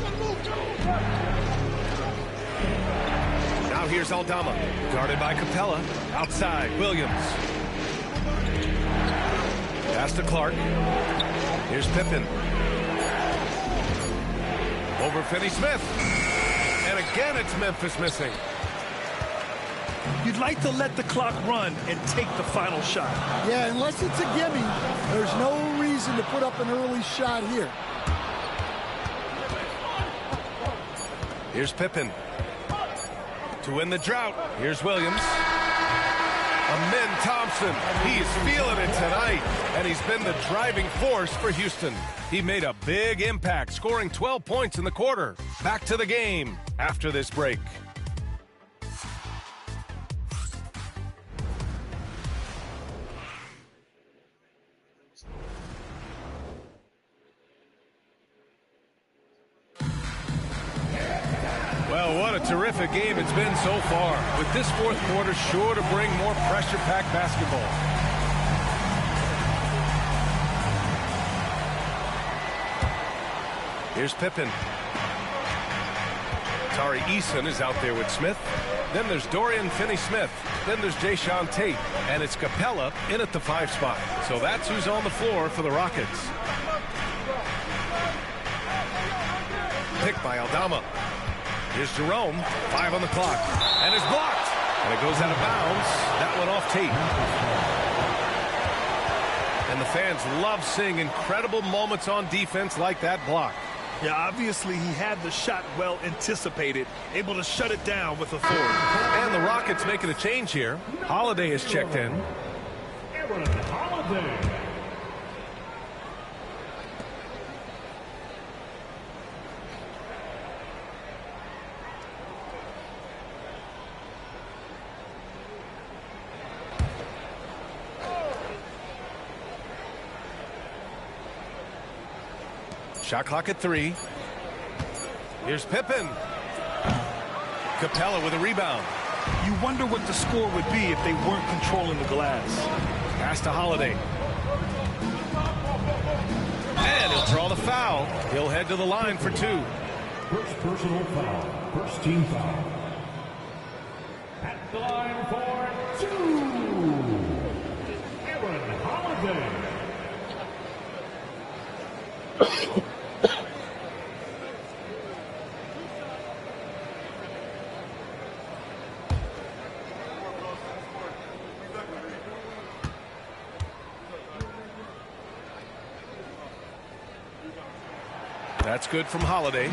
Now here's Aldama, guarded by Capella. Outside, Williams. Pass to Clark. Here's Pippen. Over Finney-Smith. And again, it's Memphis missing. You'd like to let the clock run and take the final shot. Yeah, unless it's a gimme, there's no reason to put up an early shot here. Here's Pippen. To win the drought, here's Williams. Amin Thompson, he's feeling it tonight, and he's been the driving force for Houston. He made a big impact, scoring 12 points in the quarter. Back to the game after this break. Well, what a terrific game it's been so far, with this fourth quarter sure to bring more pressure-packed basketball. Here's Pippen. Tari Eason is out there with Smith. Then there's Dorian Finney-Smith. Then there's Jayshawn Tate. And it's Capella in at the 5 spot. So that's who's on the floor for the Rockets. Picked by Aldama. Here's Jerome, 5 on the clock, and it's blocked. And it goes out of bounds. That one off Tate. And the fans love seeing incredible moments on defense like that block. Yeah, obviously he had the shot well anticipated, able to shut it down with authority. And the Rockets making a change here. Holiday is checked in. Aaron Holiday. Shot clock at 3. Here's Pippen. Capella with a rebound. You wonder what the score would be if they weren't controlling the glass. Pass to Holiday. And he'll draw the foul. He'll head to the line for 2. First personal foul. First team foul. At the line for 2. Aaron Holiday. That's good from Holiday.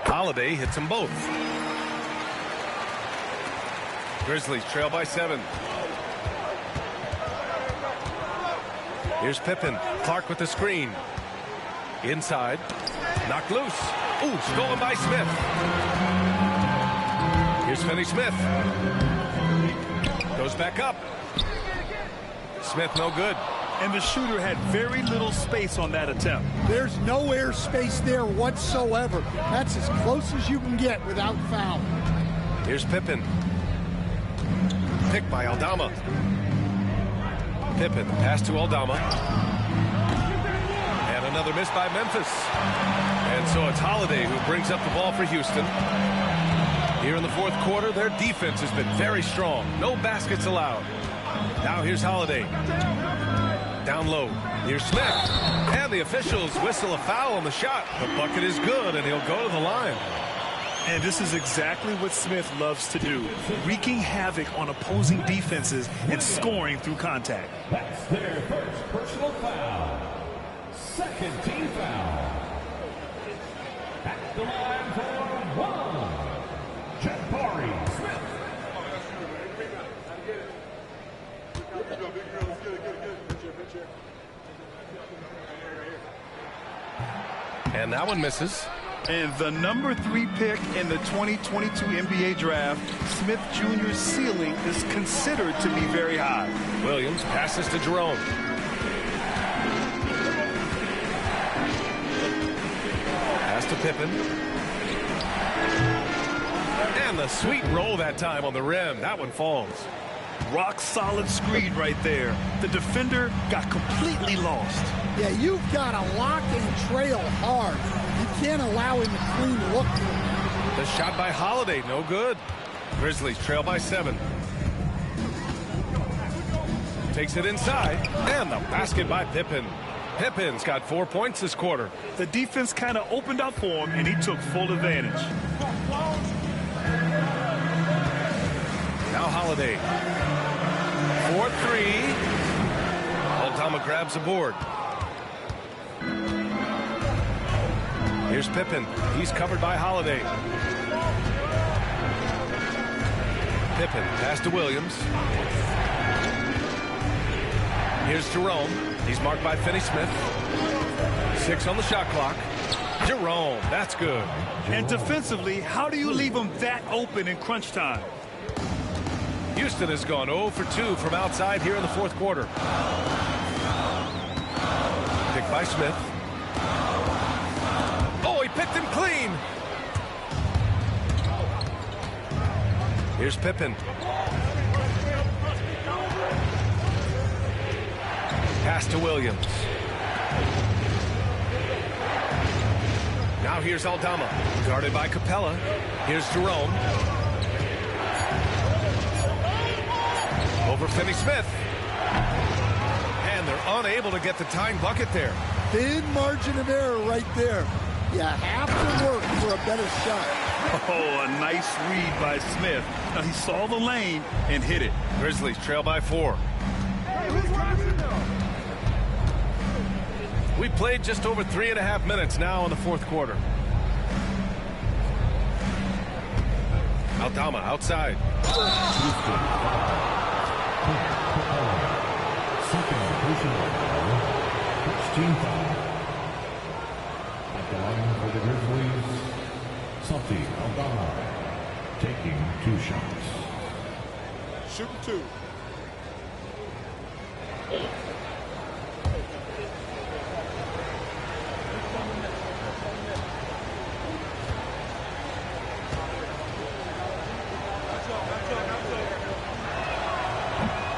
Holiday hits them both. Grizzlies trail by 7. Here's Pippen. Clark with the screen. Inside. Knocked loose. Ooh, stolen by Smith. Here's Finney-Smith. Goes back up. Smith no good. And the shooter had very little space on that attempt. There's no air space there whatsoever. That's as close as you can get without foul. Here's Pippen. Picked by Aldama. Pippen, pass to Aldama. And another miss by Memphis. And so it's Holiday who brings up the ball for Houston. Here in the fourth quarter, their defense has been very strong. No baskets allowed. Now here's Holiday. Down low. Here's Smith. And the officials whistle a foul on the shot. The bucket is good, and he'll go to the line. And this is exactly what Smith loves to do, wreaking havoc on opposing defenses and scoring through contact. That's their first personal foul. Second team foul. At the line for 1. Jabari Smith. And that one misses. And the number 3 pick in the 2022 NBA draft, Smith Jr.'s ceiling is considered to be very high. Williams passes to Jerome. Pass to Pippen. And the sweet roll that time on the rim. That one falls. Rock solid screen right there. The defender got completely lost. Yeah, you've got to lock and trail hard. You can't allow him a clean look. The shot by Holiday, no good. Grizzlies trail by 7. Takes it inside, and the basket by Pippen. Pippen's got 4 points this quarter. The defense kind of opened up for him, and he took full advantage. Now Holiday. 4-3. Aldama grabs the board. Here's Pippen. He's covered by Holiday. Pippen, pass to Williams. Here's Jerome. He's marked by Finney-Smith. 6 on the shot clock. Jerome, that's good. And defensively, how do you leave him that open in crunch time? Houston has gone 0 for 2 from outside here in the fourth quarter. Picked by Smith. Oh, he picked him clean. Here's Pippen. Pass to Williams. Now here's Aldama. Guarded by Capella. Here's Jerome. Over Finney-Smith. And they're unable to get the tying bucket there. Thin margin of error right there. You have to work for a better shot. Oh, a nice read by Smith. Now he saw the lane and hit it. Grizzlies trail by 4. We played just over 3.5 minutes now in the fourth quarter. Aldama outside. Team foul. At the line for the Grizzlies, Santi Aldama taking 2 shots. Shoot 2.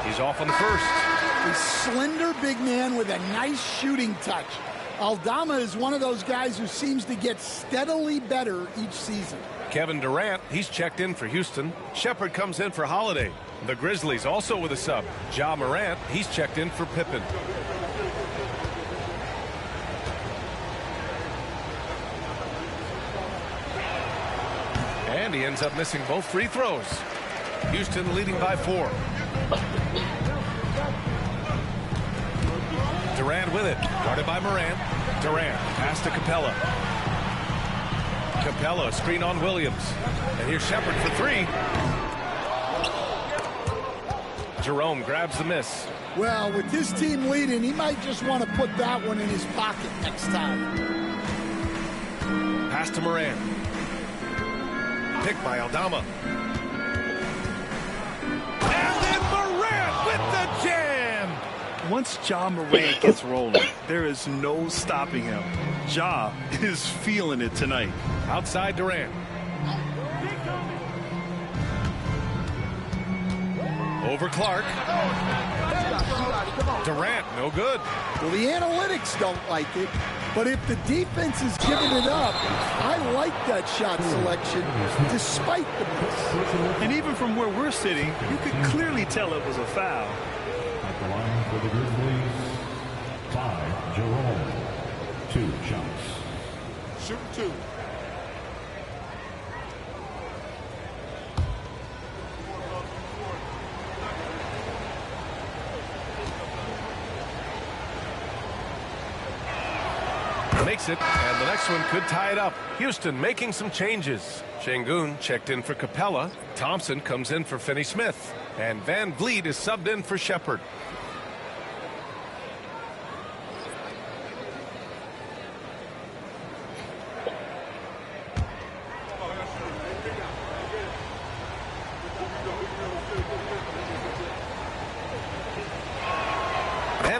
He's off on the first. A slender big man with a nice shooting touch. Aldama is one of those guys who seems to get steadily better each season. Kevin Durant, he's checked in for Houston. Shepherd comes in for Holiday. The Grizzlies also with a sub. Ja Morant, he's checked in for Pippen. And he ends up missing both free throws. Houston leading by 4. Durant with it, guarded by Morant. Durant, pass to Capella. Capella, screen on Williams. And here's Shepherd for 3. Jerome grabs the miss. Well, with his team leading, he might just want to put that one in his pocket next time. Pass to Morant. Picked by Aldama. And then Morant with the jam! Once Ja Morant gets rolling, there is no stopping him. Ja is feeling it tonight. Outside Durant. Over Clark. Durant, no good. Well, the analytics don't like it, but if the defense is giving it up, I like that shot selection despite the miss. And even from where we're sitting, you could clearly tell it was a foul. At the line for the Grizzlies, Ty Jerome, 2 shots. Shoot 2. Makes it, and the next one could tie it up. Houston making some changes. Şengün checked in for Capella. Thompson comes in for Finney-Smith. And Van Vliet is subbed in for Shepherd.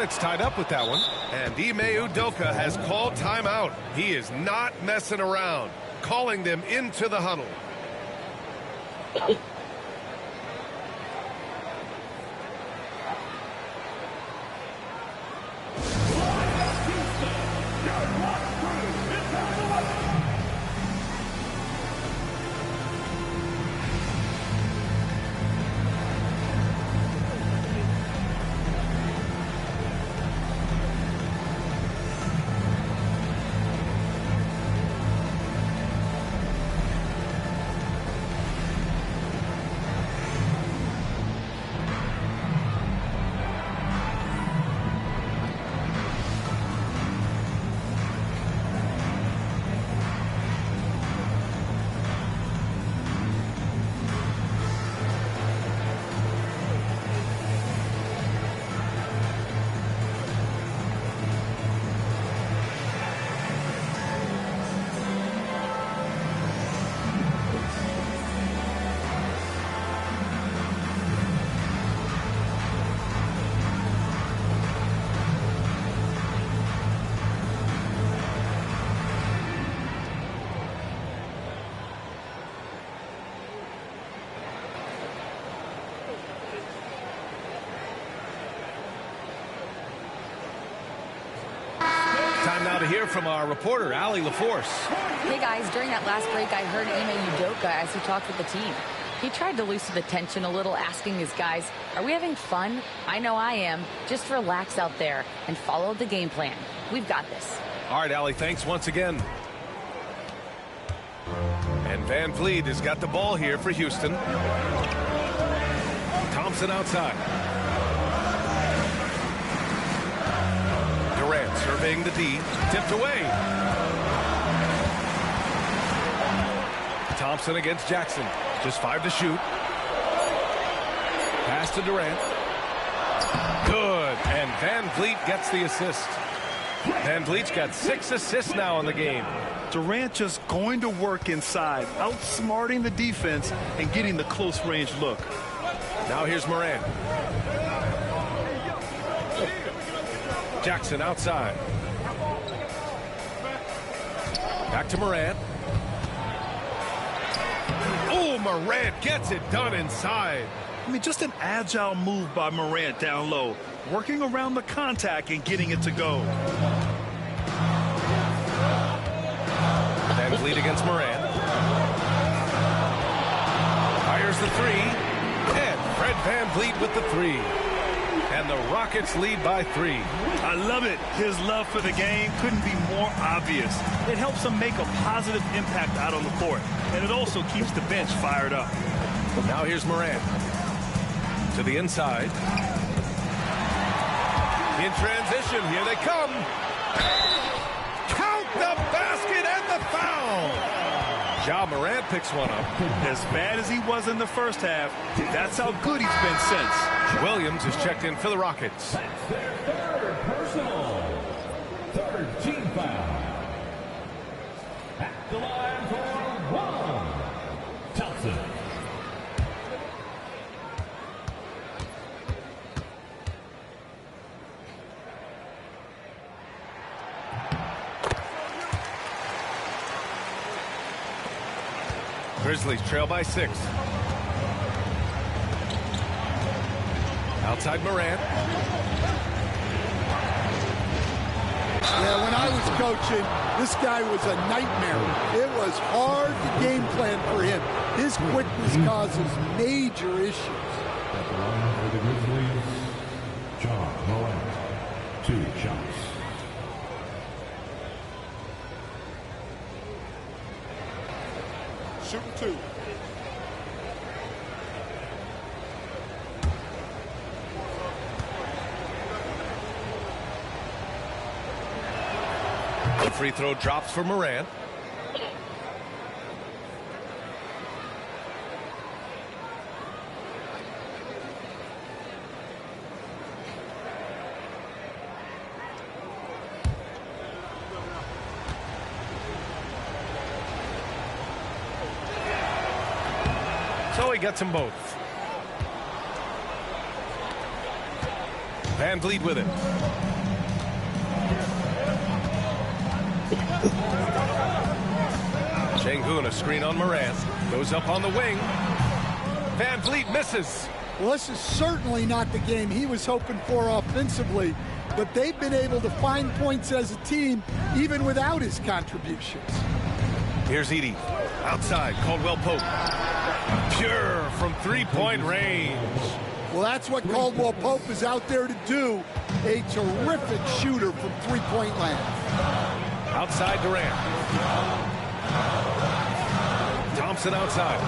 It's tied up with that one. And Ime Udoka has called timeout. He is not messing around, calling them into the huddle. Time now to hear from our reporter, Allie LaForce. Hey guys, during that last break, I heard Ime Udoka as he talked with the team. He tried to loosen the tension a little, asking his guys, are we having fun? I know I am. Just relax out there and follow the game plan. We've got this. All right, Allie, thanks once again. And Van Vliet has got the ball here for Houston. Thompson outside. Durant surveying the D, tipped away. Thompson against Jackson, just 5 to shoot. Pass to Durant. Good, and Van Vliet gets the assist. Van Vliet's got 6 assists now in the game. Durant just going to work inside, outsmarting the defense and getting the close range look. Now here's Moran. Jackson outside. Back to Morant. Oh, Morant gets it done inside. I mean, just an agile move by Morant down low, working around the contact and getting it to go. Van Vliet against Morant. Fires the three. And Fred Van Vliet with the three. And the Rockets lead by 3. I love it. His love for the game couldn't be more obvious. It helps him make a positive impact out on the court. And it also keeps the bench fired up. Now here's Morant. To the inside. In transition, here they come. Count the basket and the foul. Ja Morant picks one up. As bad as he was in the first half, that's how good he's been since. Williams is checked in for the Rockets. That's their third personal. Third team foul. At the line for one. Thompson. Grizzlies trail by 6. Outside Morant. Yeah, when I was coaching, this guy was a nightmare. It was hard to game plan for him. His quickness causes major issues. At the line for the Grizzlies, Ja Morant. 2 shots. Shooting 2. The free throw drops for Morant. So he gets them both. Van Vliet with it. Şengün, a screen on Morant. Goes up on the wing. Van Vliet misses. Well, this is certainly not the game he was hoping for offensively, but they've been able to find points as a team even without his contributions. Here's Edey. Outside, Caldwell Pope. Pure from three-point range. Well, that's what Caldwell Pope is out there to do. A terrific shooter from three-point land. Outside Durant. Thompson outside.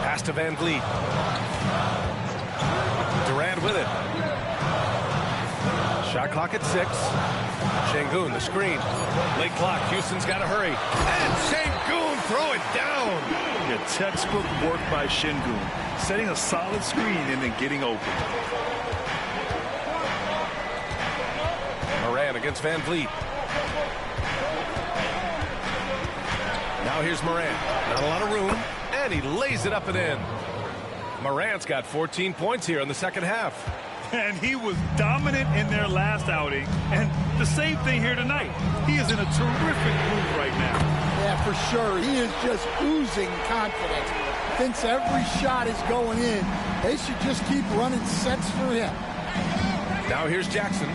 Pass to Van Vliet. Durant with it. Shot clock at 6. Şengün, the screen. Late clock. Houston's got to hurry. And Şengün throw it down. Yeah, textbook work by Şengün. Setting a solid screen and then getting open. Morant against Van Vliet. Now here's Morant. Not a lot of room. And he lays it up and in. Morant's got 14 points here in the second half. And he was dominant in their last outing. And the same thing here tonight. He is in a terrific mood right now. Yeah, for sure. He is just oozing confidence. Thinks every shot is going in. They should just keep running sets for him. Now here's Jackson.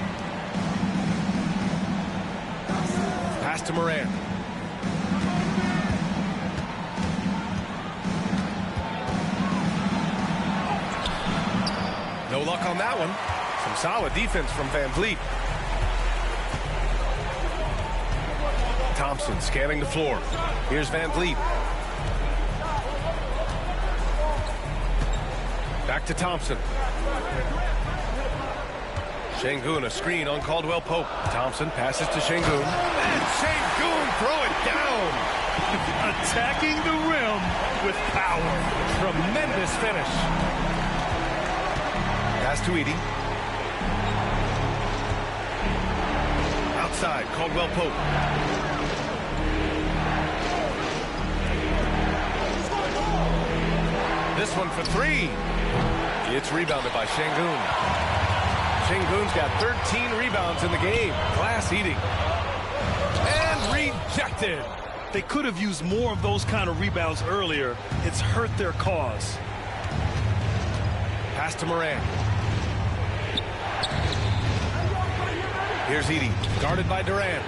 Pass to Morant. No luck on that one. Some solid defense from Van Vliet. Thompson scanning the floor. Here's Van Vliet. Back to Thompson. Şengün, a screen on Caldwell Pope. Thompson passes to Şengün. And Şengün throw it down. Attacking the rim with power. Tremendous finish. Pass to Edey. Outside, Caldwell Pope. This one for 3. It's rebounded by Şengün. Şengün's got 13 rebounds in the game. Class eating. And rejected. They could have used more of those kind of rebounds earlier. It's hurt their cause. Pass to Morant. Here's Edey, guarded by Durant.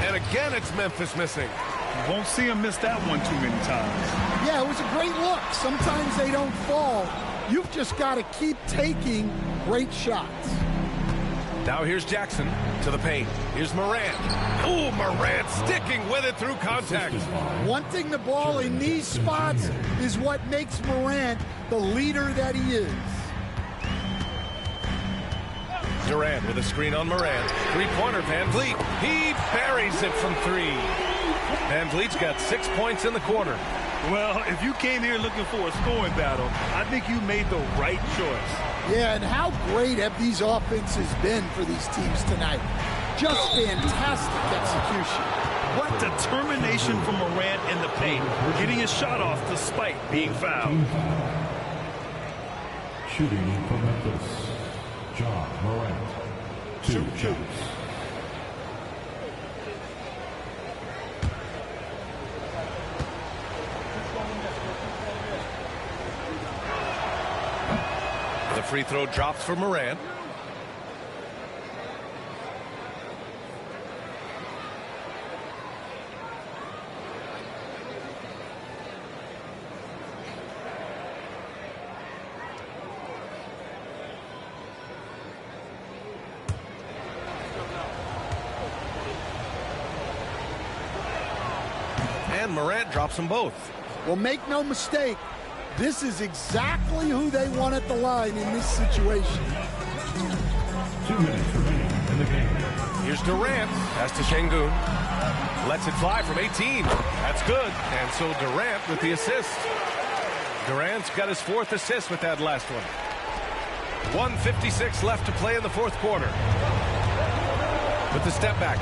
And again, it's Memphis missing. You won't see him miss that one too many times. Yeah, it was a great look. Sometimes they don't fall. You've just got to keep taking great shots. Now here's Jackson to the paint. Here's Morant. Oh, Morant sticking with it through contact. Wanting the ball in these spots is what makes Morant the leader that he is. Durant with a screen on Morant. Three-pointer, Van Vliet. He buries it from 3. Van Vliet's got 6 points in the quarter. Well, if you came here looking for a scoring battle, I think you made the right choice. Yeah, and how great have these offenses been for these teams tonight? Just fantastic execution. What determination from Morant in the paint, getting his shot off despite being fouled. Shooting from Memphis, John Morant. 2 shots. The free throw drops for Morant. And Morant drops them both. Well, make no mistake, this is exactly who they want at the line in this situation. 2 minutes remaining in the game. Here's Durant. Pass to Şengün. Lets it fly from 18. That's good. And so Durant with the assist. Durant's got his 4th assist with that last one. 1:56 left to play in the 4th quarter. With the step back.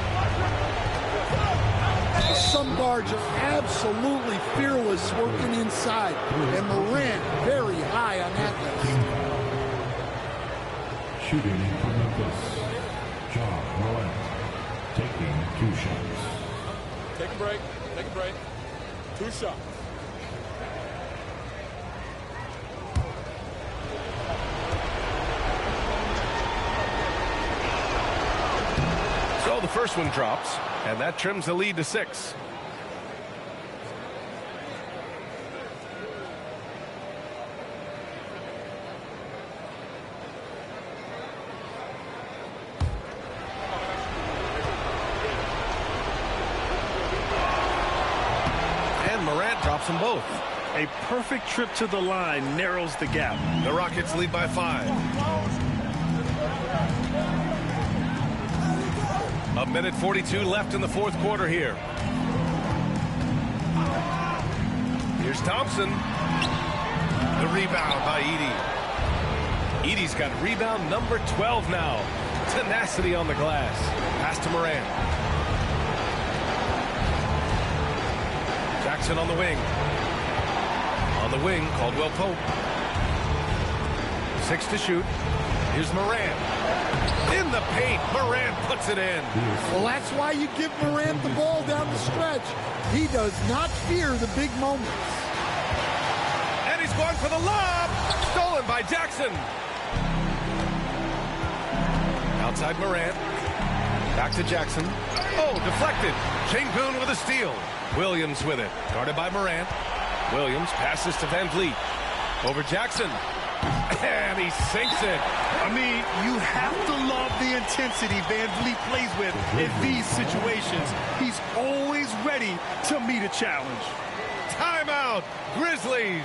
Some guards are absolutely fearless working inside, and Morant very high on that list. Shooting from Memphis, John Morant taking 2 shots. Take a break. Take a break. 2 shots. So the first one drops, and that trims the lead to 6. And Morant drops them both. A perfect trip to the line narrows the gap. The Rockets lead by 5. A minute 42 left in the fourth quarter here. Here's Thompson. The rebound by Edey. Edey's got rebound number 12 now. Tenacity on the glass. Pass to Morant. Jackson on the wing. On the wing, Caldwell Pope. 6 to shoot. Here's Morant. In the paint, Morant puts it in. Well, that's why you give Morant the ball down the stretch. He does not fear the big moments. And he's going for the lob. Stolen by Jackson. Outside Morant. Back to Jackson. Oh, deflected. Şengün with a steal. Williams with it. Guarded by Morant. Williams passes to Van Vliet. Over Jackson. And he sinks it. I mean, you have to love the intensity Van Vliet plays with in these situations. He's always ready to meet a challenge. Timeout, Grizzlies.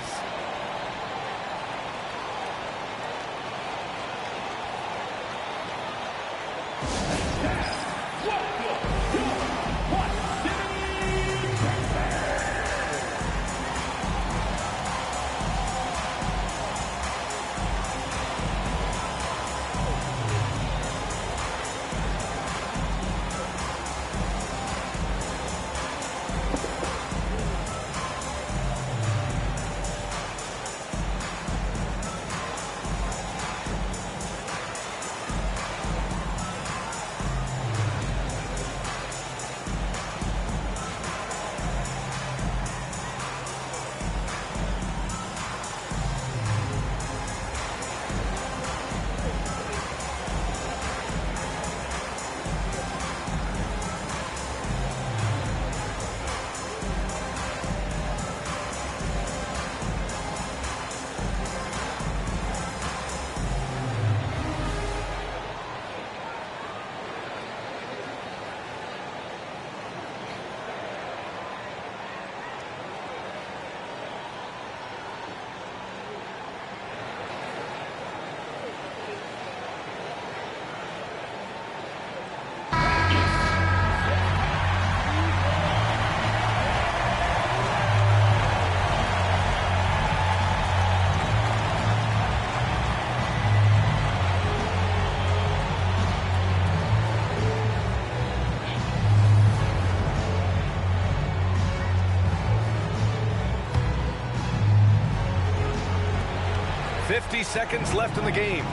Seconds left in the game.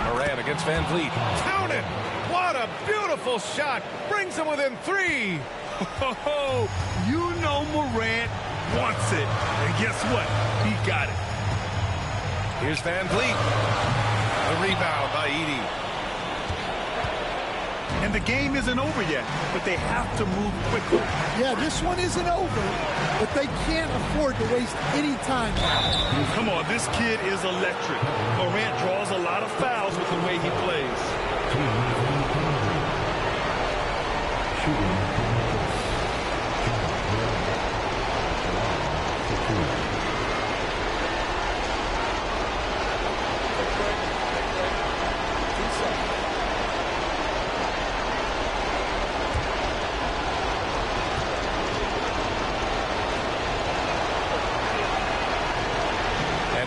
Morant against Van Vliet. Count it! What a beautiful shot! Brings him within 3. You know Morant wants it. And guess what? He got it. Here's Van Vliet. The rebound by Edey. And the game isn't over yet, but they have to move quickly. Yeah, this one isn't over, but they can't afford to waste any time. Come on, this kid is electric. Morant draws a lot of fouls with the way he plays.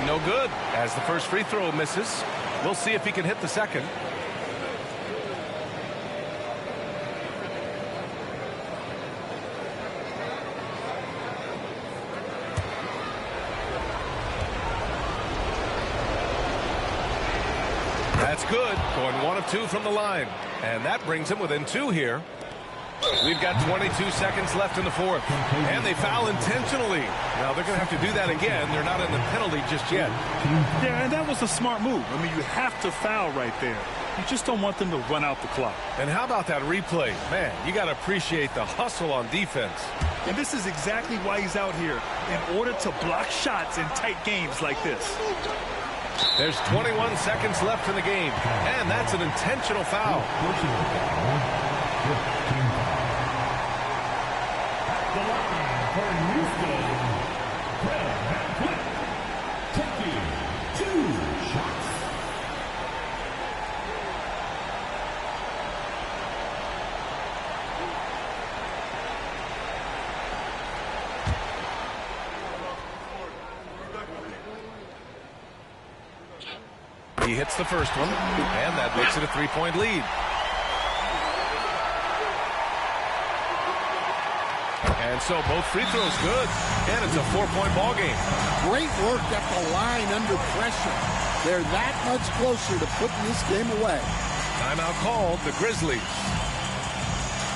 No good, as the first free throw misses. We'll see if he can hit the second. good, going 1 of 2 from the line. And that brings him within 2 here. We've got 22 seconds left in the fourth. And they foul intentionally. Now, they're going to have to do that again. They're not in the penalty just yet. Yeah, and that was a smart move. I mean, you have to foul right there. You just don't want them to run out the clock. And how about that replay? Man, you got to appreciate the hustle on defense. And this is exactly why he's out here, in order to block shots in tight games like this. There's 21 seconds left in the game, and that's an intentional foul. The line for Houston, Fred taking 2 shots. He hits the first one, and that makes it a 3-point lead. And so both free throws good, and it's a 4-point ball game. Great work at the line under pressure. They're that much closer to putting this game away. Timeout called, the Grizzlies.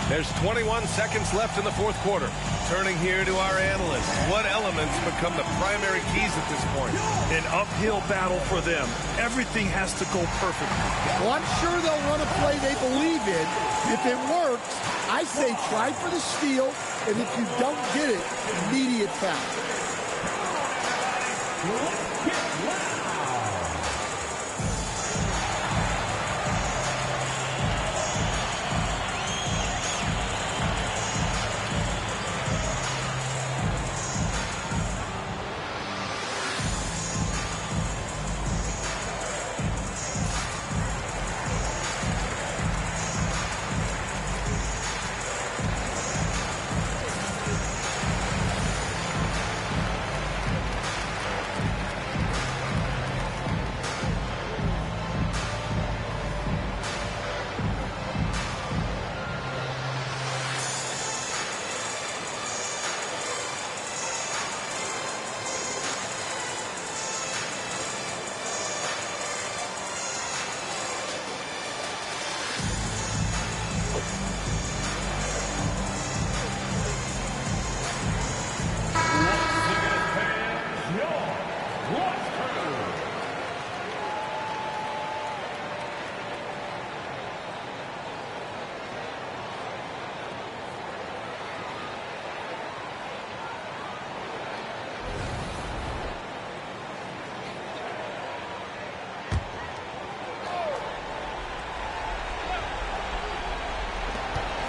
There's 21 seconds left in the fourth quarter. Turning here to our analysts. What elements become the primary keys at this point? An uphill battle for them. Everything has to go perfectly. Well, I'm sure they'll run a play they believe in. If it works, I say try for the steal, and if you don't get it, immediate foul.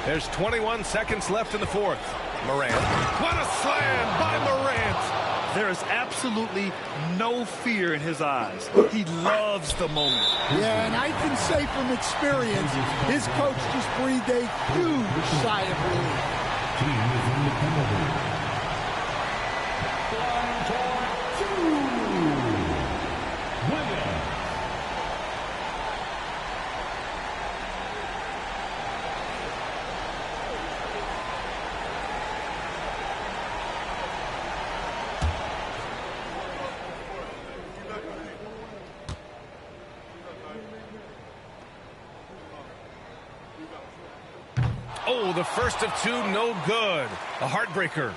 There's 21 seconds left in the fourth. Morant. What a slam by Morant. There is absolutely no fear in his eyes. He loves the moment. Yeah, and I can say from experience, his coach just breathed a huge sigh of relief. Oh, the first of 2, no good. A heartbreaker.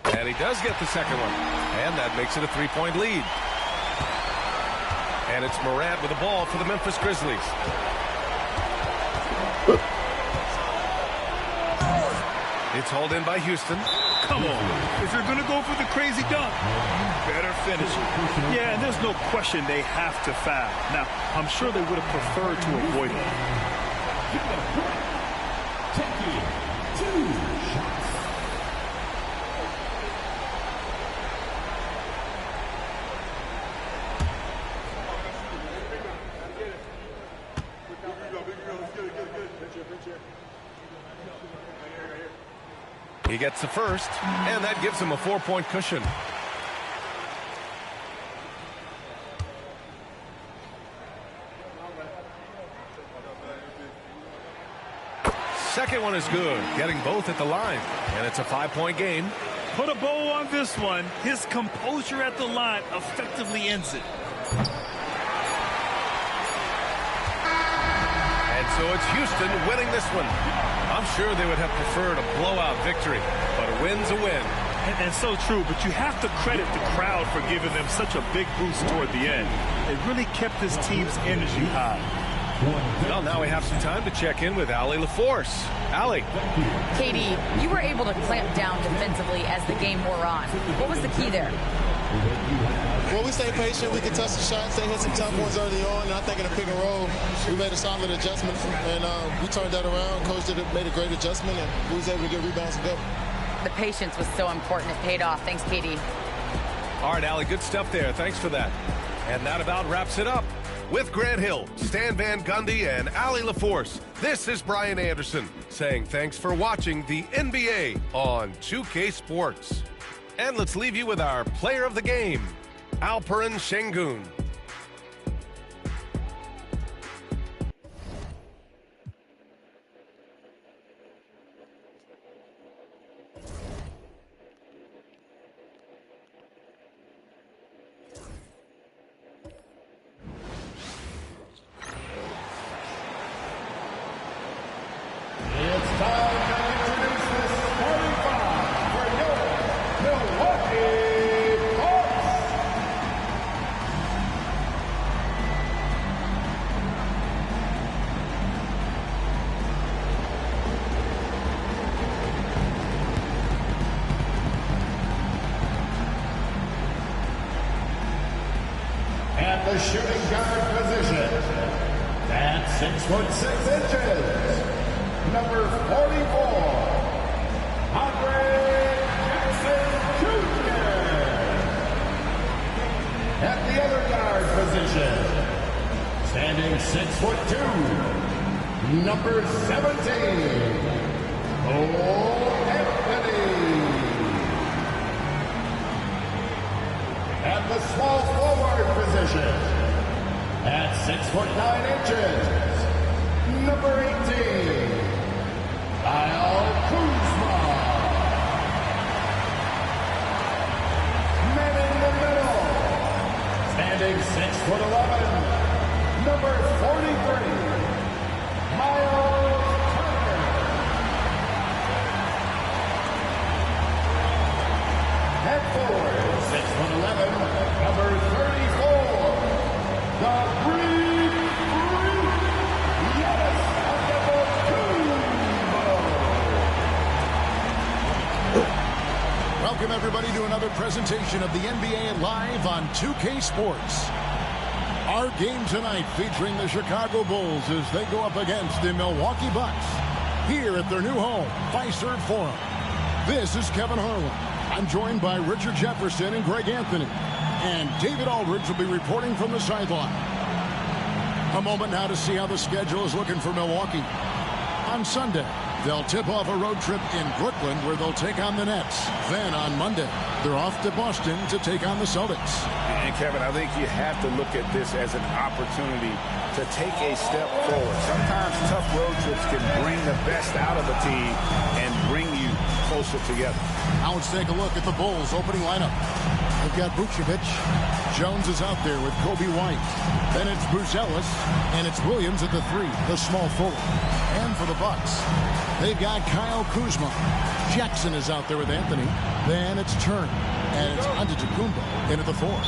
And he does get the second one. And that makes it a 3-point lead. And it's Morant with the ball for the Memphis Grizzlies. It's hauled in by Houston. Come on. If you're going to go for the crazy dunk, you better finish it. Yeah, and there's no question they have to foul. Now, I'm sure they would have preferred to avoid it. Taking 2 shots. He gets the first, and that gives him a 4-point cushion. second one is good, getting both at the line. And it's a 5-point game. Put a bow on this one. His composure at the line effectively ends it. And so it's Houston winning this one. I'm sure they would have preferred a blowout victory, but a win's a win. And so true, but you have to credit the crowd for giving them such a big boost toward the end. It really kept this team's energy high. Well, now we have some time to check in with Allie LaForce. Allie. Katie, you were able to clamp down defensively as the game wore on. What was the key there? Well, we stayed patient. We could touch the shots. They hit some tough ones early on, and I think in a pick and roll, we made a solid adjustment, and we turned that around. Coach made a great adjustment, and we was able to get rebounds and go. The patience was so important. It paid off. Thanks, Katie. All right, Allie, good stuff there. Thanks for that. And that about wraps it up. With Grant Hill, Stan Van Gundy, and Allie LaForce, this is Brian Anderson saying thanks for watching the NBA on 2K Sports. And let's leave you with our player of the game, Alperen Şengün. It's time to introduce the starting five for your Milwaukee Bucks. At the shooting guard position, at 6'6" number 44, Andre Jackson Jr. At the other guard position, standing 6'2", number 17, Cole Anthony. At the small forward position, at 6'9", number 18, Kyle Kuzma. Man in the middle, standing 6'11", number 43, Miles Turner. At forward, 6'11", number 34, the Greek Freak, Giannis Antetokounmpo. Welcome, everybody, to another presentation of the NBA Live on 2K Sports. Our game tonight featuring the Chicago Bulls as they go up against the Milwaukee Bucks here at their new home, Fiserv Forum. This is Kevin Harlan. I'm joined by Richard Jefferson and Greg Anthony. And David Aldridge will be reporting from the sideline. A moment now to see how the schedule is looking for Milwaukee. On Sunday, they'll tip off a road trip in Brooklyn where they'll take on the Nets. Then on Monday, they're off to Boston to take on the Celtics. And Kevin, I think you have to look at this as an opportunity to take a step forward. Sometimes tough road trips can bring the best out of a team and bring you closer together. Now let's take a look at the Bulls' opening lineup. They've got Vucevic. Jones is out there with Kobe White. Then it's Buzelis, and it's Williams at the 3, the small forward. And for the Bucks, they've got Kyle Kuzma. Jackson is out there with Anthony. Then it's Turner, and it's Antetokounmpo in at the 4.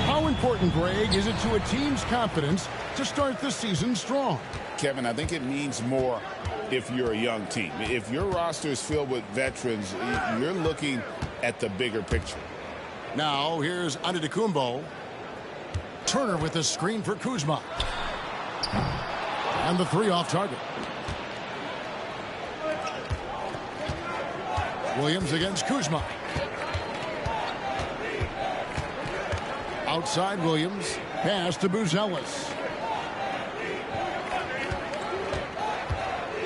How important, Greg, is it to a team's confidence to start the season strong? Kevin, I think it means more if you're a young team. If your roster is filled with veterans, you're looking at the bigger picture. Now, here's Antetokounmpo. Turner with the screen for Kuzma. And the 3 off target. Williams against Kuzma. Outside Williams. Pass to Buzelis.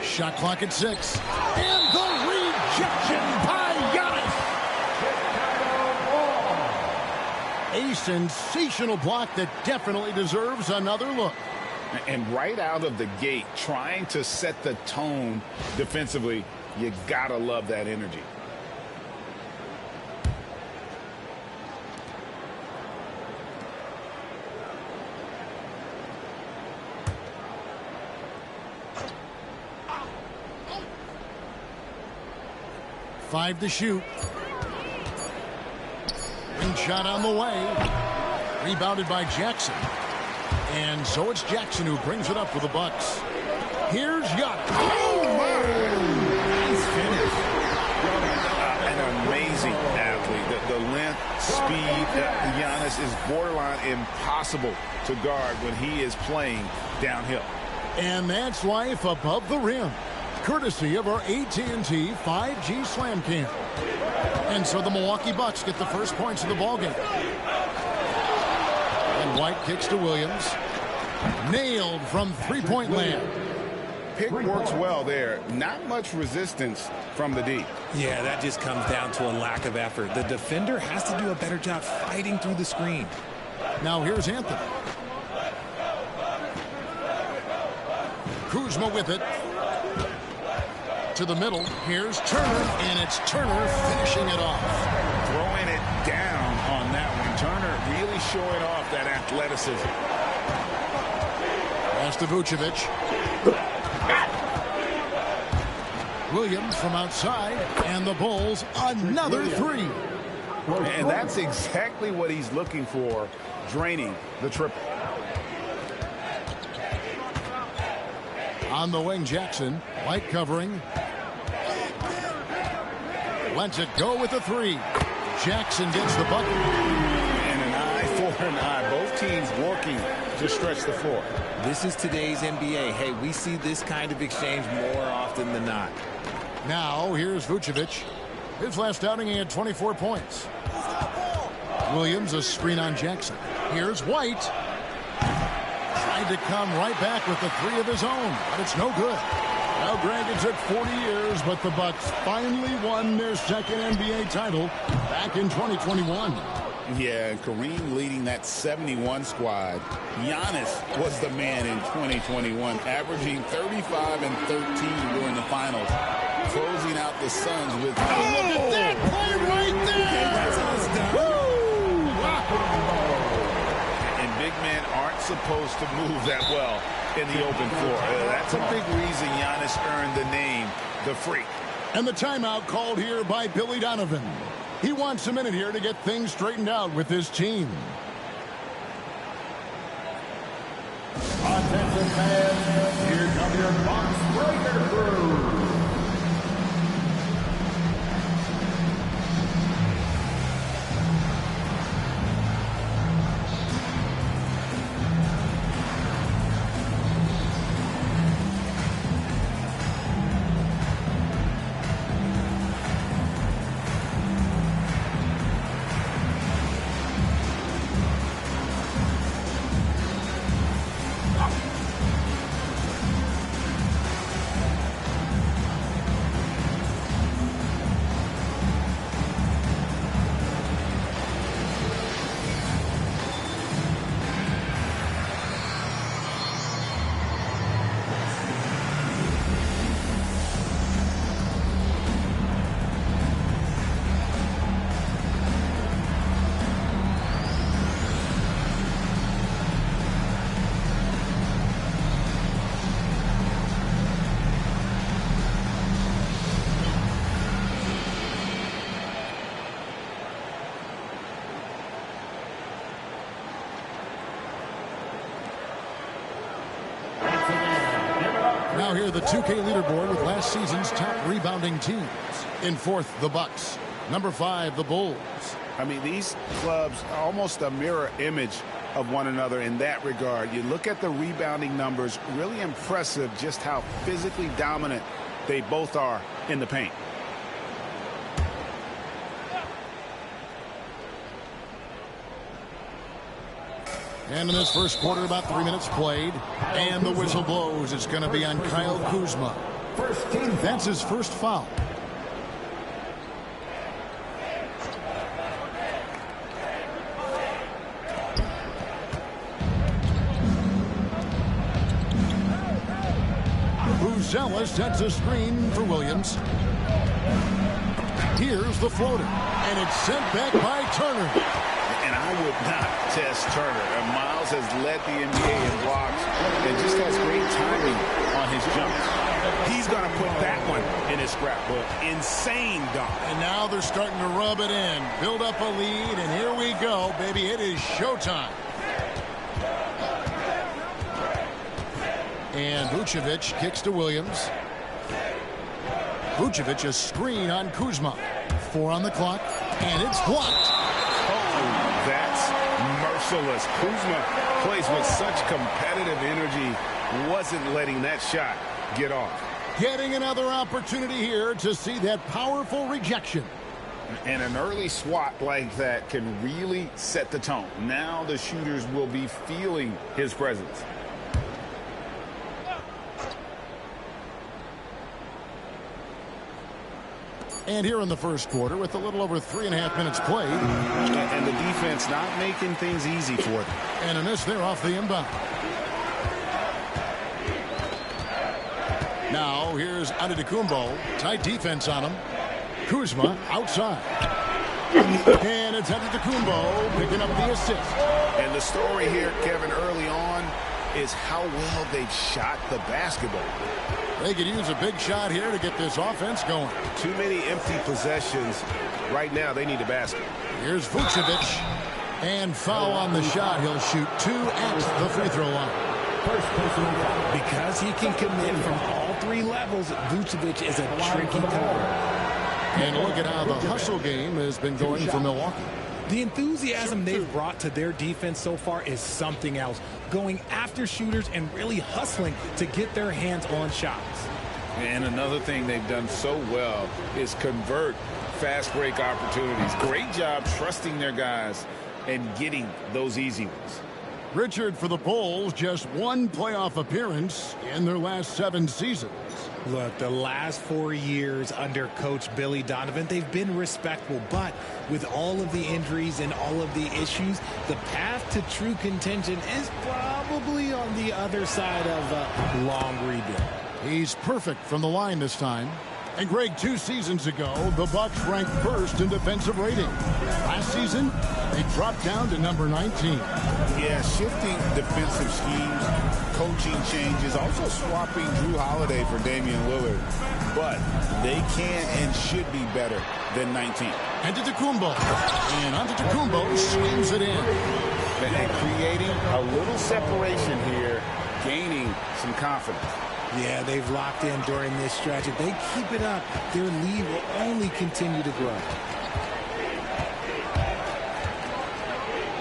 Shot clock at 6. And the rejection by Giannis. A sensational block that definitely deserves another look. And right out of the gate, trying to set the tone defensively, you gotta love that energy. Five to shoot. Ring shot on the way. Rebounded by Jackson. And so it's Jackson who brings it up for the Bucks. Here's Giannis. Oh, my! Nice finish. An amazing athlete. The length, speed, Giannis is borderline impossible to guard when he is playing downhill. And that's life above the rim, courtesy of our AT&T 5G Slam Cam. And so the Milwaukee Bucks get the first points of the ballgame. And White kicks to Williams. Nailed from three-point land. Pick works well there. Not much resistance from the D. Yeah, that just comes down to a lack of effort. The defender has to do a better job fighting through the screen. Now here's Anthony. Kuzma with it. To the middle. Here's Turner, and it's Turner finishing it off. Throwing it down on that one. Turner really showing off that athleticism. Pass to Vucevic. Williams from outside, and the Bulls another three. And that's exactly what he's looking for, draining the triple. On the wing, Jackson. White covering. Lets it go with the three. Jackson gets the bucket. And an eye for an eye. Both teams working to stretch the floor. This is today's NBA. Hey, we see this kind of exchange more often than not. Now, here's Vucevic. His last outing, he had 24 points. Williams, a screen on Jackson. Here's White. Tried to come right back with the three of his own, but it's no good. Now, Greg, it took 40 years, but the Bucks finally won their second NBA title back in 2021. Yeah, Kareem leading that 71 squad. Giannis was the man in 2021, averaging 35 and 13 during the finals, closing out the Suns with... Oh, look at that play right there! That's how it's done. Woo! And big men aren't supposed to move that well in the open floor. That's a big reason Giannis earned the name, the Freak. And the timeout called here by Billy Donovan. He wants a minute here to get things straightened out with his team. Attention fans, here come your box breaker crew. Now here the 2K leaderboard with last season's top rebounding teams. In fourth, the Bucks. Number 5, the Bulls. I mean, these clubs are almost a mirror image of one another in that regard. You look at the rebounding numbers, really impressive just how physically dominant they both are in the paint. And in this first quarter, about 3 minutes played. And the whistle blows. It's going to be on Kyle Kuzma. That's his first foul. Buzelis sets a screen for Williams. Here's the floater, and it's sent back by Turner. And I would not test Turner. And Miles has led the NBA in blocks and just has great timing on his jumps. He's going to put that one in his scrapbook. Insane dunk. And now they're starting to rub it in. Build up a lead, and here we go, baby. It is showtime. And Vucevic kicks to Williams. Vucevic a screen on Kuzma. 4 on the clock, and it's blocked. Oh, that's merciless. Kuzma plays with such competitive energy. Wasn't letting that shot get off. Getting another opportunity here to see that powerful rejection. And an early swat like that can really set the tone. Now the shooters will be feeling his presence. And here in the first quarter, with a little over 3.5 minutes played. And the defense not making things easy for them. And a miss there off the inbound. Now here's Antetokounmpo. Tight defense on him. Kuzma outside. And it's Antetokounmpo picking up the assist. And the story here, Kevin, early on is how well they've shot the basketball. They could use a big shot here to get this offense going. Too many empty possessions. Right now, they need a basket. Here's Vucevic. And foul on the shot. He'll shoot 2 at the free throw line. Because he can commit from all 3 levels, Vucevic is a tricky cover. And look at how the hustle game has been going for Milwaukee. The enthusiasm they've brought to their defense so far is something else. Going after shooters and really hustling to get their hands on shots. And another thing they've done so well is convert fast break opportunities. Great job trusting their guys and getting those easy ones. Richard, for the Bulls, just 1 playoff appearance in their last 7 seasons. Look, the last 4 years under Coach Billy Donovan, they've been respectable. But with all of the injuries and all of the issues, the path to true contention is probably on the other side of a long rebuild. He's perfect from the line this time. And Greg, 2 seasons ago, the Bucks ranked 1st in defensive rating. Last season, they dropped down to number 19. Yeah, shifting defensive schemes, coaching changes, also swapping Drew Holiday for Damian Lillard. But they can and should be better than 19. Antetokounmpo. And Antetokounmpo swings it in. And creating a little separation here, gaining some confidence. Yeah, they've locked in during this stretch. If they keep it up, their lead will only continue to grow.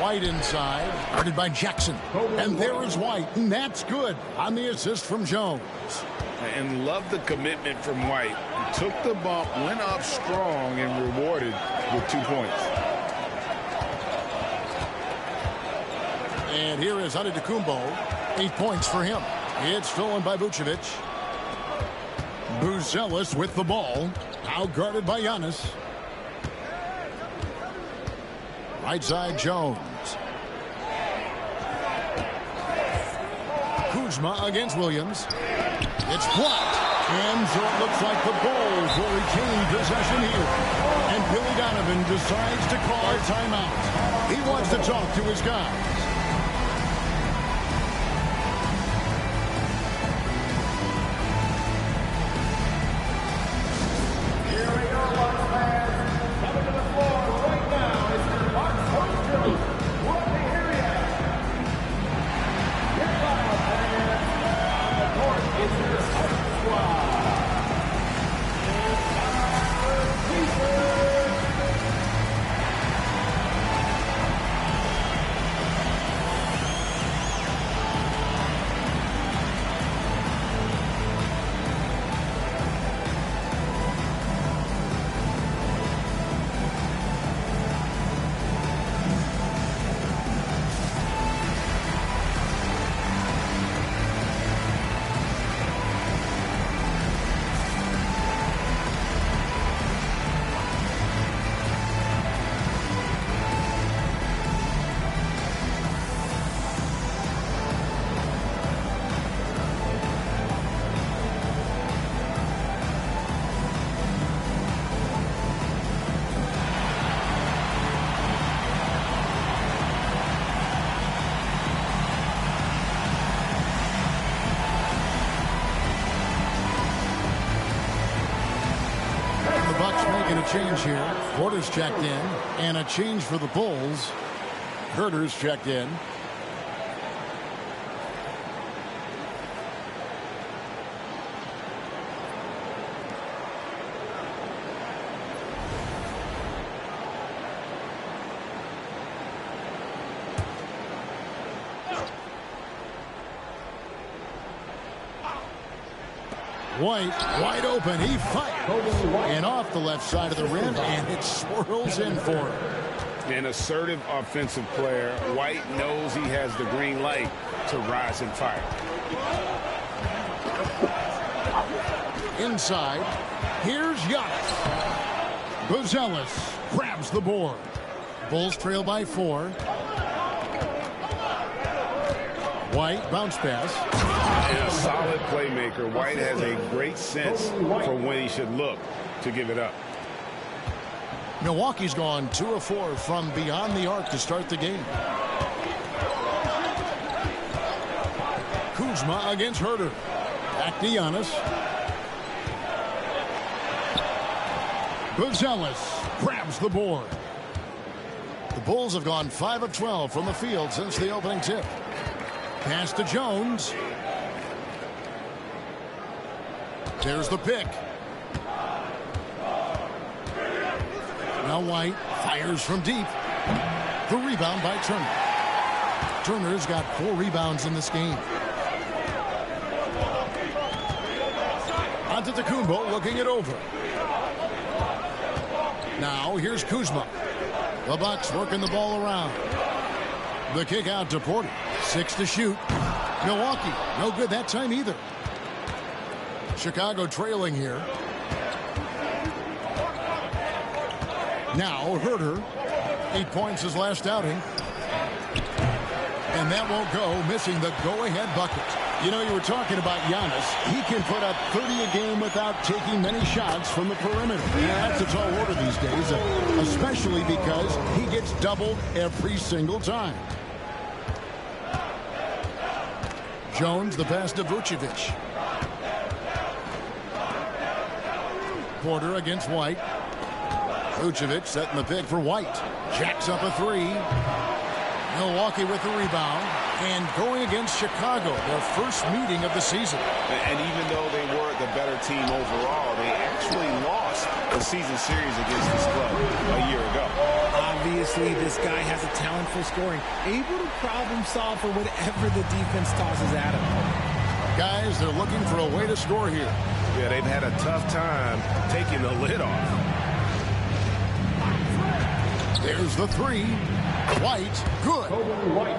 White inside, guarded by Jackson. And there is White, and that's good on the assist from Jones. And love the commitment from White. He took the bump, went up strong, and rewarded with 2 points. And here is Antetokounmpo. 8 points for him. It's stolen by Vucevic. Buzelis with the ball. Now guarded by Giannis. Right side, Jones. Kuzma against Williams. It's blocked. And so it looks like the Bulls will retain possession here. And Billy Donovan decides to call a timeout. He wants to talk to his guys. a change here. Porter's checked in, and a change for the Bulls. Herter's checked in. White, wide open, he fires, and off the left side of the rim, and it swirls in for him. An assertive offensive player. White knows he has the green light to rise and fire. Inside, here's Giannis. Buzelis grabs the board. Bulls trail by 4. White, bounce pass. And a solid playmaker. White has a great sense for when he should look to give it up. Milwaukee's gone 2 of 4 from beyond the arc to start the game. Kuzma against Herter. Back to Giannis. Buzelis grabs the board. The Bulls have gone 5 of 12 from the field since the opening tip. Pass to Jones. There's the pick. Now White fires from deep. The rebound by Turner. Turner's got 4 rebounds in this game. Antetokounmpo looking it over. Now here's Kuzma. The Bucks working the ball around. The kick out to Porter. 6 to shoot. Milwaukee, no good that time either. Chicago trailing here. Now Herter. 8 points his last outing. And that won't go, missing the go-ahead bucket. You know, you were talking about Giannis. He can put up 30 a game without taking many shots from the perimeter. Yeah, that's a tall order these days, especially because he gets doubled every single time. Jones, the pass to Vucevic. Porter against White. Vucevic setting the pick for White. Jacks up a 3. Milwaukee with the rebound. And going against Chicago, their first meeting of the season. And even though they were the better team overall, they actually lost the season series against this club a year ago. Obviously, this guy has a talent for scoring, able to problem solve for whatever the defense tosses at him. Guys, they're looking for a way to score here. Yeah, they've had a tough time taking the lid off. There's the 3. White, good.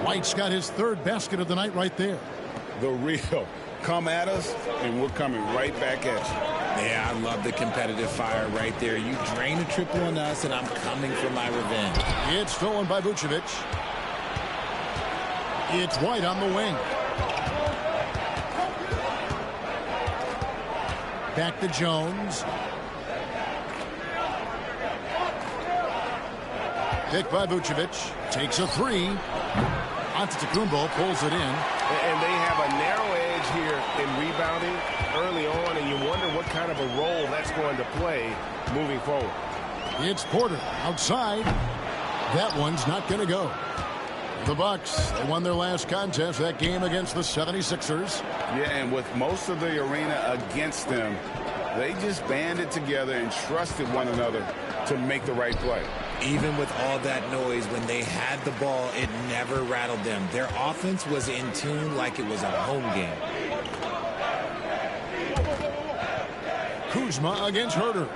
White's got his 3rd basket of the night right there. The real. Come at us, and we're coming right back at you. Yeah, I love the competitive fire right there. You drain a triple on us, and I'm coming for my revenge. It's stolen by Vucevic. It's White on the wing. Back to Jones. Pick by Vucevic. Takes a 3. Antetokounmpo pulls it in. And they have a narrow edge here in rebounding early on, and you wonder what kind of a role that's going to play moving forward. It's Porter outside. That one's not going to go. The Bucks, they won their last contest, that game against the 76ers. Yeah, and with most of the arena against them, they just banded together and trusted one another to make the right play. Even with all that noise, when they had the ball, it never rattled them. Their offense was in tune like it was a home game. Kuzma against Herter.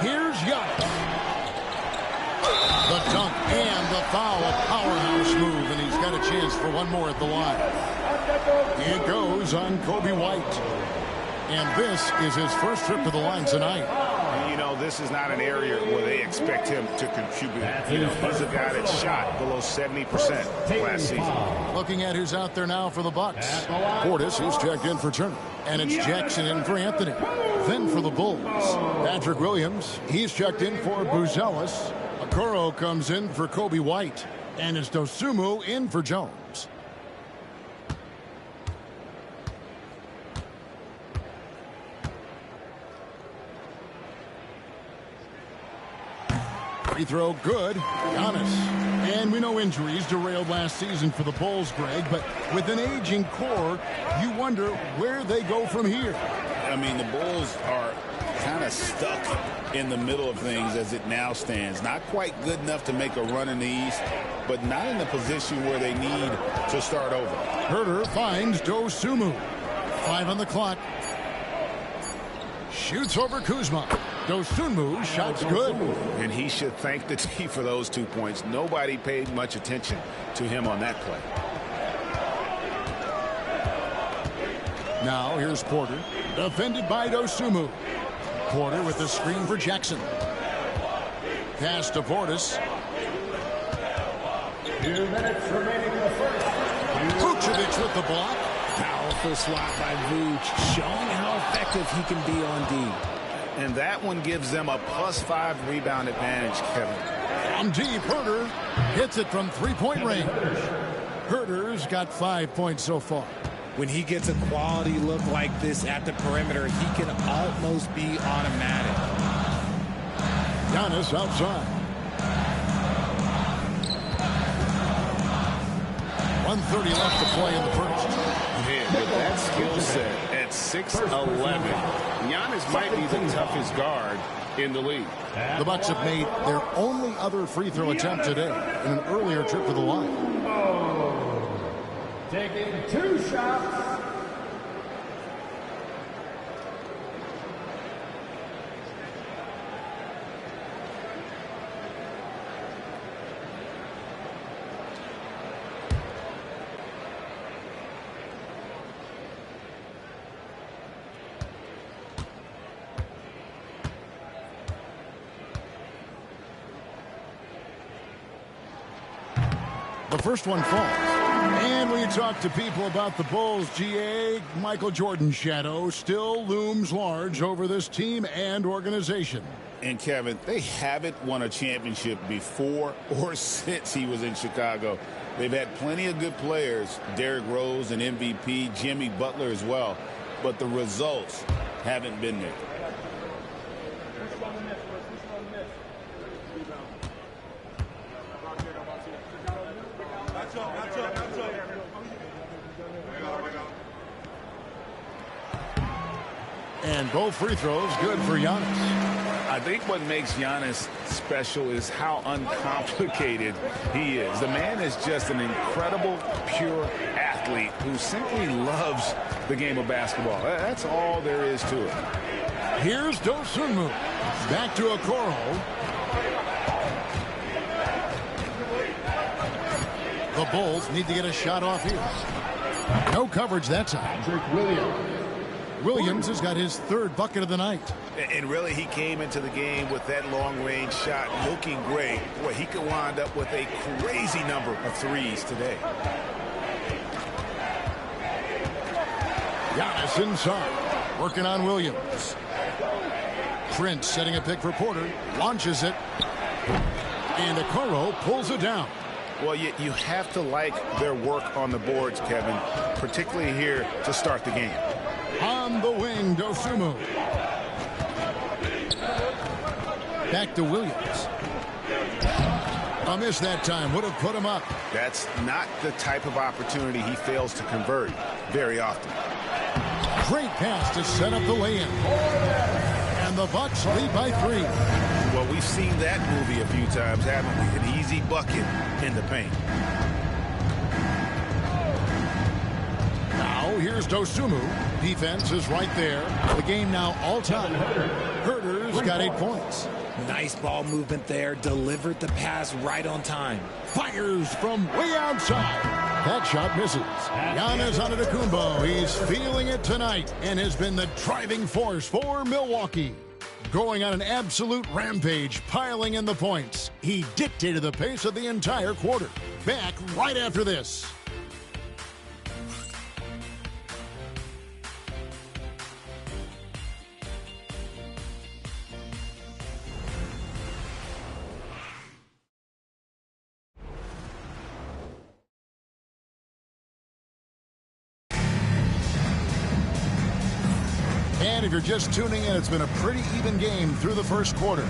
Here's Giannis. The dunk and the foul, a powerhouse move, and he's got a chance for one more at the line. It goes on Kobe White. And this is his first trip to the line tonight. You know, this is not an area where they expect him to contribute. You know, he's a guy that shot below 70% last season. Looking at who's out there now for the Bucks. Portis, he's checked in for Turner. And it's Jackson in for Anthony. Then for the Bulls, Patrick Williams, he's checked in for Buzelis. Okoro comes in for Kobe White. And it's Dosunmu in for Jones. Free throw good. Giannis. And we know injuries derailed last season for the Bulls, Greg, but with an aging core, you wonder where they go from here. I mean, the Bulls are kind of stuck in the middle of things as it now stands. Not quite good enough to make a run in the East, but not in the position where they need to start over. Herter finds Dosunmu. 5 on the clock. Shoots over Kuzma. Dosunmu, shot's good. And he should thank the team for those 2 points. Nobody paid much attention to him on that play. Now here's Porter. Defended by Dosunmu. Porter with the screen for Jackson. Pass to Portis. 2 minutes remaining in the first. Vucevic with the block. Powerful swat by Vuce, showing how effective he can be on D. And that one gives them a +5 rebound advantage, Kevin. From deep, Herter hits it from three-point range. Herter's got 5 points so far. When he gets a quality look like this at the perimeter, he can almost be automatic. Giannis outside. 1:30 left to play in the first. Man, with that skill set at 6'11", Giannis might be the toughest guard in the league. The Bucks have made their only other free throw attempt today in an earlier trip to the line. Taking 2 shots. The first one falls. And when you talk to people about the Bulls, GA, Michael Jordan's shadow still looms large over this team and organization. And, Kevin, they haven't won a championship before or since he was in Chicago. They've had plenty of good players, Derrick Rose, an MVP, Jimmy Butler as well, but the results haven't been there. And both free throws good for Giannis. I think what makes Giannis special is how uncomplicated he is. The man is just an incredible, pure athlete who simply loves the game of basketball. That's all there is to it. Here's Dosunmu. Back to Okoro. The Bulls need to get a shot off here. No coverage that time. Williams has got his third bucket of the night. And really, he came into the game with that long-range shot looking great. Boy, he could wind up with a crazy number of threes today. Giannis inside. Working on Williams. Prince setting a pick for Porter. Launches it. And Okoro pulls it down. Well, you have to like their work on the boards, Kevin, particularly here to start the game. On the wing, Dosunmu. Back to Williams. A miss that time. Would have put him up. That's not the type of opportunity he fails to convert very often. Great pass to set up the lay-in. And the Bucks lead by 3. Well, we've seen that movie a few times, haven't we? An easy bucket in the paint. Now here's Dosunmu. Defense is right there. The game now all-time. Herter's got 8 points. Nice ball movement there. Delivered the pass right on time. Fires from way outside. That shot misses. Giannis Antetokounmpo. He's feeling it tonight and has been the driving force for Milwaukee. Going on an absolute rampage, piling in the points. He dictated the pace of the entire quarter. Back right after this. And if you're just tuning in, it's been a pretty even game through the first quarter.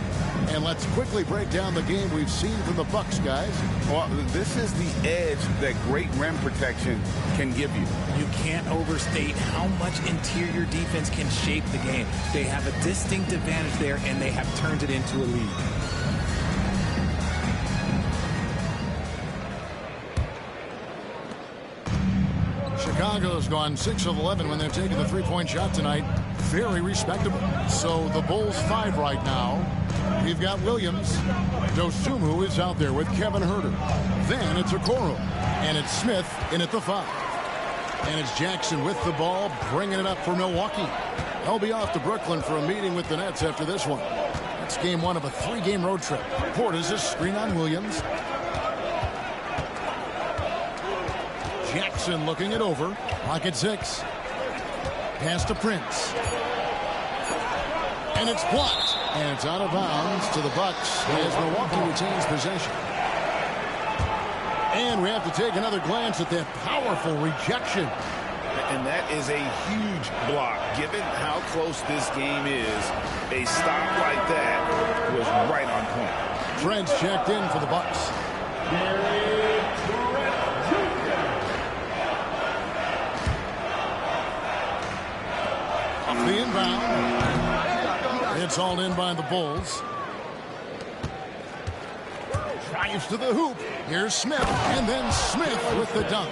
And let's quickly break down the game we've seen from the Bucks, guys. Well, this is the edge that great rim protection can give you. You can't overstate how much interior defense can shape the game. They have a distinct advantage there, and they have turned it into a lead. Chicago's gone 6 of 11 when they're taking the three-point shot tonight. Very respectable. So the Bulls 5 right now. We've got Williams. Dosunmu is out there with Kevin Huerter. Then it's Okoro. And it's Smith in at the 5. And it's Jackson with the ball, bringing it up for Milwaukee. They'll be off to Brooklyn for a meeting with the Nets after this one. That's game 1 of a 3-game road trip. Portis is screen on Williams. Jackson looking it over. Pocket 6. Pass to Prince. And it's blocked. And it's out of bounds to the Bucks as Milwaukee retains possession. And we have to take another glance at that powerful rejection. And that is a huge block. Given how close this game is, a stop like that was right on point. Trent's checked in for the Bucks. Off the inbound. It's hauled in by the Bulls. Drives to the hoop. Here's Smith, and then Smith with the dunk.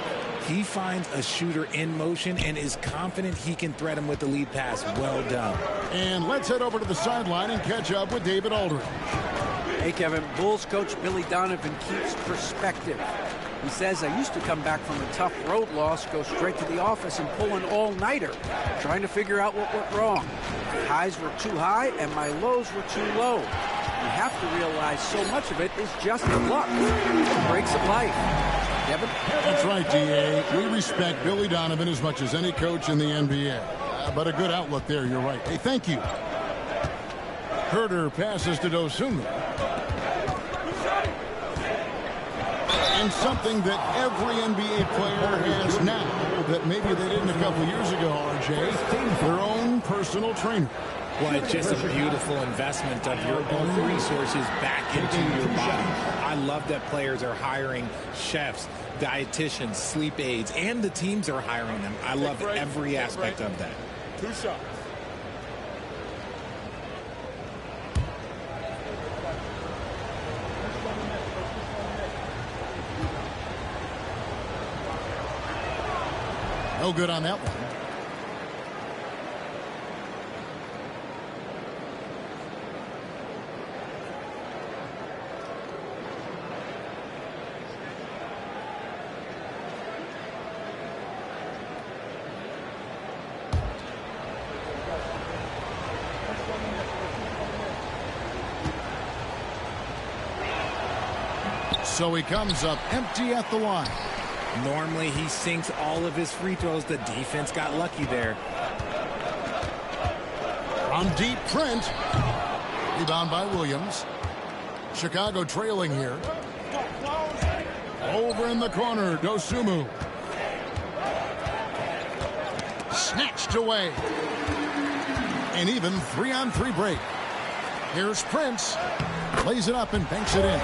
He finds a shooter in motion and is confident he can thread him with the lead pass. Well done. And let's head over to the sideline and catch up with David Aldridge. Hey, Kevin, Bulls coach Billy Donovan keeps perspective. He says, I used to come back from a tough road loss, go straight to the office and pull an all-nighter, trying to figure out what went wrong. My highs were too high and my lows were too low. You have to realize so much of it is just luck. Breaks of life. Kevin? That's right, D.A. We respect Billy Donovan as much as any coach in the NBA. But a good outlook there, you're right. Hey, thank you. Huerter passes to Dosunmu. And something that every NBA player has now that maybe they didn't a couple years ago, RJ, their own personal trainer. Well, it's just a beautiful investment of your own resources back into your body. I love that players are hiring chefs, dietitians, sleep aides, and the teams are hiring them. I love every aspect of that. 2 shots. No good on that one. So he comes up empty at the line. Normally he sinks all of his free throws. The defense got lucky there. On deep, Trent. Rebound by Williams. Chicago trailing here. Over in the corner, Dosunmu. Snatched away. An even 3-on-3 break. Here's Prince. Lays it up and banks it in.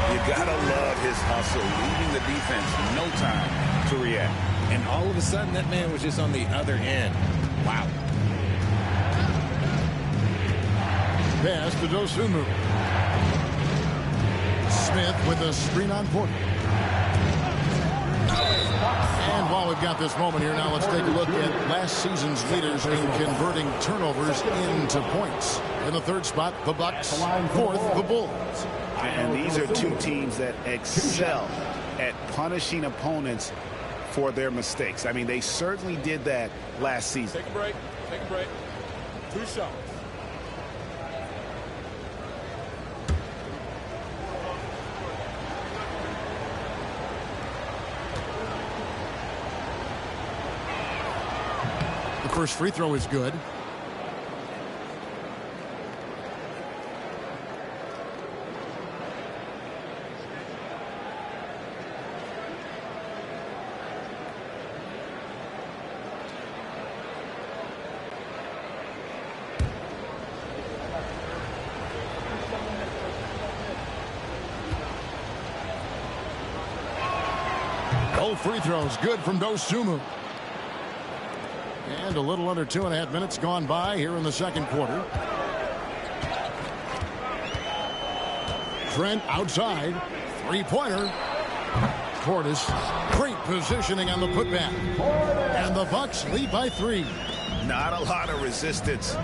You gotta love his hustle, leaving the defense no time to react. And all of a sudden, that man was just on the other end. Wow. Pass to Dosunmu. Smith with a screen on Porter. And while we've got this moment here, now let's take a look at last season's leaders in converting turnovers into points. In the third spot, the Bucks. Fourth, the Bulls. And these are two teams that excel at punishing opponents for their mistakes. I mean, they certainly did that last season. Take a break. Take a break. 2 shots. The first free throw is good. Both free throws good from Dosunmu. And a little under 2.5 minutes gone by here in the second quarter. Trent outside. Three-pointer. Portis. Great positioning on the putback. And the Bucks lead by 3. Not a lot of resistance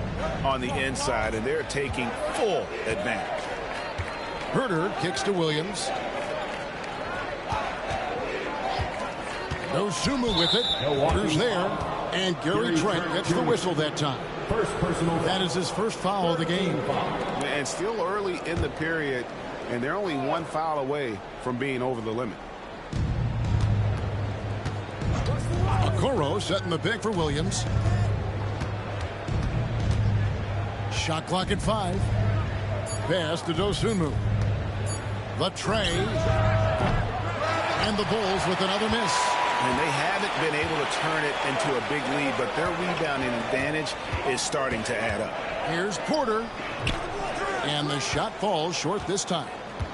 on the inside, and they're taking full advantage. Herter kicks to Williams. Dosunmu with it. Waters there. And Gary Trent gets the whistle that time. That is his first foul of the game. And still early in the period, and they're only 1 foul away from being over the limit. Okoro setting the pick for Williams. Shot clock at 5. Pass to Dosunmu. The tray. And the Bulls with another miss. And they haven't been able to turn it into a big lead, but their rebounding advantage is starting to add up. Here's Porter. And the shot falls short this time.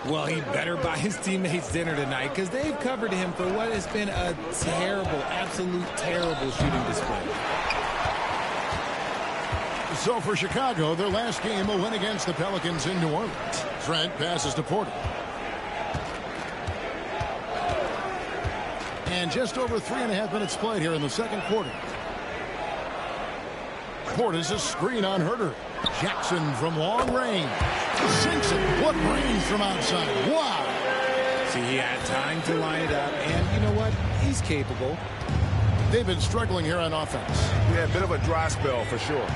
Well, he better buy his teammates dinner tonight because they've covered him for what has been a terrible, absolute terrible shooting display. So for Chicago, their last game, a win against the Pelicans in New Orleans. Trent passes to Porter. And just over 3.5 minutes played here in the second quarter. Portis a screen on Herter. Jackson from long range. Sinks it. What range from outside. Wow. See, he had time to line it up, and you know what? He's capable. They've been struggling here on offense. Yeah, a bit of a dry spell for sure.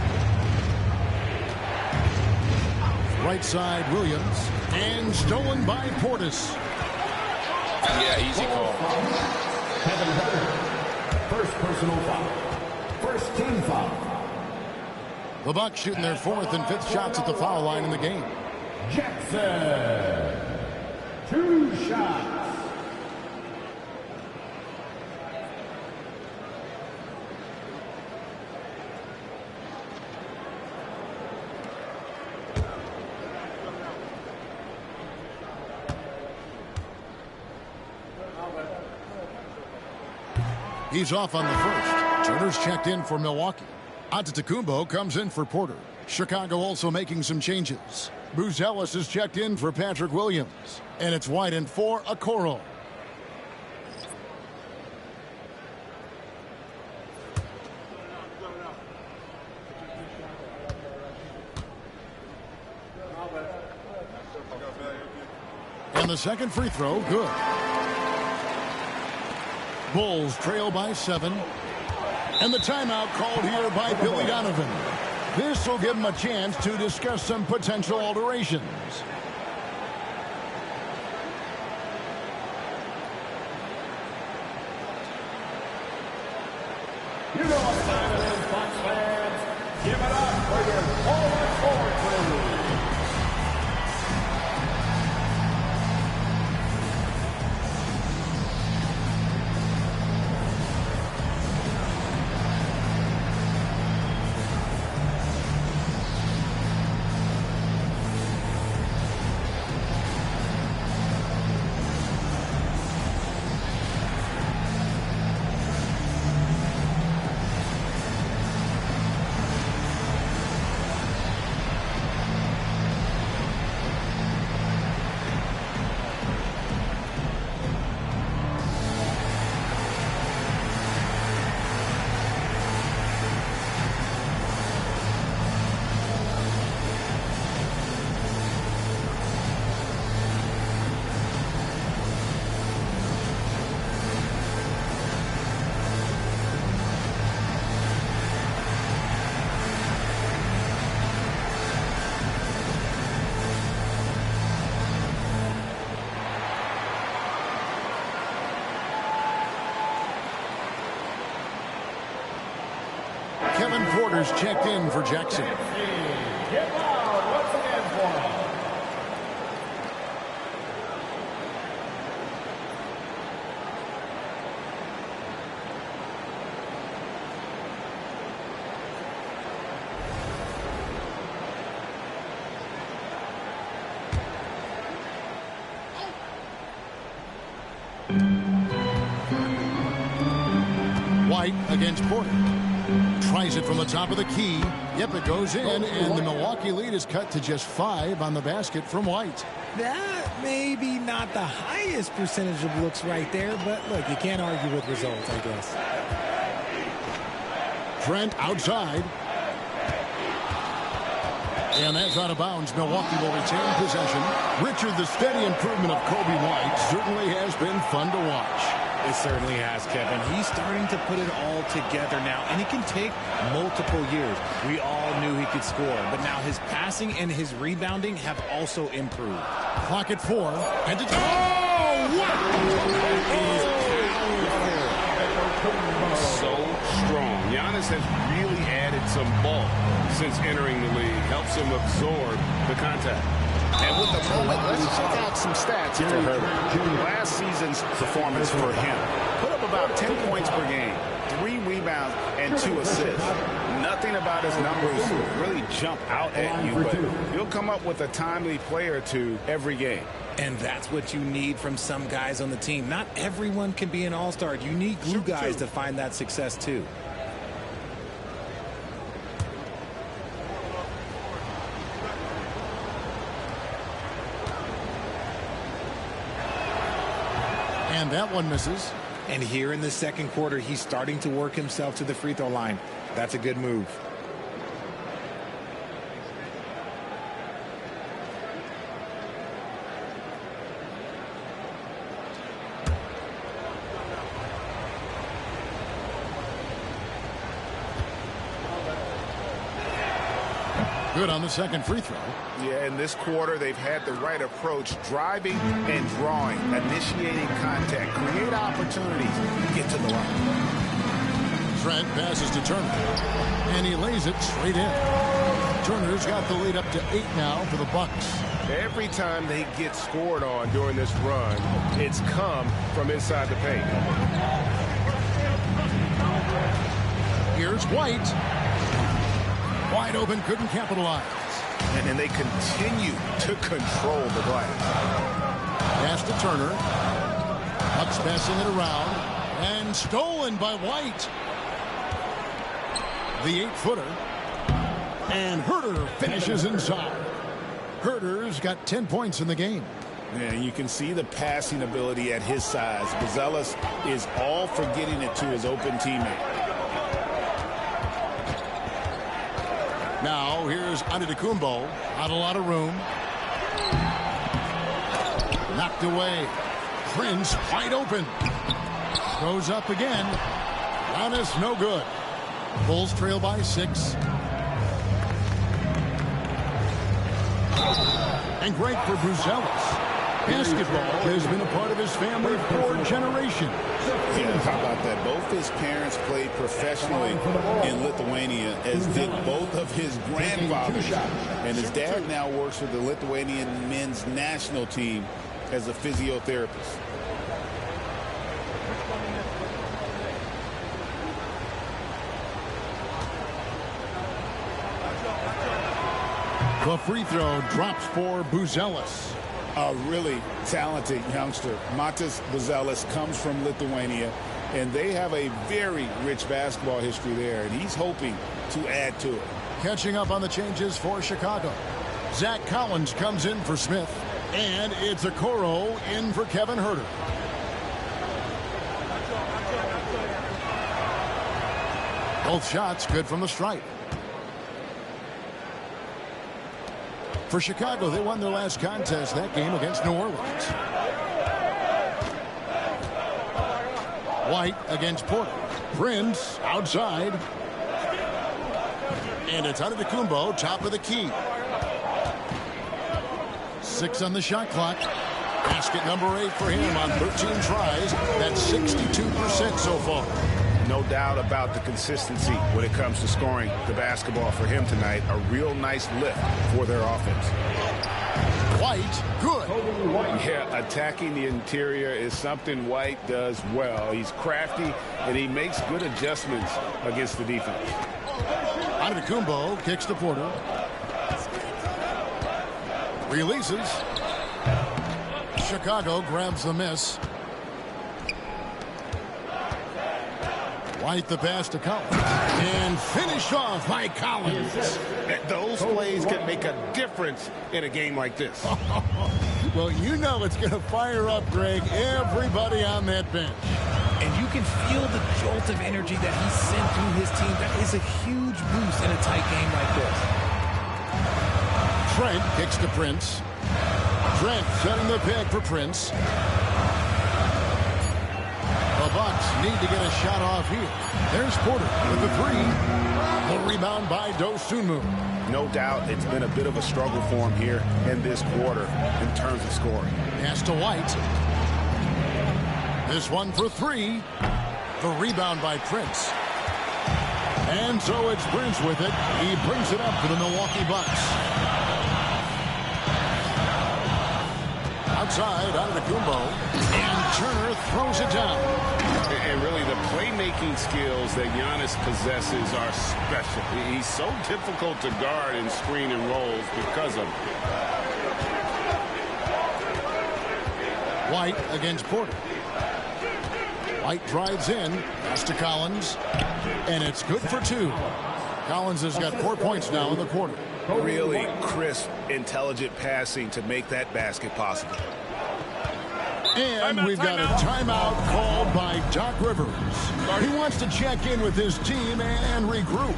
Right side, Williams. And stolen by Portis. Yeah, easy call. Kevin Herter. First personal foul. First team foul. The Bucks shooting their 4th and 5th shots at the foul line in the game. Jackson. 2 shots. He's off on the first. Turner's checked in for Milwaukee. Antetokounmpo comes in for Porter. Chicago also making some changes. Buzelis is checked in for Patrick Williams. And it's White in for Okoro. And the second free throw, good. Bulls trail by 7. And the timeout called here by Billy Donovan. This will give him a chance to discuss some potential alterations. You know what time it is, Bucks fans. Give it up for your forward crew. Kevin Porter's checked in for Jackson. Get loud once again for him. White against Porter. Tries it from the top of the key. Yep, it goes in, and the Milwaukee lead is cut to just 5 on the basket from White. That maybe not the highest percentage of looks right there, but look, you can't argue with results, I guess. Trent outside. And that's out of bounds. Milwaukee will retain possession. Richard, the steady improvement of Kobe White certainly has been fun to watch. It certainly has, Kevin. He's starting to put it all together now, and it can take multiple years. We all knew he could score, but now his passing and his rebounding have also improved. Clock at 4. And it's... So strong. Giannis has really added some bulk since entering the league. Helps him absorb the contact. And with the moment, let's check out some stats for Herbert. Last season's performance for him. Put up about 10 points per game, 3 rebounds, and 2 assists. Nothing about his numbers really jump out at you, but he'll come up with a timely play or two every game. And that's what you need from some guys on the team. Not everyone can be an all-star. You need glue guys to find that success, too. And that one misses. And here in the second quarter, he's starting to work himself to the free throw line. That's a good move. Good on the second free throw. Yeah, in this quarter, they've had the right approach, driving and drawing, initiating contact, create opportunities, get to the line. Trent passes to Turner, and he lays it straight in. Turner's got the lead up to 8 now for the Bucks. Every time they get scored on during this run, it's come from inside the paint. Here's White. Wide open, couldn't capitalize. And they continue to control the glass. Pass to Turner. Bucks passing it around. And stolen by White. The 8-footer. And Herter finishes inside. Herter's got 10 points in the game. Yeah, you can see the passing ability at his size. Buzelis is all for getting it to his open teammate. Now, here's Antetokounmpo. Not a lot of room. Knocked away. Prince wide open. Goes up again. Giannis no good. Bulls trail by 6. And great for Buzelis. Basketball has been a part of his family for generations. Yeah, how about that? Both his parents played professionally in Lithuania, as did both of his grandfathers. And his dad now works for the Lithuanian men's national team as a physiotherapist. The free throw drops for Buzelis. A really talented youngster. Matas Buzelis comes from Lithuania, and they have a very rich basketball history there, and he's hoping to add to it. Catching up on the changes for Chicago. Zach Collins comes in for Smith, and it's Okoro in for Kevin Herter. Both shots good from the stripe. For Chicago, they won their last contest that game against New Orleans. White against Porter. Prince outside. And it's Antetokounmpo, top of the key. 6 on the shot clock. Basket number 8 for him on 13 tries. That's 62% so far. No doubt about the consistency when it comes to scoring the basketball for him tonight. A real nice lift for their offense. White, good. Yeah, attacking the interior is something White does well. He's crafty, and he makes good adjustments against the defense. Antetokounmpo kicks to Porter. Releases. Chicago grabs the miss. White the pass to Collins. And finished off by Collins. Those plays can make a difference in a game like this. Well, you know it's going to fire up, Greg, everybody on that bench. And you can feel the jolt of energy that he sent through his team. That is a huge boost in a tight game like this. Trent kicks to Prince. Trent setting the pick for Prince. The Bucks need to get a shot off here. There's Porter with the three. The rebound by Dosunmu. No doubt it's been a bit of a struggle for him here in this quarter in terms of scoring. Pass to White. This one for three. The rebound by Prince. And so it's Prince with it. He brings it up to the Milwaukee Bucks. Outside, Antetokounmpo. And Turner throws it down. And really, the playmaking skills that Giannis possesses are special. He's so difficult to guard in screen and rolls because of it. White against Porter. White drives in. Pass to Collins. And it's good for two. Collins has got 4 points now in the quarter. Really crisp, intelligent passing to make that basket possible. And we've got a timeout called by Doc Rivers. He wants to check in with his team and regroup.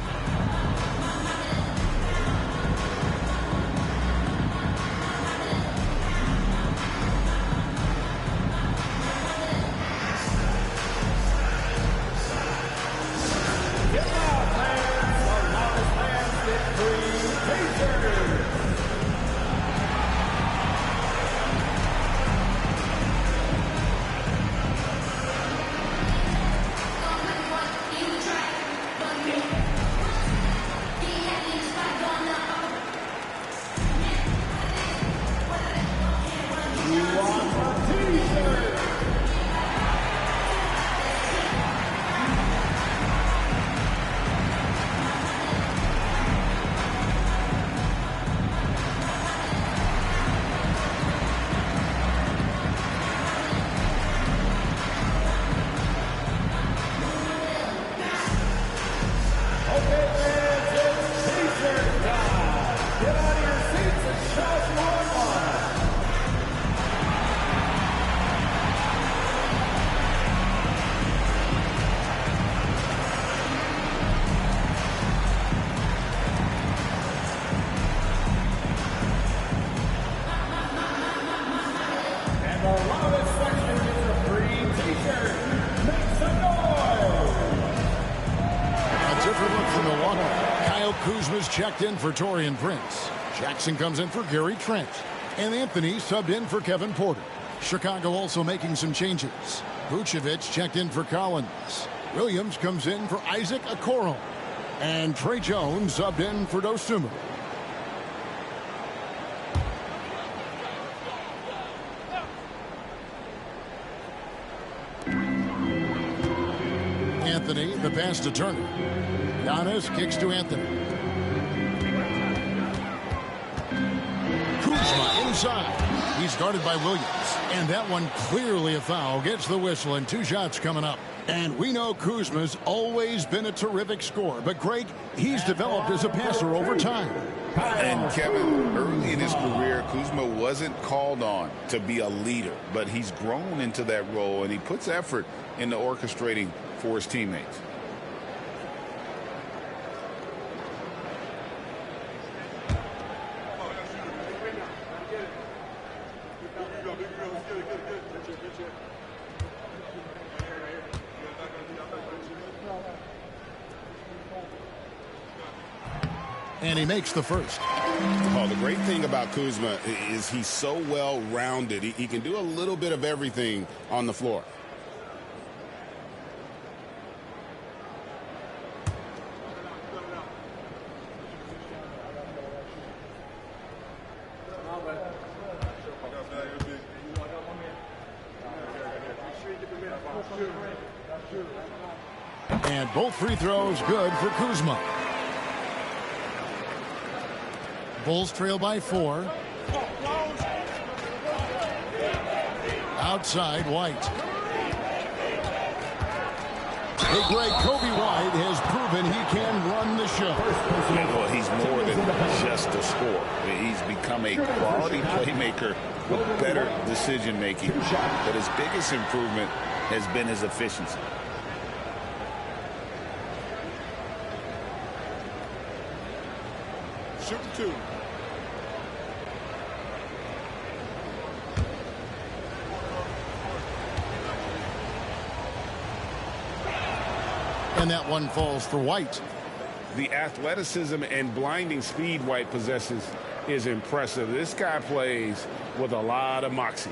Kuzma's checked in for Taurean Prince. Jackson comes in for Gary Trent. And Anthony subbed in for Kevin Porter. Chicago also making some changes. Vucevic checked in for Collins. Williams comes in for Isaac Okoro. And Trey Jones subbed in for Dosunmu. Anthony, the pass to Turner. Giannis kicks to Anthony. Kuzma inside. He's guarded by Williams. And that one clearly a foul. Gets the whistle and 2 shots coming up. And we know Kuzma's always been a terrific scorer. But Greg, he's developed as a passer over time. And Kevin, early in his career, Kuzma wasn't called on to be a leader. But he's grown into that role and he puts effort into orchestrating for his teammates. And he makes the first. Oh, the great thing about Kuzma is he's so well-rounded. He can do a little bit of everything on the floor. And both free throws good for Kuzma. Bulls trail by 4. Outside, White. Hey, Greg, Kobe White has proven he can run the show. Well, he's more than just a scorer. He's become a quality playmaker with better decision-making. But his biggest improvement has been his efficiency. Shoot two. And that one falls for White. The athleticism and blinding speed White possesses is impressive. This guy plays with a lot of moxie.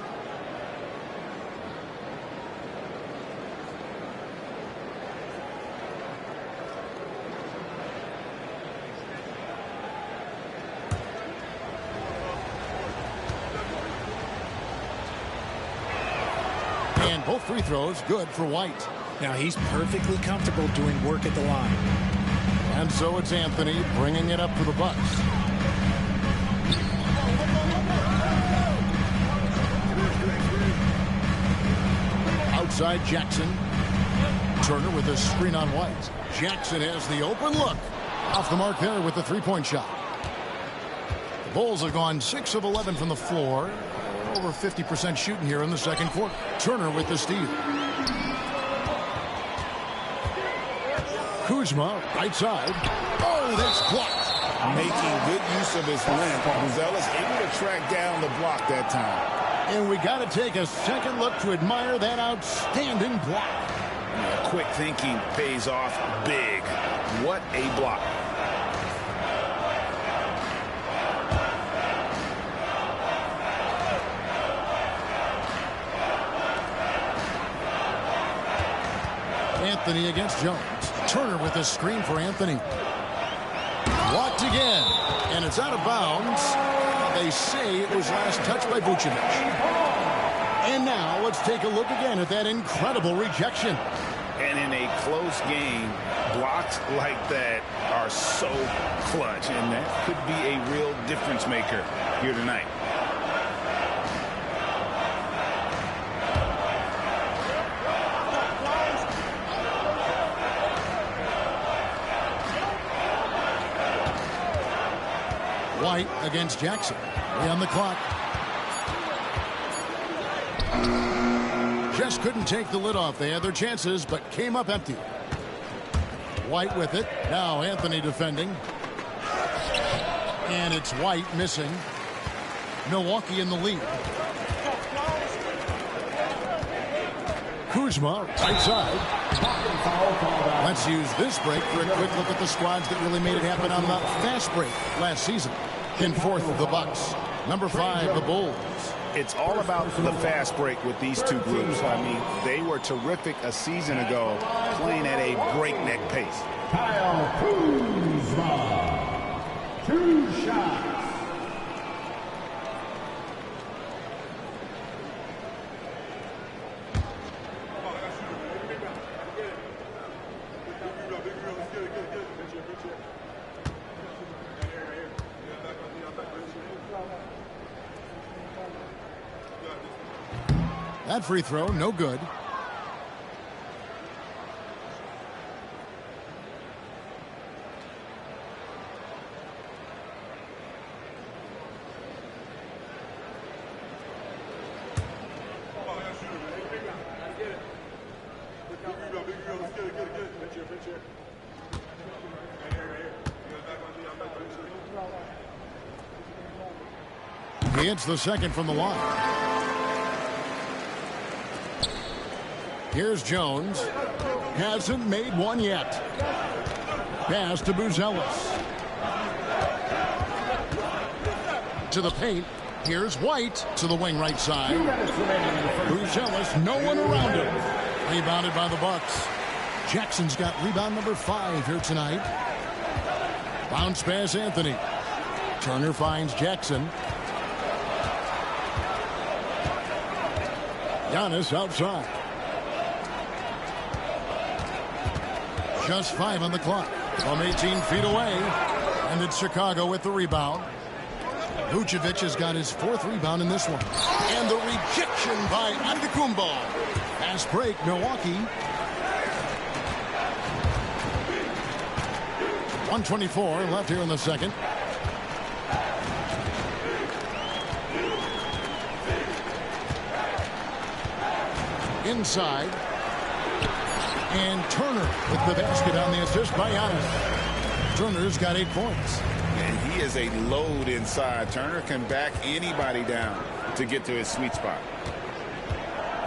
And both free throws good for White. Now he's perfectly comfortable doing work at the line. And so it's Anthony bringing it up for the Bucks. Outside Jackson. Turner with a screen on White. Jackson has the open look. Off the mark there with the three-point shot. The Bulls have gone 6 of 11 from the floor. Over 50% shooting here in the second quarter. Turner with the steal. Kuzma, right side. Oh, that's blocked. Making good use of his length. Buzelis able to track down the block that time. And we got to take a second look to admire that outstanding block. Quick thinking pays off big. What a block. Anthony against Jones. Turner with a screen for Anthony. Blocked again. And it's out of bounds. They say it was last touched by Vucevic. And now let's take a look again at that incredible rejection. And in a close game, blocks like that are so clutch. And that could be a real difference maker here tonight. White against Jackson. 3 on the clock. Just couldn't take the lid off. They had their chances, but came up empty. White with it. Now Anthony defending. And it's White missing. Milwaukee in the lead. Kuzma, right side. Let's use this break for a quick look at the squads that really made it happen on the fast break last season. In fourth, the Bucks. Number 5, the Bulls. It's all about the fast break with these two groups. I mean, they were terrific a season ago, playing at a breakneck pace. Kyle Kuzma. 2 shots. That free throw, no good. He hits the second from the line. Here's Jones. Hasn't made one yet. Pass to Buzelis. To the paint. Here's White to the wing right side. Buzelis, no one around him. Rebounded by the Bucks. Jackson's got rebound number 5 here tonight. Bounce pass Anthony. Turner finds Jackson. Giannis outside. Just 5 on the clock. From 18 feet away. And it's Chicago with the rebound. Vucevic has got his 4th rebound in this one. And the rejection by Antetokounmpo. Fast break, Milwaukee. 1:24 left here in the second. Inside. And Turner with the basket on the assist by Giannis. Turner's got 8 points. And he is a load inside. Turner can back anybody down to get to his sweet spot.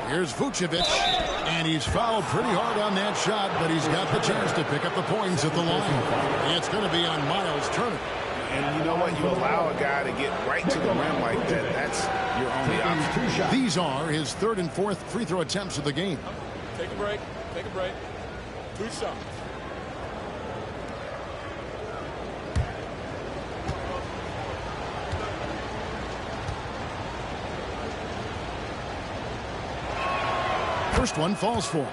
Here's Vucevic, and he's fouled pretty hard on that shot, but he's got the chance to pick up the points at the line. And it's going to be on Miles Turner. And you know what? You allow a guy to get right to the rim like that. That's your only option. These are his 3rd and 4th free throw attempts of the game. Take a break. Take a break. 2 shots. First one falls for him.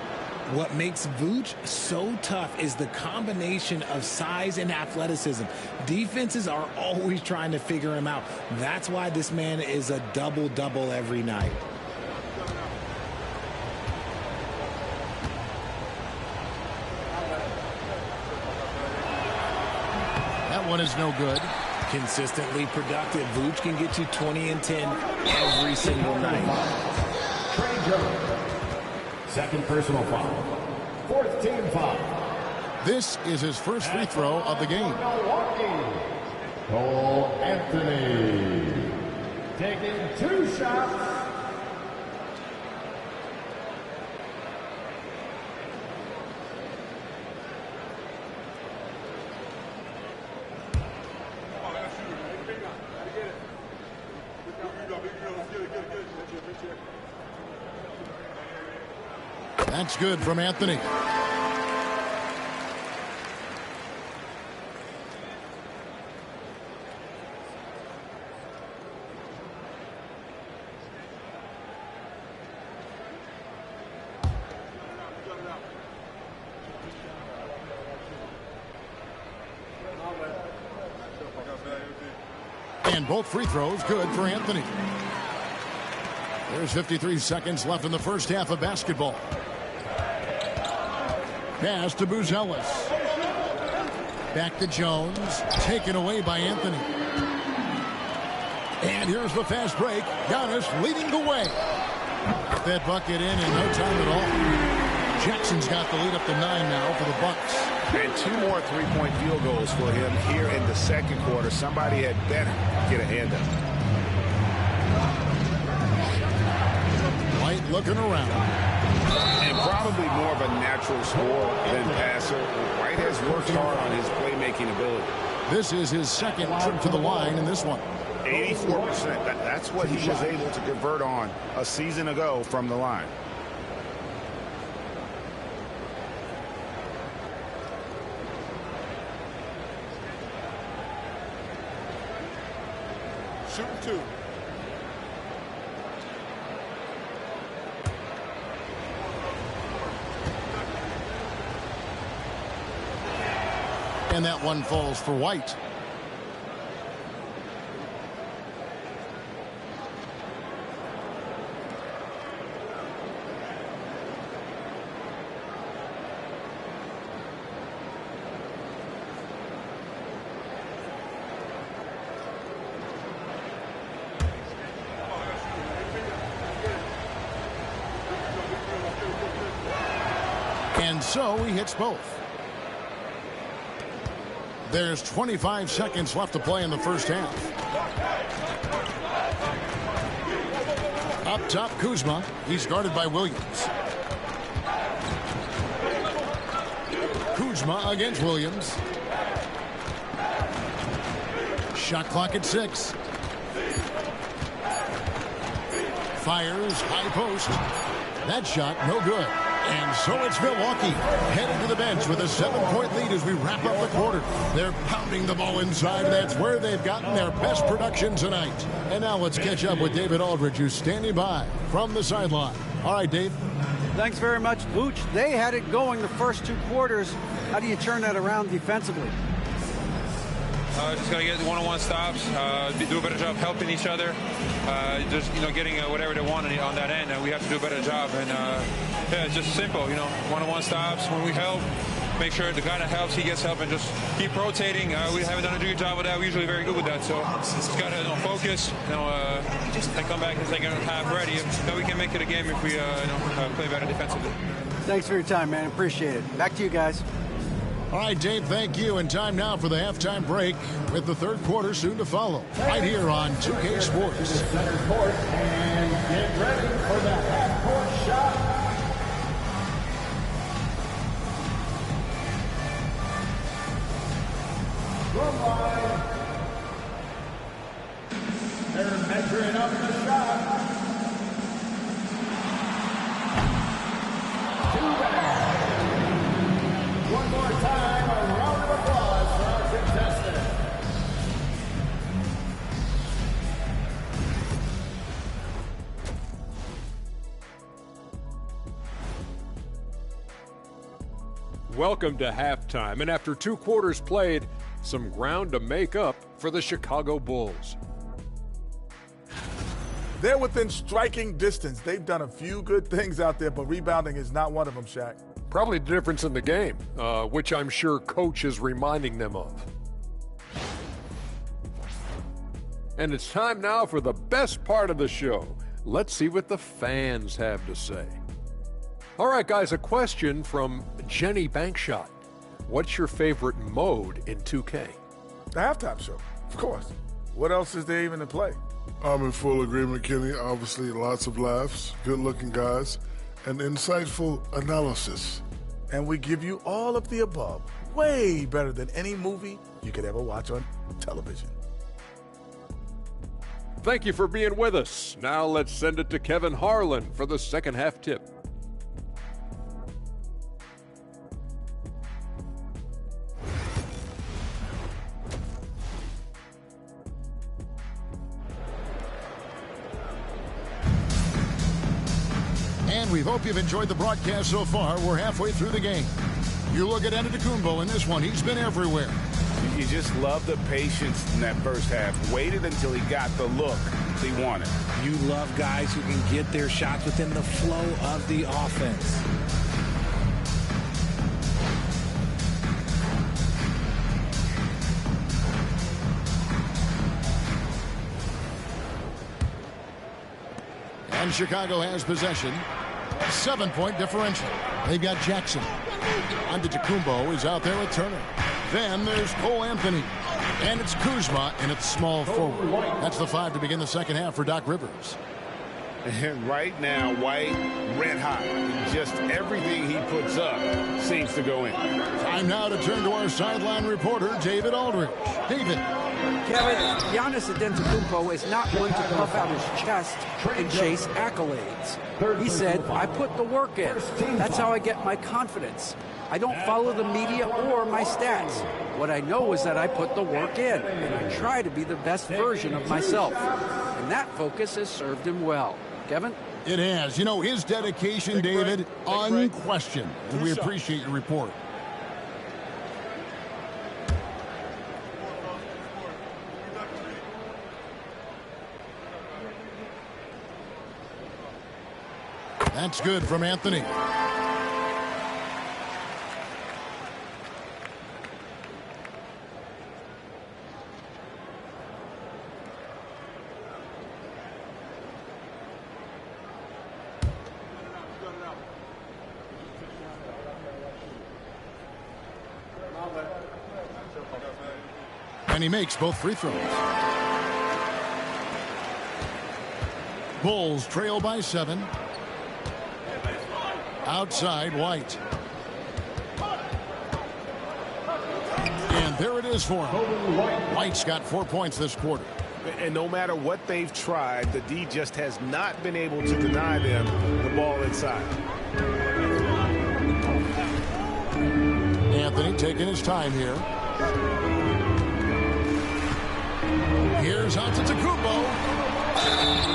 What makes Vooch so tough is the combination of size and athleticism. Defenses are always trying to figure him out. That's why this man is a double-double every night. That one is no good. Consistently productive. Vooch can get you 20 and 10 every single night. Trey Jones. Second personal foul. 4th team foul. This is his first free throw of the game. Milwaukee. Cole Anthony. Taking 2 shots. That's good from Anthony. And both free throws good for Anthony. There's 53 seconds left in the first half of basketball. Pass to Buzelis. Back to Jones. Taken away by Anthony. And here's the fast break. Giannis leading the way. Got that bucket in no time at all. Jackson's got the lead up to 9 now for the Bucks. And 2 more 3-point field goals for him here in the second quarter. Somebody had better get a hand up. White looking around. And probably more of a natural scorer than passer. White has worked hard on his playmaking ability. This is his second trip to the line in this one. 84%. That's what he was able to convert on a season ago from the line. Shooting 2. And that one falls for White. And so he hits both. There's 25 seconds left to play in the first half. Up top, Kuzma. He's guarded by Williams. Kuzma against Williams. Shot clock at 6. Fires, high post. That shot, no good. And so it's Milwaukee heading to the bench with a 7-point lead as we wrap up the quarter. They're pounding the ball inside. That's where they've gotten their best production tonight. And now let's catch up with David Aldridge, who's standing by from the sideline. All right, Dave. Thanks very much, Vooch. They had it going the first 2 quarters. How do you turn that around defensively? Just got to get one-on-one stops, do a better job helping each other, just getting whatever they want on that end, and we have to do a better job. And yeah, it's just simple, one-on-one stops when we help, make sure the guy that helps, he gets help, and just keep rotating. We haven't done a good job with that. We're usually very good with that. So just got to focus, and come back in the second half ready. Then we can make it a game if we play better defensively. Thanks for your time, man. Appreciate it. Back to you guys. All right, Dave, thank you. And time now for the halftime break with the third quarter soon to follow. Right here on 2K Sports. Center court and get ready for the half-court shot. From line. They're measuring up the shot. Too bad. One more time, a round of applause for our contestant. Welcome to halftime, and after 2 quarters played, some ground to make up for the Chicago Bulls. They're within striking distance. They've done a few good things out there, but rebounding is not one of them, Shaq. Probably the difference in the game, which I'm sure Coach is reminding them of. And it's time now for the best part of the show. Let's see what the fans have to say. All right, guys, a question from Jenny Bankshot. What's your favorite mode in 2K? The halftime show, of course. What else is there even to play? I'm in full agreement, Kenny. Obviously, lots of laughs, good-looking guys, and insightful analysis. And we give you all of the above. Way better than any movie you could ever watch on television. Thank you for being with us. Now let's send it to Kevin Harlan for the second half tip. And we hope you've enjoyed the broadcast so far. We're halfway through the game. You look at Antetokounmpo in this one. He's been everywhere. You just love the patience in that first half. Waited until he got the look he wanted. You love guys who can get their shots within the flow of the offense. And Chicago has possession. 7-point differential. They've got Jackson. Antetokounmpo is out there with Turner. Then there's Cole Anthony. And it's Kuzma, and it's small forward. That's the 5 to begin the second half for Doc Rivers. And right now, White, red hot. Just everything he puts up seems to go in. Time now to turn to our sideline reporter, David Aldridge. David. Kevin, Giannis Antetokounmpo is not one to puff out his chest and chase accolades. He said, I put the work in. That's how I get my confidence. I don't follow the media or my stats. What I know is that I put the work in, and I try to be the best version of myself. And that focus has served him well. Kevin? It has. You know, his dedication, David, unquestioned. And we appreciate your report. That's good from Anthony. And he makes both free throws. Bulls trail by 7. Outside, White. And there it is for him. White's got 4 points this quarter. And no matter what they've tried, the D just has not been able to deny them the ball inside. Anthony taking his time here. Here's Antetokounmpo.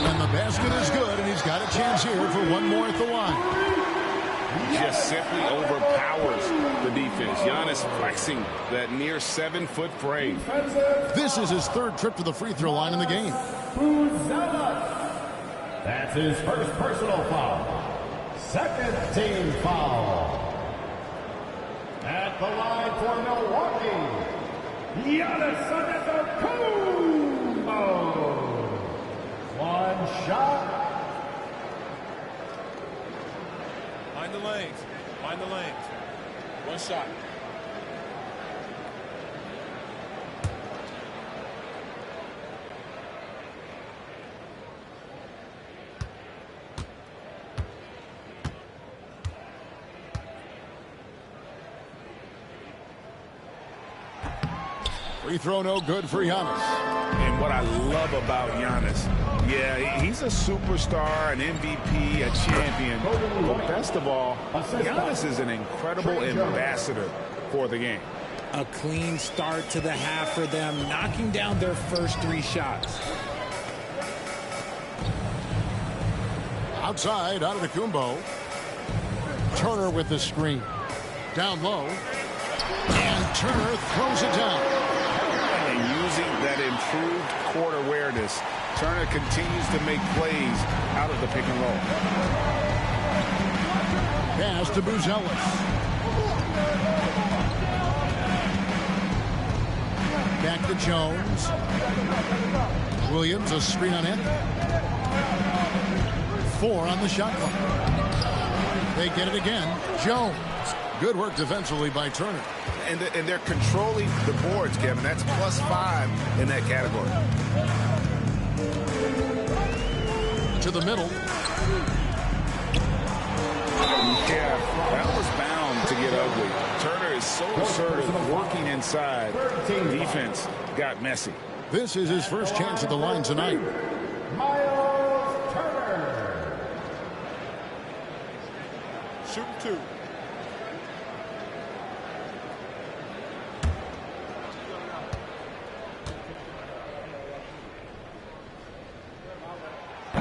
And the basket is good, and he's got a chance here for one more at the line. Just simply overpowers the defense. Giannis flexing that near 7-foot frame. This is his third trip to the free throw line in the game. That's his first personal foul. Second team foul. At the line for Milwaukee, Giannis Antetokounmpo. One shot. Find the lanes. Find the lanes. One shot. Free throw no good for Giannis. And what I love about Giannis, yeah, he's a superstar, an MVP, a champion. But best of all, Giannis is an incredible ambassador for the game. A clean start to the half for them, knocking down their first 3 shots. Outside, Antetokounmpo. Turner with the screen. Down low. And Turner throws it down. And using that improved court awareness, Turner continues to make plays out of the pick and roll. Pass to Buzelis. Back to Jones. Williams, a screen on it. 4 on the shot clock. They get it again. Jones. Good work defensively by Turner. And they're controlling the boards, Kevin. That's +5 in that category. To the middle. Yeah, that was bound to get ugly. Turner is so assertive, working inside. Defense got messy. This is his first chance at the line tonight. Miles Turner. Shooting 2.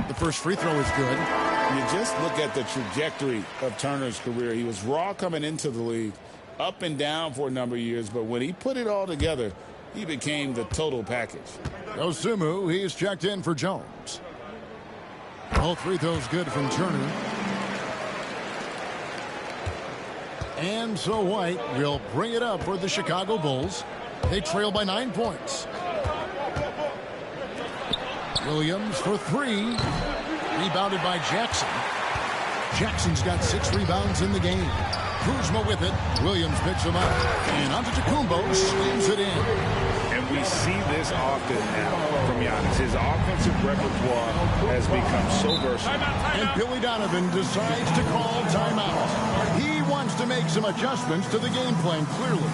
The first free throw is good. You just look at the trajectory of Turner's career. He was raw coming into the league, up and down for a number of years, but when he put it all together, he became the total package. Osumu, he's checked in for Jones. All free throws good from Turner. And so White will bring it up for the Chicago Bulls. They trail by 9 points. Williams for 3. Rebounded by Jackson. Jackson's got 6 rebounds in the game. Kuzma with it. Williams picks him up. And Antetokounmpo slams it in. And we see this often now from Giannis. His offensive repertoire has become so versatile. And Billy Donovan decides to call timeout. He wants to make some adjustments to the game plan, clearly.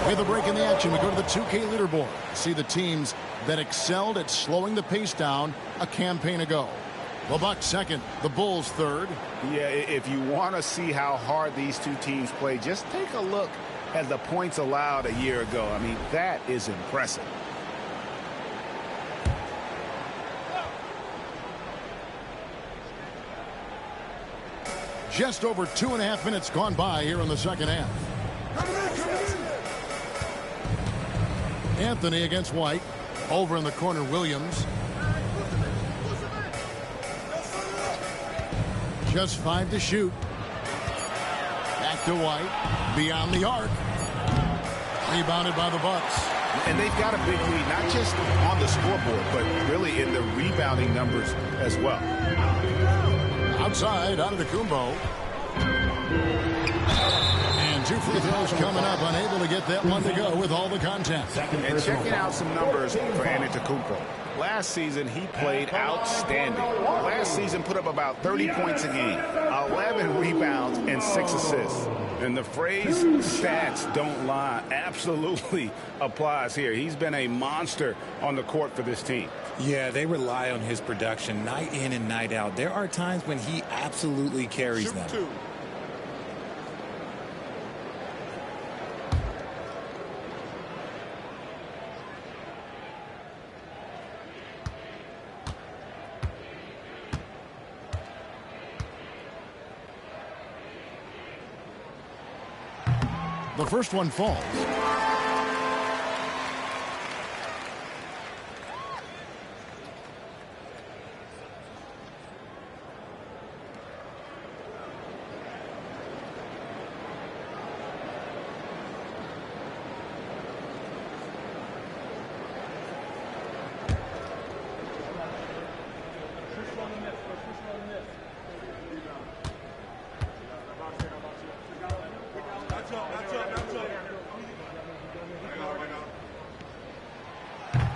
With a break in the action, we go to the 2K leaderboard. See the teams that excelled at slowing the pace down a campaign ago. The Bucks second, the Bulls third. Yeah, if you want to see how hard these two teams play, just take a look at the points allowed a year ago. I mean, that is impressive. Just over 2.5 minutes gone by here in the second half. Anthony against White. Over in the corner, Williams. Just 5 to shoot. Back to White. Beyond the arc. Rebounded by the Bucks. And they've got a big lead, not just on the scoreboard, but really in the rebounding numbers as well. Outside, Antetokounmpo. And 2 free throws coming up, unable to get that one to go with all the contact. And checking out some numbers for Antetokounmpo. Last season, he played outstanding. Last season, put up about 30 points a game, 11 rebounds, and 6 assists. And the phrase stats don't lie absolutely applies here. He's been a monster on the court for this team. Yeah, they rely on his production night in and night out. There are times when he absolutely carries them. The first one falls.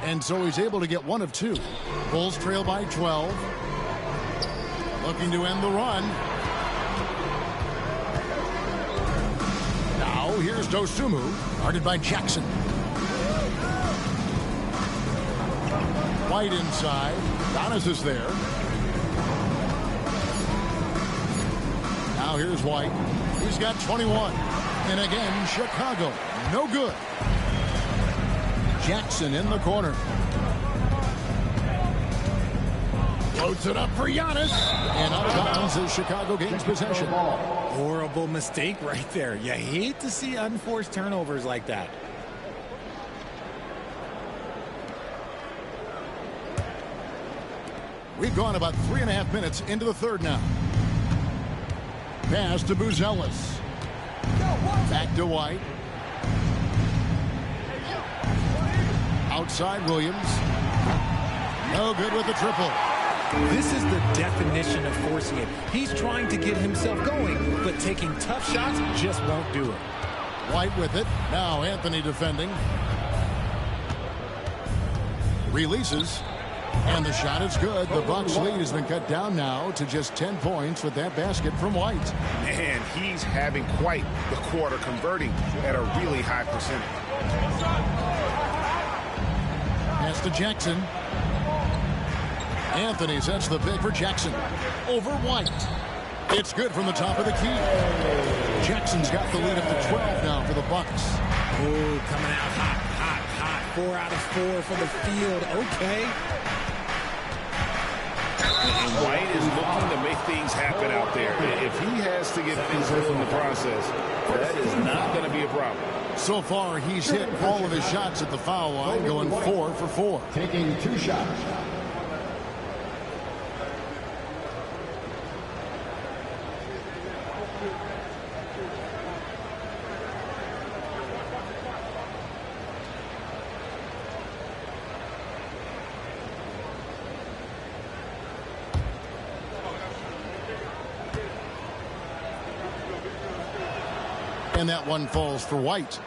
And so he's able to get 1 of 2. Bulls trail by 12. Looking to end the run. Now here's Dosunmu, guarded by Jackson. White inside. Donis is there. Now here's White. He's got 21. And again, Chicago. No good. Jackson in the corner. Floats it up for Giannis. And out of bounds as Chicago gains possession. Horrible mistake right there. You hate to see unforced turnovers like that. We've gone about 3.5 minutes into the third now. Pass to Buzelis. Back to White. Outside Williams. No good with the triple. This is the definition of forcing it. He's trying to get himself going, but taking tough shots just won't do it. White with it. Now Anthony defending. Releases. And the shot is good. The Bucks lead has been cut down now to just 10 points with that basket from White. And he's having quite the quarter, converting at a really high percentage. Pass to Jackson. Anthony sets the pick for Jackson. Over White. It's good from the top of the key. Jackson's got the lead up to 12 now for the Bucks. Ooh, coming out hot. 4 out of 4 from the field. Okay. And White is looking to make things happen out there. If he has to get physical in the process, that is not going to be a problem. So far, he's hit all of his shots at the foul line, going 4 for 4. Taking 2 shots. And that one falls for White.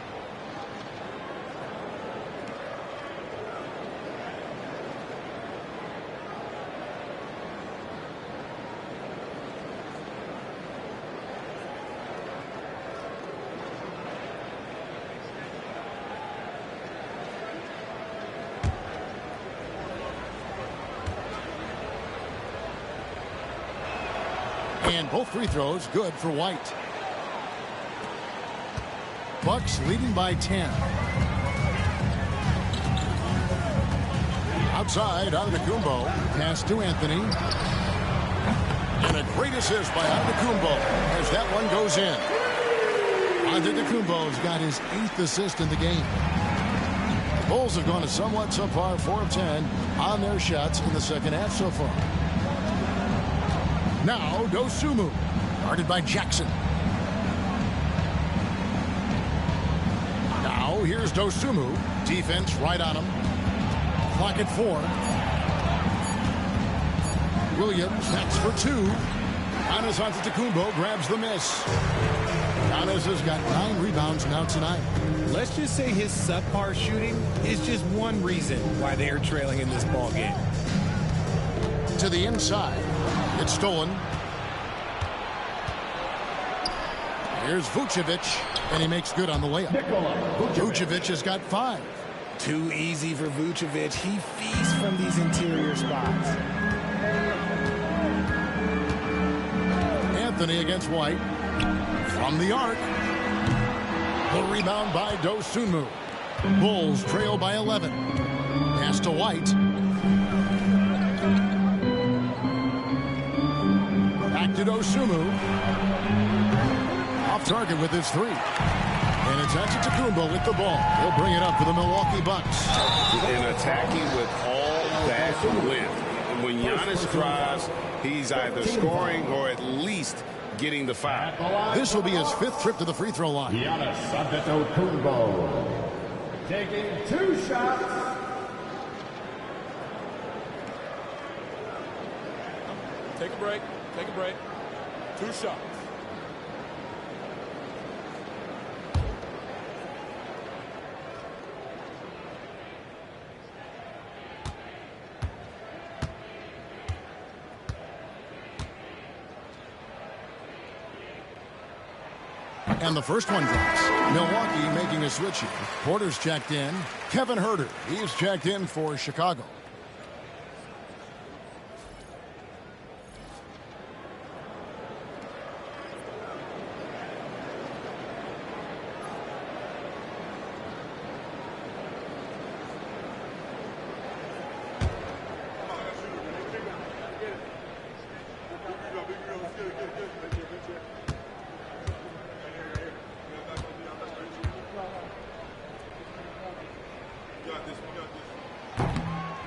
And both free throws good for White. Bucks leading by 10. Outside, Antetokounmpo. Pass to Anthony. And a great assist by Antetokounmpo as that one goes in. Antetokounmpo's got his 8th assist in the game. Bulls have gone a somewhat subpar 4 of 10 on their shots in the second half so far. Now Dosunmu, guarded by Jackson. Now here's Dosunmu. Defense right on him. Clock at 4. Williams, that's for 2. Giannis Antetokounmpo grabs the miss. Giannis has got 9 rebounds now tonight. Let's just say his subpar shooting is just one reason why they are trailing in this ball game. To the inside. It's stolen. Here's Vucevic, and he makes good on the layup. Vucevic has got 5. Too easy for Vucevic. He feasts from these interior spots. Anthony against White. From the arc. The rebound by Dosunmu. Bulls trail by 11. Pass to White. Back to Dosunmu. Off target with his 3. And it's Antetokounmpo with the ball. He'll bring it up for the Milwaukee Bucks. And attacking with all that length. When Giannis drives, he's either scoring or at least getting the foul. This will be his 5th trip to the free throw line. Giannis Antetokounmpo taking 2 shots. Take a break. Take a break. 2 shots. And the first one drops. Milwaukee making a switch here. Porter's checked in. Kevin Huerter, he's checked in for Chicago.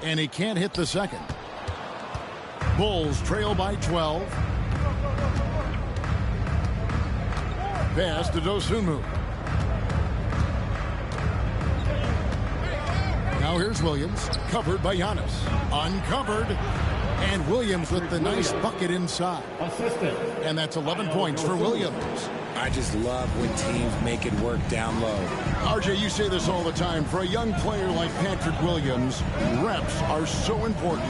And he can't hit the second. Bulls trail by 12. Pass to Dosunmu. Now here's Williams, covered by Giannis. Uncovered. And Williams with the nice bucket inside. And that's 11 points for Williams. I just love when teams make it work down low. RJ, you say this all the time. For a young player like Patrick Williams, reps are so important.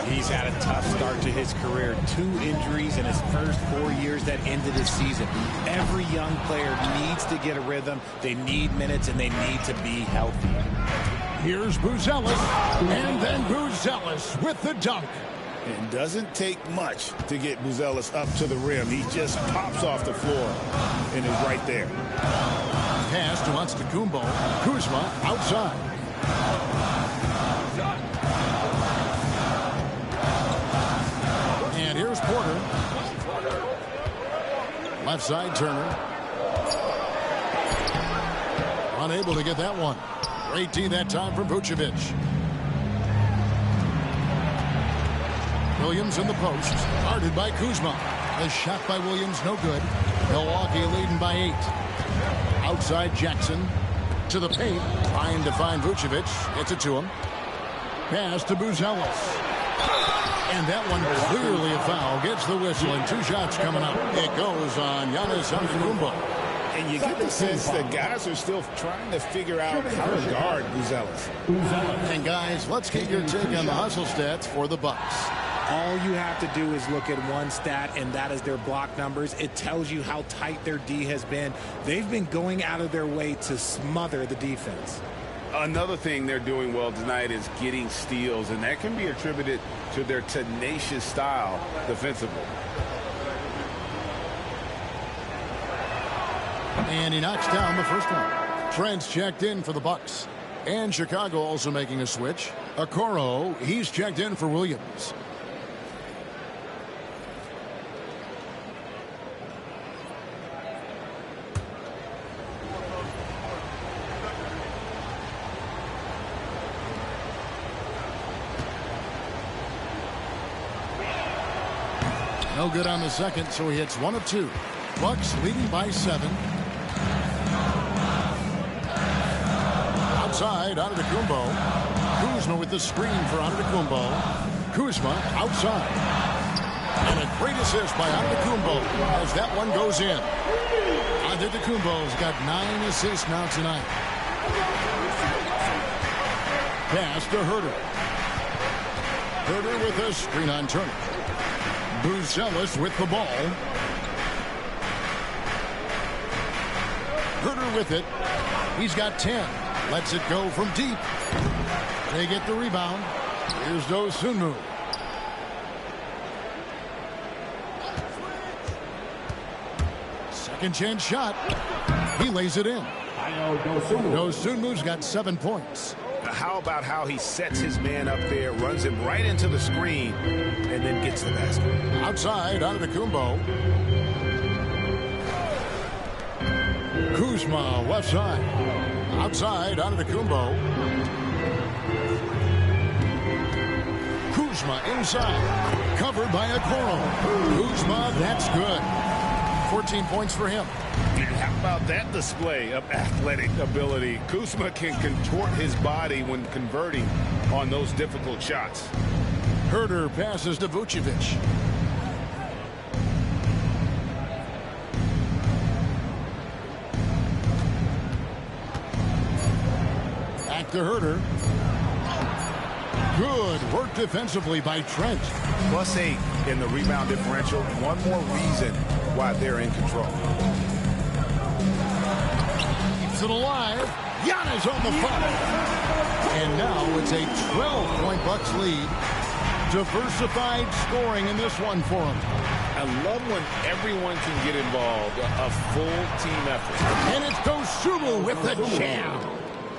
He's had a tough start to his career. 2 injuries in his first 4 years that ended his season. Every young player needs to get a rhythm. They need minutes, and they need to be healthy. Here's Buzelis, and then Buzelis with the dunk. It doesn't take much to get Buzelis up to the rim. He just pops off the floor and is right there. Pass to Antetokounmpo. Kuzma outside. And here's Porter. Left side, Turner. Unable to get that one. Great D that time from Vucevic. Williams in the post, guarded by Kuzma. The shot by Williams, no good. Milwaukee leading by 8. Outside Jackson to the paint, trying to find Vucevic. Gets it to him. Pass to Buzelis. And that one clearly a foul. Gets the whistle, and 2 shots coming up. It goes on Giannis Antetokounmpo. And you get the sense that guys are still trying to figure out how to guard Buzelis. And guys, let's get your take on the hustle stats for the Bucks. All you have to do is look at one stat, and that is their block numbers. It tells you how tight their D has been. They've been going out of their way to smother the defense. Another thing they're doing well tonight is getting steals, and that can be attributed to their tenacious style defensively. And he knocks down the first one. Trent's checked in for the Bucks. And Chicago also making a switch. Okoro, he's checked in for Williams. No good on the second, so he hits 1 of 2. Bucks leading by 7. Outside, Antetokounmpo. Kuzma with the screen for Antetokounmpo. Kuzma outside. And a great assist by Antetokounmpo as that one goes in. Antetokounmpo's got 9 assists now tonight. Pass to Herter. Herter with a screen on Turner. Buzelis with the ball. Herter with it. He's got 10. Lets it go from deep. They get the rebound. Here's Dosunmu. Second chance shot. He lays it in. Dosunmu's got 7 points. How about how he sets his man up there, runs him right into the screen, and then gets the basket. Outside, Antetokounmpo. Kuzma, left side. Outside, Antetokounmpo. Kuzma inside. Covered by Okoro. Kuzma, that's good. 14 points for him. How about that display of athletic ability? Kuzma can contort his body when converting on those difficult shots. Herter passes to Vucevic. Back to Herter. Good work defensively by Trent. +8 in the rebound differential. One more reason why they're in control. Keeps it alive. Giannis on the front. And now it's a 12-point Bucks lead. Diversified scoring in this one for him. I love when everyone can get involved. A full team effort. And it's Dosunmu with the jam.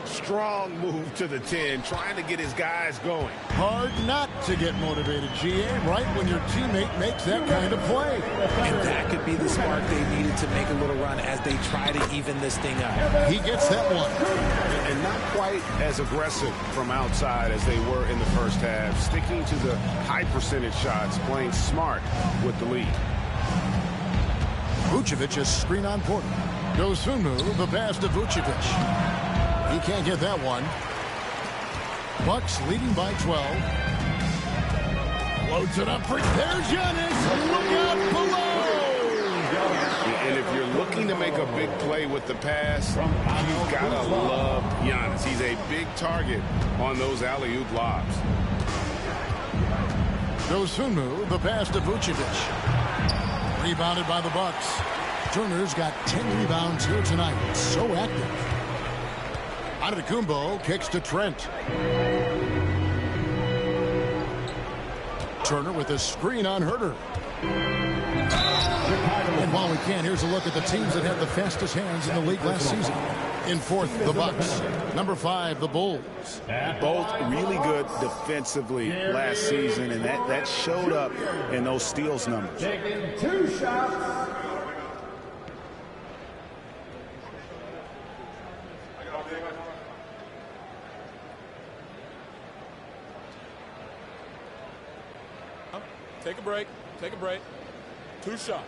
Strong move to the 10, trying to get his guys going. Hard not to get motivated, GA, right when your teammate makes that kind of play. And that could be the spark they needed to make a little run as they try to even this thing up. He gets that one. And not quite as aggressive from outside as they were in the first half. Sticking to the high percentage shots, playing smart with the lead. Vucevic is screen on Porter. Dosunmu, the pass to Vucevic. He can't get that one. Bucks leading by 12. Loads it up. There's Giannis. Look out below. And if you're looking to make a big play with the pass, you've got to love Giannis. He's a big target on those alley-oop lobs. Dosunmu, the pass to Vucevic. Rebounded by the Bucks. Turner's got 10 rebounds here tonight. So active. Antetokounmpo kicks to Trent. Turner with a screen on Herter. And while we can, here's a look at the teams that had the fastest hands in the league last season. In fourth, the Bucks. Number 5, the Bulls. Both really good defensively last season, and that showed up in those steals numbers. Taking 2 shots. Take a break. Take a break. 2 shots.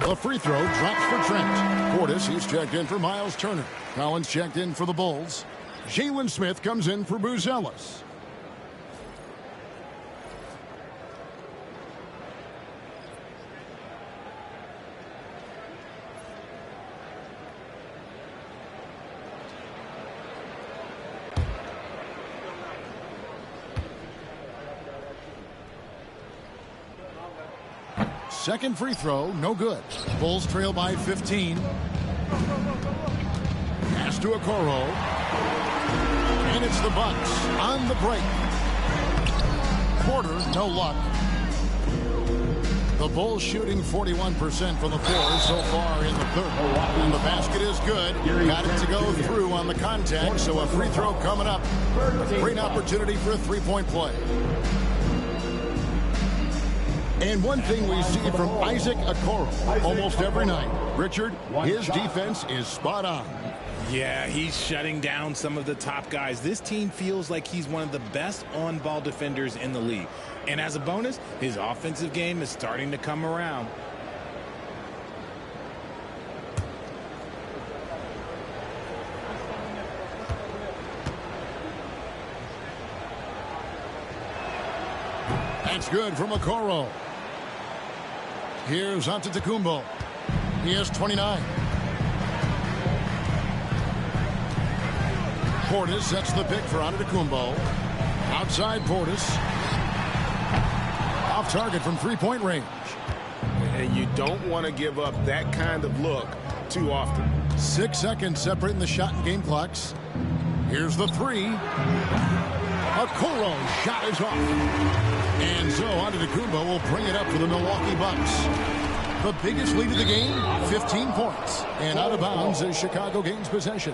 A free throw drops for Trent. Portis, he's checked in for Miles Turner. Collins checked in for the Bulls. Jalen Smith comes in for Buzelis. Second free throw, no good. Bulls trail by 15. Pass to Okoro. And it's the Bucks on the break. Porter, no luck. The Bulls shooting 41% from the floor so far in the third. And the basket is good. Got it to go through on the contact, so a free throw coming up. A great opportunity for a three-point play. And one thing we see from Isaac Okoro almost every night, Richard, his defense is spot on. Yeah, he's shutting down some of the top guys. This team feels like he's one of the best on-ball defenders in the league. And as a bonus, his offensive game is starting to come around. That's good from Okoro. Here's Antetokounmpo. He has 29. Portis sets the pick for Antetokounmpo. Outside Portis. Off target from three-point range. And you don't want to give up that kind of look too often. 6 seconds separating the shot and game clocks. Here's the three. Okoro's shot is off. And so Antetokounmpo will bring it up for the Milwaukee Bucks. The biggest lead of the game, 15 points. And out of bounds as Chicago gains possession.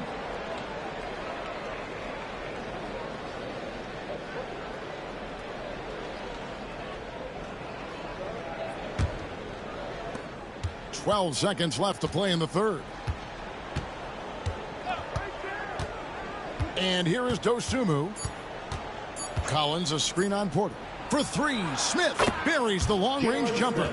.12 seconds left to play in the third. And here is Dosunmu. Collins, a screen on Porter. For three, Smith buries the long-range jumper.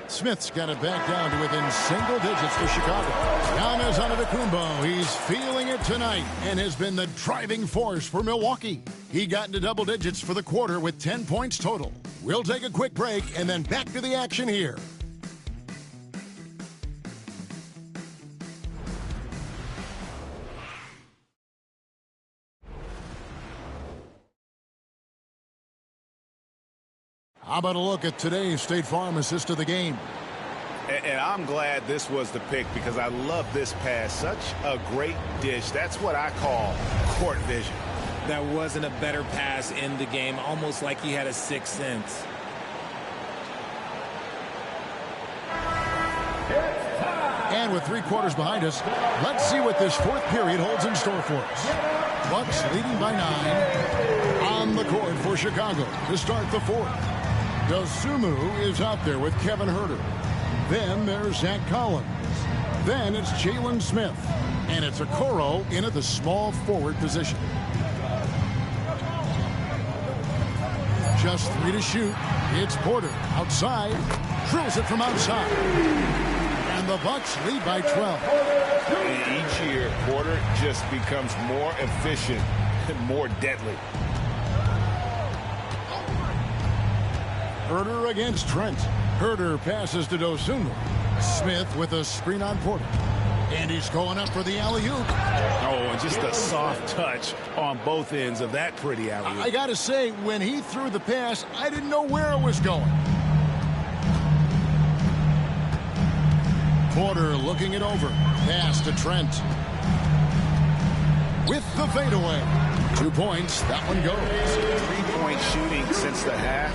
Smith's got it back down to within single digits for Chicago. Giannis Antetokounmpo, he's feeling it tonight and has been the driving force for Milwaukee. He got into double digits for the quarter with 10 points total. We'll take a quick break and then back to the action here. How about a look at today's State Farm assist of the game? And I'm glad this was the pick because I love this pass. Such a great dish. That's what I call court vision. That wasn't a better pass in the game, almost like he had a sixth sense. And with 3 quarters behind us, let's see what this fourth period holds in store for us. Bucks leading by 9 on the court for Chicago to start the fourth. Dosunmu is out there with Kevin Huerter. Then there's Zach Collins. Then it's Jalen Smith. And it's Okoro in at the small forward position. Just 3 to shoot. It's Porter outside. Drills it from outside. And the Bucks lead by 12. Each year, Porter just becomes more efficient and more deadly. Huerter against Trent. Huerter passes to Dosunmu. Smith with a screen on Porter. And he's going up for the alley-oop. Oh, and just a soft touch on both ends of that pretty alley-oop. I got to say, when he threw the pass, I didn't know where it was going. Porter looking it over. Pass to Trent. With the fadeaway. 2 points. That one goes. 3-point shooting since the half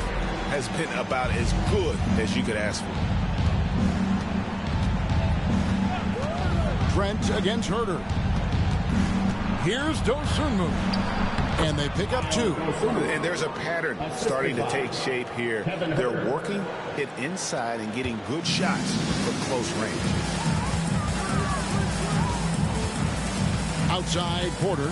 has been about as good as you could ask for. Trent against Huerter. Here's Dosunmu. And they pick up 2. And there's a pattern starting to take shape here. They're working it inside and getting good shots from close range. Outside Porter.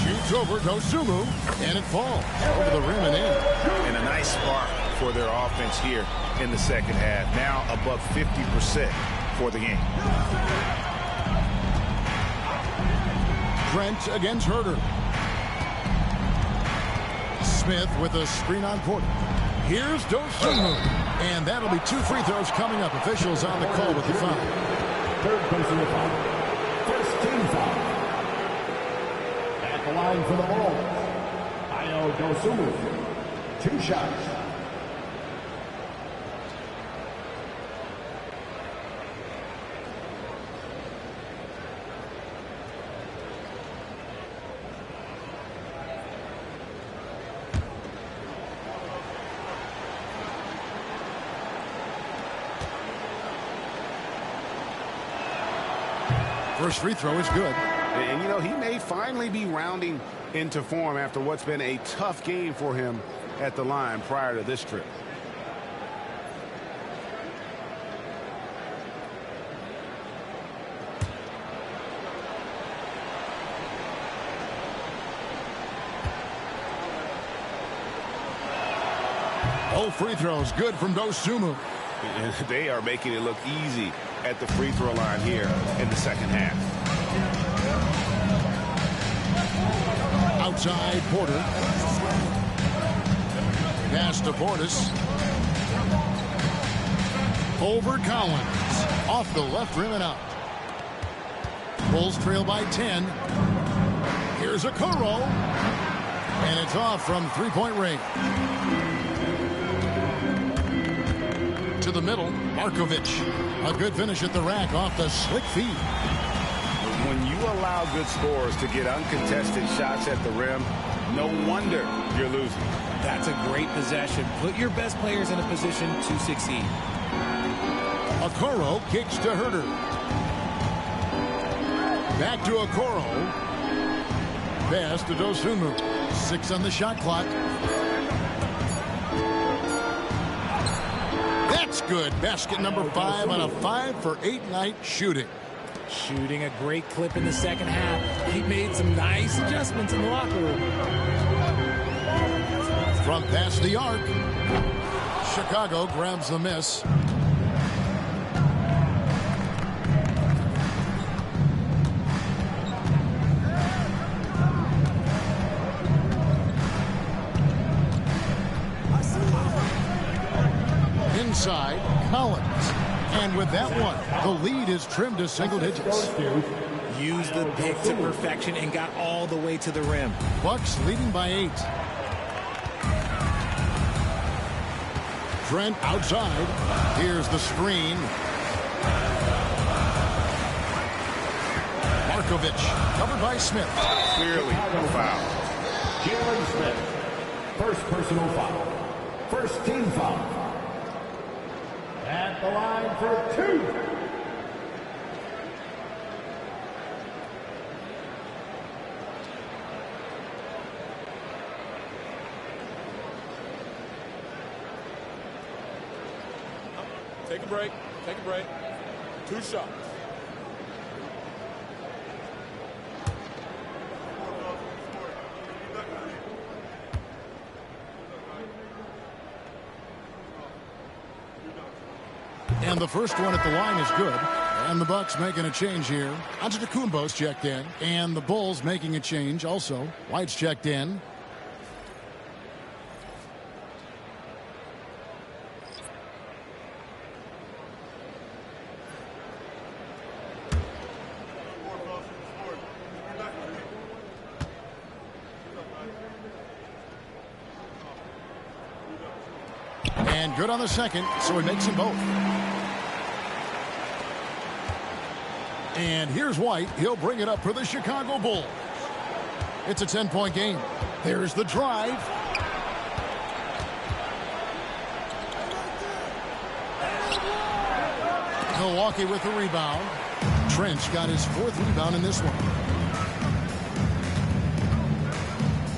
Shoots over Dosunmu, and it falls over the rim and in. And a nice spark for their offense here in the second half. Now above 50% for the game. Trent against Huerter. Smith with a screen on Porter. Here's Dosunmu. And that'll be 2 free throws coming up. Officials on the call with the foul. Third personal foul. First team foul. At the line for the Bulls, Dosunmu. 2 shots. First free throw is good. And, you know, he may finally be rounding into form after what's been a tough game for him at the line prior to this trip. Both free throws good from Dosunmu. And they are making it look easy at the free throw line here in the second half. Outside, Porter. Pass to Portis. Over Collins. Off the left rim and out. Bulls trail by 10. Here's Okoro. And it's off from three-point range. To the middle, Markovic. A good finish at the rack off the slick feed. When you allow good scorers to get uncontested shots at the rim, no wonder you're losing. That's a great possession. Put your best players in a position to succeed. Okoro kicks to Herter. Back to Okoro. Pass to Dosunmu. 6 on the shot clock. That's good. Basket number 5 on a 5-for-8 night shooting. Shooting a great clip in the second half. He made some nice adjustments in the locker room. From past the arc. Chicago grabs the miss. Inside, Collins. And with that one, the lead is trimmed to single digits. Used the pick to perfection and got all the way to the rim. Bucks leading by 8. Trent outside. Here's the screen. Markovic covered by Smith. Clearly a foul. Jalen Smith. First personal foul. First team foul. At the line for 2. Take a break. Take a break. 2 shots. And the first one at the line is good. And the Bucks making a change here. Antetokounmpo's checked in. And the Bulls making a change also. White's checked in. And good on the second, so he makes them both. And here's White. He'll bring it up for the Chicago Bulls. It's a 10-point game. There's the drive. Milwaukee with the rebound. Trench got his 4th rebound in this one.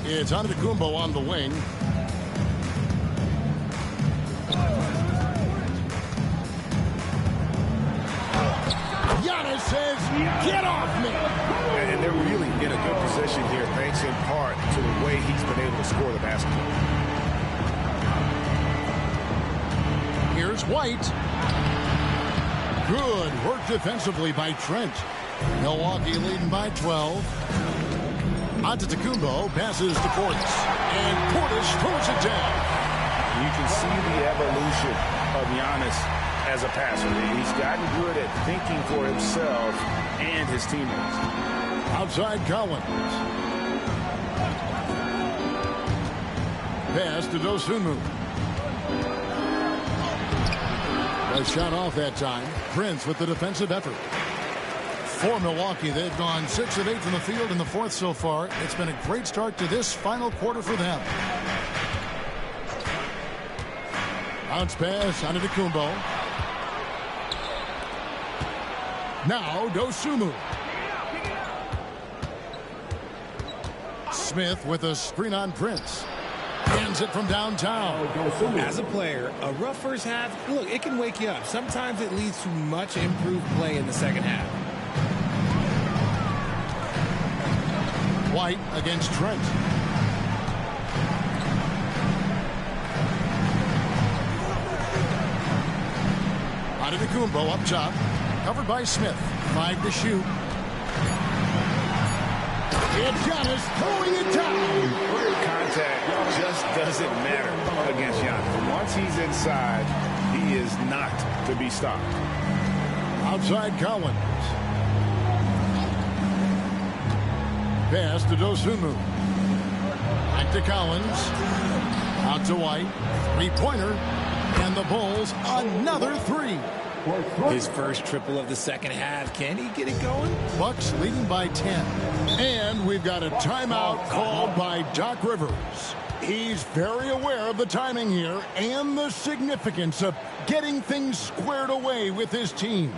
It's Antetokounmpo on the wing. Giannis says, get off me. And they're really in a good position here, thanks in part to the way he's been able to score the basketball. Here's White. Good work defensively by Trent. Milwaukee leading by 12. Antetokounmpo passes to Portis. And Portis throws it down. You can see the evolution of Giannis as a passer. He's gotten good at thinking for himself and his teammates. Outside Collins. Pass to Dosunmu. Nice shot off that time. Prince with the defensive effort. For Milwaukee, they've gone 6 of 8 from the field in the 4th so far. It's been a great start to this final quarter for them. Bounce pass onto Antetokounmpo. Now Dosunmu. Smith with a screen on Prince. Hands it from downtown. As a player, a rough first half, look, it can wake you up. Sometimes it leads to much improved play in the second half. White against Trent. Antetokounmpo up top. Covered by Smith. 5 to shoot. And Giannis throwing it down. Contact just doesn't matter against Giannis. Once he's inside, he is not to be stopped. Outside Collins. Pass to Dosunmu. Back to Collins. Out to White. Three-pointer. And the Bulls another three. His first triple of the second half. Can he get it going? Bucks leading by 10. And we've got a timeout called by Doc Rivers. He's very aware of the timing here and the significance of getting things squared away with his team.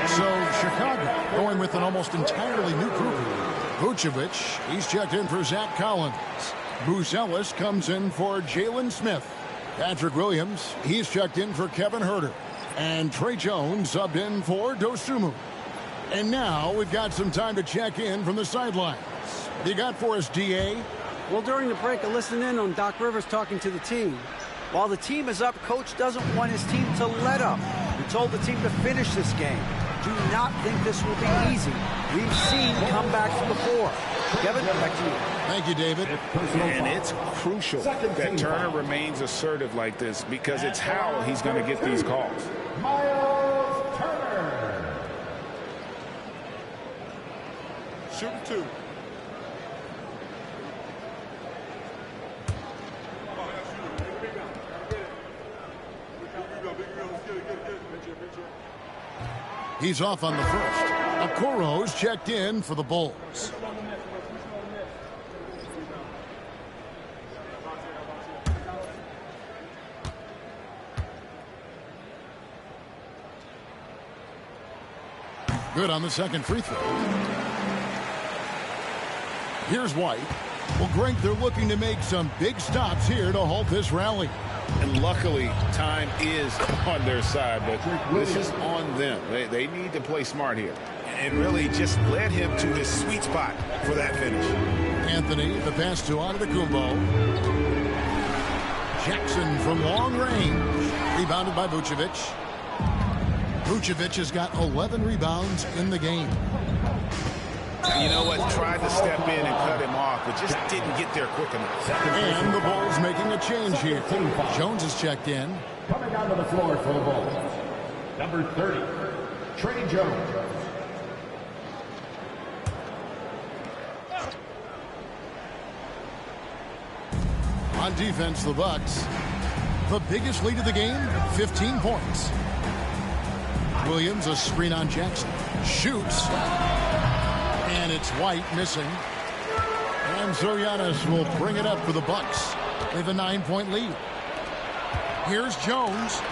So Chicago going with an almost entirely new group. Vucevic, he's checked in for Zach Collins. Bruce Ellis comes in for Jalen Smith. Patrick Williams, he's checked in for Kevin Huerter. And Trey Jones subbed in for Dosunmu. And now we've got some time to check in from the sidelines. What do you got for us, D.A.? Well, during the break, I listened in on Doc Rivers talking to the team. While the team is up, Coach doesn't want his team to let up. He told the team to finish this game. Do not think this will be easy. We've seen comebacks before. Kevin, back to you. Thank you, David. And it's crucial that Turner remains assertive like this because it's how he's going to get these calls. Miles Turner. Shoot two. He's off on the first. Okoro's checked in for the Bulls. Good on the second free throw. Here's White. Well, Greg, they're looking to make some big stops here to halt this rally. And luckily, time is on their side, but this is on them. They need to play smart here. And really just led him to his sweet spot for that finish. Anthony, the pass to Antetokounmpo. Jackson from long range. Rebounded by Vucevic. Vucevic has got 11 rebounds in the game. You know what? Tried to step in and cut him off, but just didn't get there quick enough. And the Bulls making a change here. Jones is checked in. Coming onto the floor for the Bulls, number 30, Trey Jones. On defense, the Bucks. The biggest lead of the game, 15 points. Williams, a screen on Jackson. Shoots. And it's White missing. And so Giannis will bring it up for the Bucks. They have a 9-point lead. Here's Jones.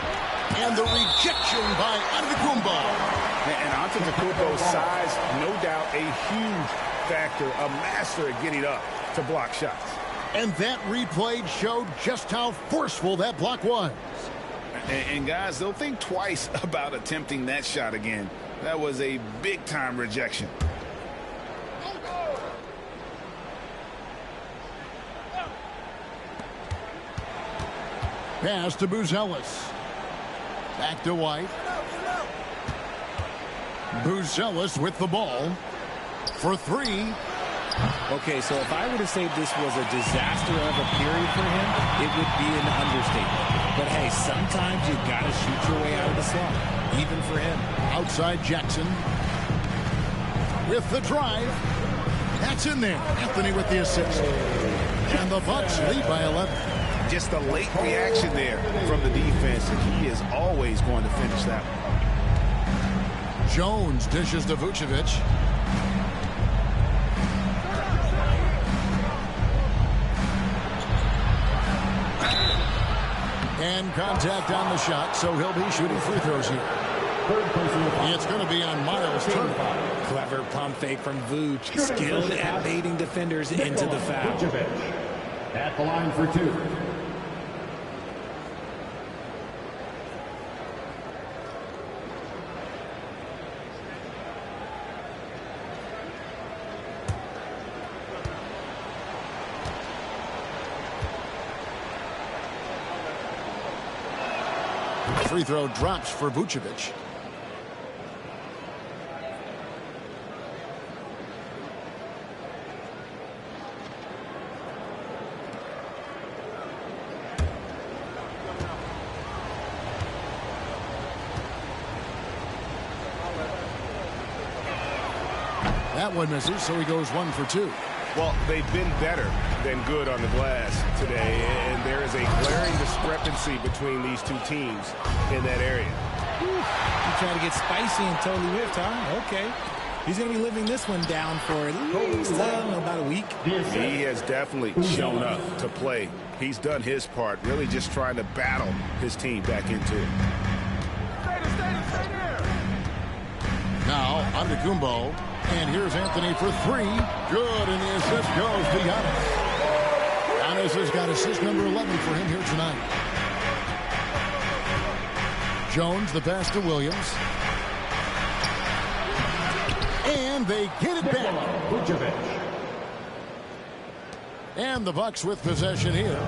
And the rejection by Antetokounmpo. And Antetokounmpo's size, no doubt, a huge factor, a master at getting up to block shots. And that replay showed just how forceful that block was. And guys, they'll think twice about attempting that shot again. That was a big-time rejection. Pass to Buzelis. Back to White. Buzelis with the ball for three. Okay, so if I were to say this was a disaster of a period for him, it would be an understatement. But hey, sometimes you got to shoot your way out of the slump, even for him. Outside Jackson with the drive. That's in there. Anthony with the assist. And the Bucks lead by 11. Just a late reaction there from the defense, and he is always going to finish that one. Jones dishes to Vucevic. And contact on the shot, so he'll be shooting free throws here. It's going to be on Miles Turner. Clever pump fake from Vooch, skilled at baiting defenders into the foul. At the line for two. Free throw drops for Vucevic. That one misses, so he goes 1 for 2. Well, they've been better than good on the glass today, and there is a glaring discrepancy between these two teams in that area. You try to get spicy and totally whipped, huh? Okay. He's going to be living this one down for at least about a week. He has definitely shown up to play. He's done his part, really just trying to battle his team back into it. Now, Antetokounmpo. And here's Anthony for three. Good, and the assist goes to Giannis. Giannis has got assist number 11 for him here tonight. Jones, the pass to Williams. And they get it back. And the Bucks with possession here.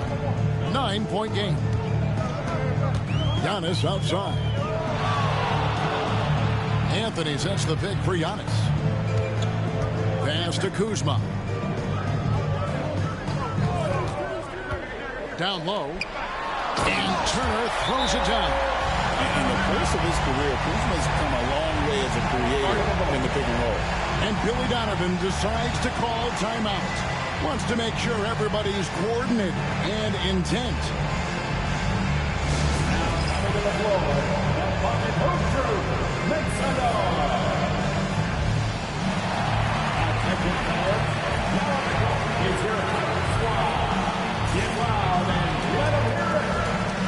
9-point game. Giannis outside. Anthony sets the pick for Giannis. Pass to Kuzma. Down low. And Turner throws it down. In the course of his career, Kuzma's come a long way as a creator in the pick and roll. And Billy Donovan decides to call timeout. Wants to make sure everybody's coordinated and intent. Now coming to the floor, the Bucket Home Crew makes a noise. It's your squad. Get wild and let them hear it.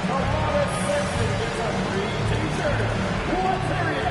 The Wallace Simpson gets a free t-shirt. What's area?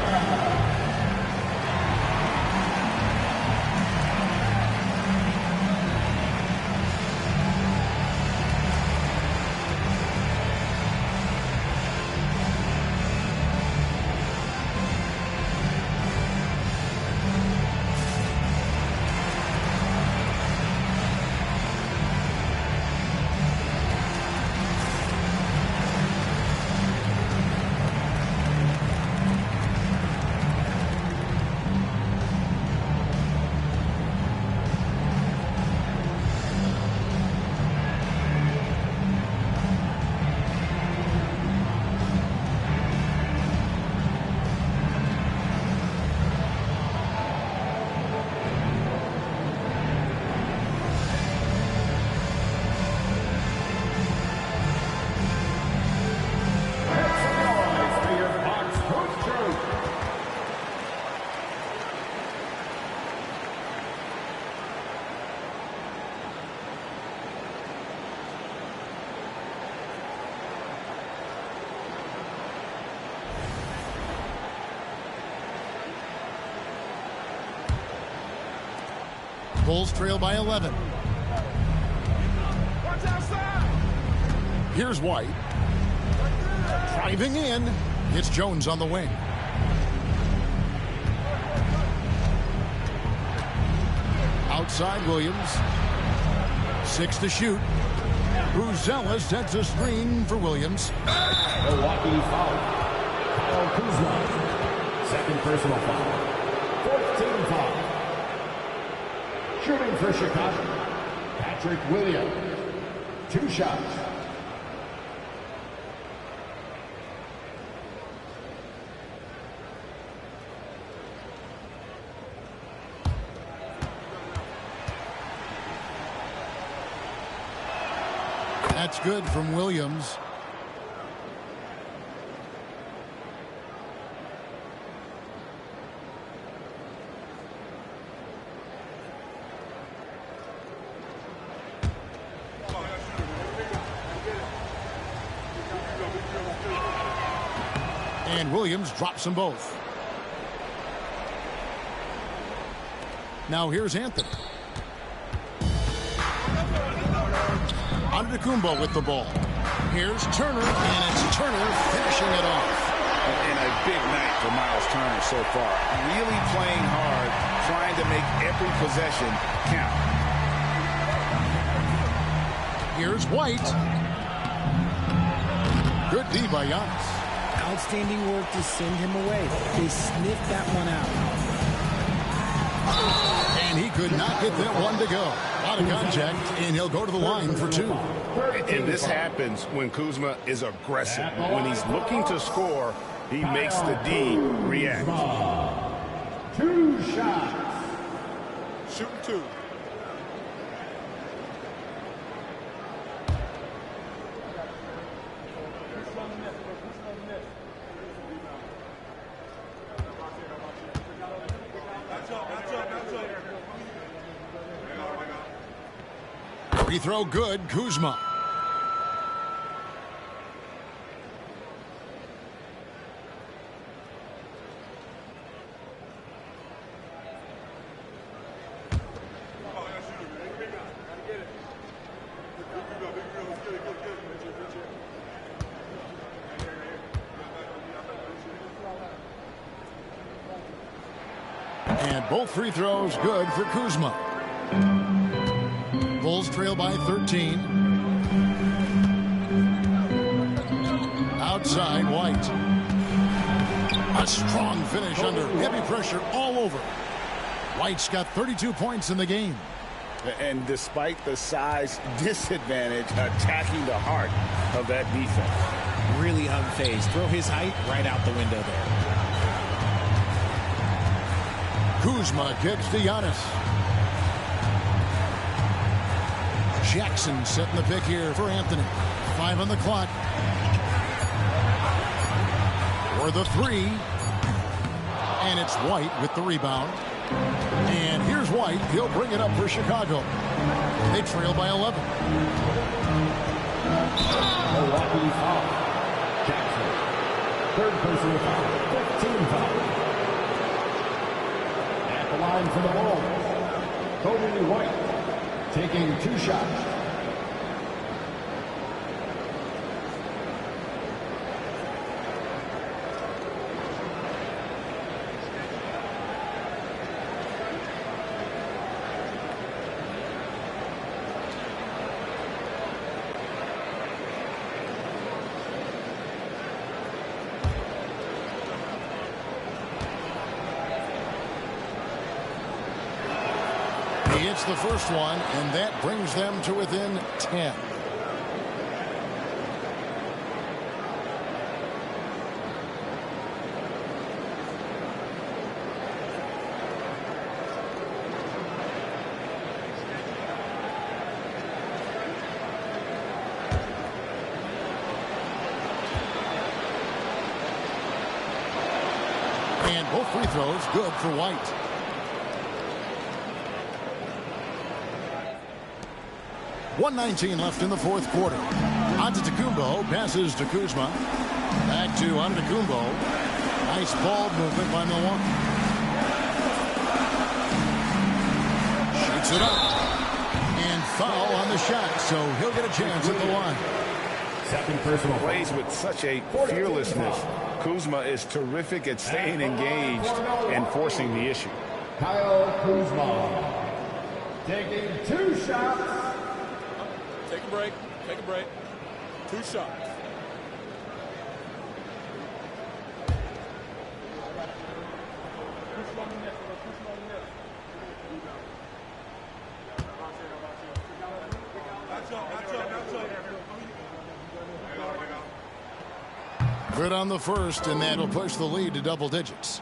Bulls trail by 11. Here's White. Driving in. It's Jones on the wing. Outside Williams. 6 to shoot. Buzella sets a screen for Williams. Milwaukee foul. Kyle Kuzma. Second personal foul. 14 foul. Shooting for Chicago. Patrick Williams. 2 shots. That's good from Williams. And Williams drops them both. Now here's Anthony. Antetokounmpo with the ball. Here's Turner, and it's Turner finishing it off. And a big night for Miles Turner so far. Really playing hard, trying to make every possession count. Here's White. Good D by Giannis. Outstanding work to send him away. They sniffed that one out. And he could not get that one to go. A lot of contact, and he'll go to the line for 2. And this happens when Kuzma is aggressive. When he's looking to score, he makes the D react. 2 shots. Shooting 2. Free throw good, Kuzma. And both free throws good for Kuzma. Bulls trail by 13. Outside White. A strong finish under heavy pressure all over. White's got 32 points in the game. And despite the size disadvantage, attacking the heart of that defense. Really unfazed. Throw his height right out the window there. Kuzma kicks to Giannis. Jackson setting the pick here for Anthony. 5 on the clock. For the 3. And it's White with the rebound. And here's White. He'll bring it up for Chicago. They trail by 11. Milwaukee foul. Jackson. Third personal foul. 15 foul. At the line for the Bulls. Kobe White taking 2 shots. He hits the first one, and that brings them to within 10. And both free throws good for White. .119 left in the fourth quarter. Antetokounmpo passes to Kuzma. Back to Antetokounmpo. Nice ball movement by Milwaukee. Shoots it up. And foul on the shot, so he'll get a chance at the line. Second personal. Plays with such a fearlessness. Kuzma is terrific at staying engaged and forcing the issue. Kyle Kuzma. Taking 2 shots. Take a break. Take a break. 2 shots. Good on the first, and that'll push the lead to double digits.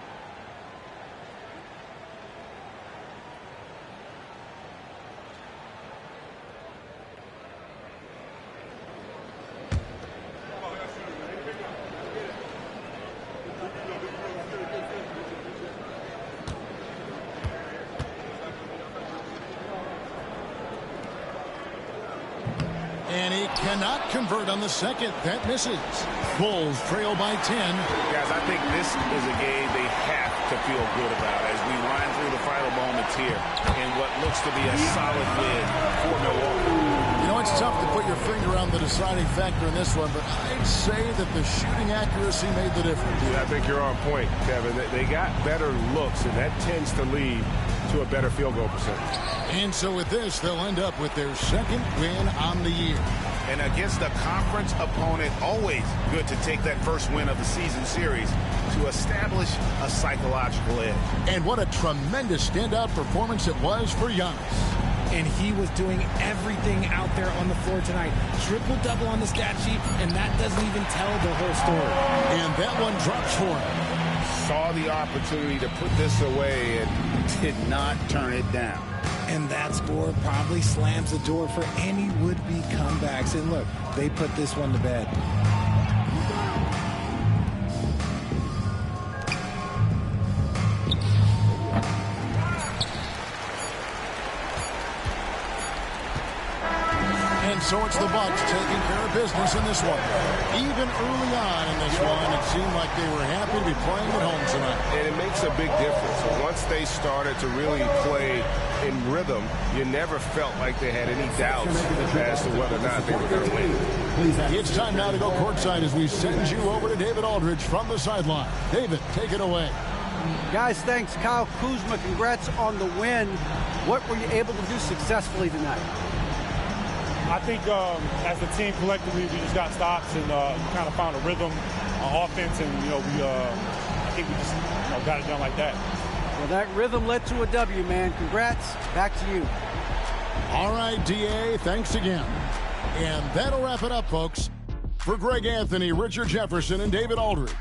And he cannot convert on the second. That misses. Bulls trail by 10. Guys, I think this is a game they have to feel good about as we wind through the final moments here in what looks to be a solid win for Milwaukee. You know, it's tough to put your finger on the deciding factor in this one, but I'd say that the shooting accuracy made the difference. Yeah, I think you're on point, Kevin. They got better looks, and that tends to lead to a better field goal percentage. And so with this, they'll end up with their second win on the year. And against a conference opponent, always good to take that first win of the season series to establish a psychological edge. And what a tremendous standout performance it was for Giannis. And he was doing everything out there on the floor tonight. Triple-double on the stat sheet, and that doesn't even tell the whole story. And that one drops for him. Saw the opportunity to put this away and did not turn it down. And that score probably slams the door for any would-be comebacks. And look, they put this one to bed. And so it's the Bucks taking care of business in this one. Even early on in this one, it seemed like they were happy to be playing at home tonight. And it makes a big difference. Once they started to really play in rhythm, you never felt like they had any doubts as to whether or not they were going to win. It's time now to go courtside as we send you over to David Aldridge from the sideline. David, take it away. Guys, thanks. Kyle Kuzma, congrats on the win. What were you able to do successfully tonight? I think as a team collectively, we just got stops and kind of found a rhythm on offense, and I think we just got it done like that. Well, that rhythm led to a W, man. Congrats. Back to you. All right, DA, thanks again. And that'll wrap it up, folks. For Greg Anthony, Richard Jefferson, and David Aldridge,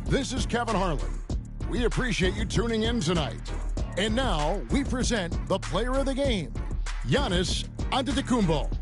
this is Kevin Harlan. We appreciate you tuning in tonight. And now we present the player of the game, Giannis Antetokounmpo.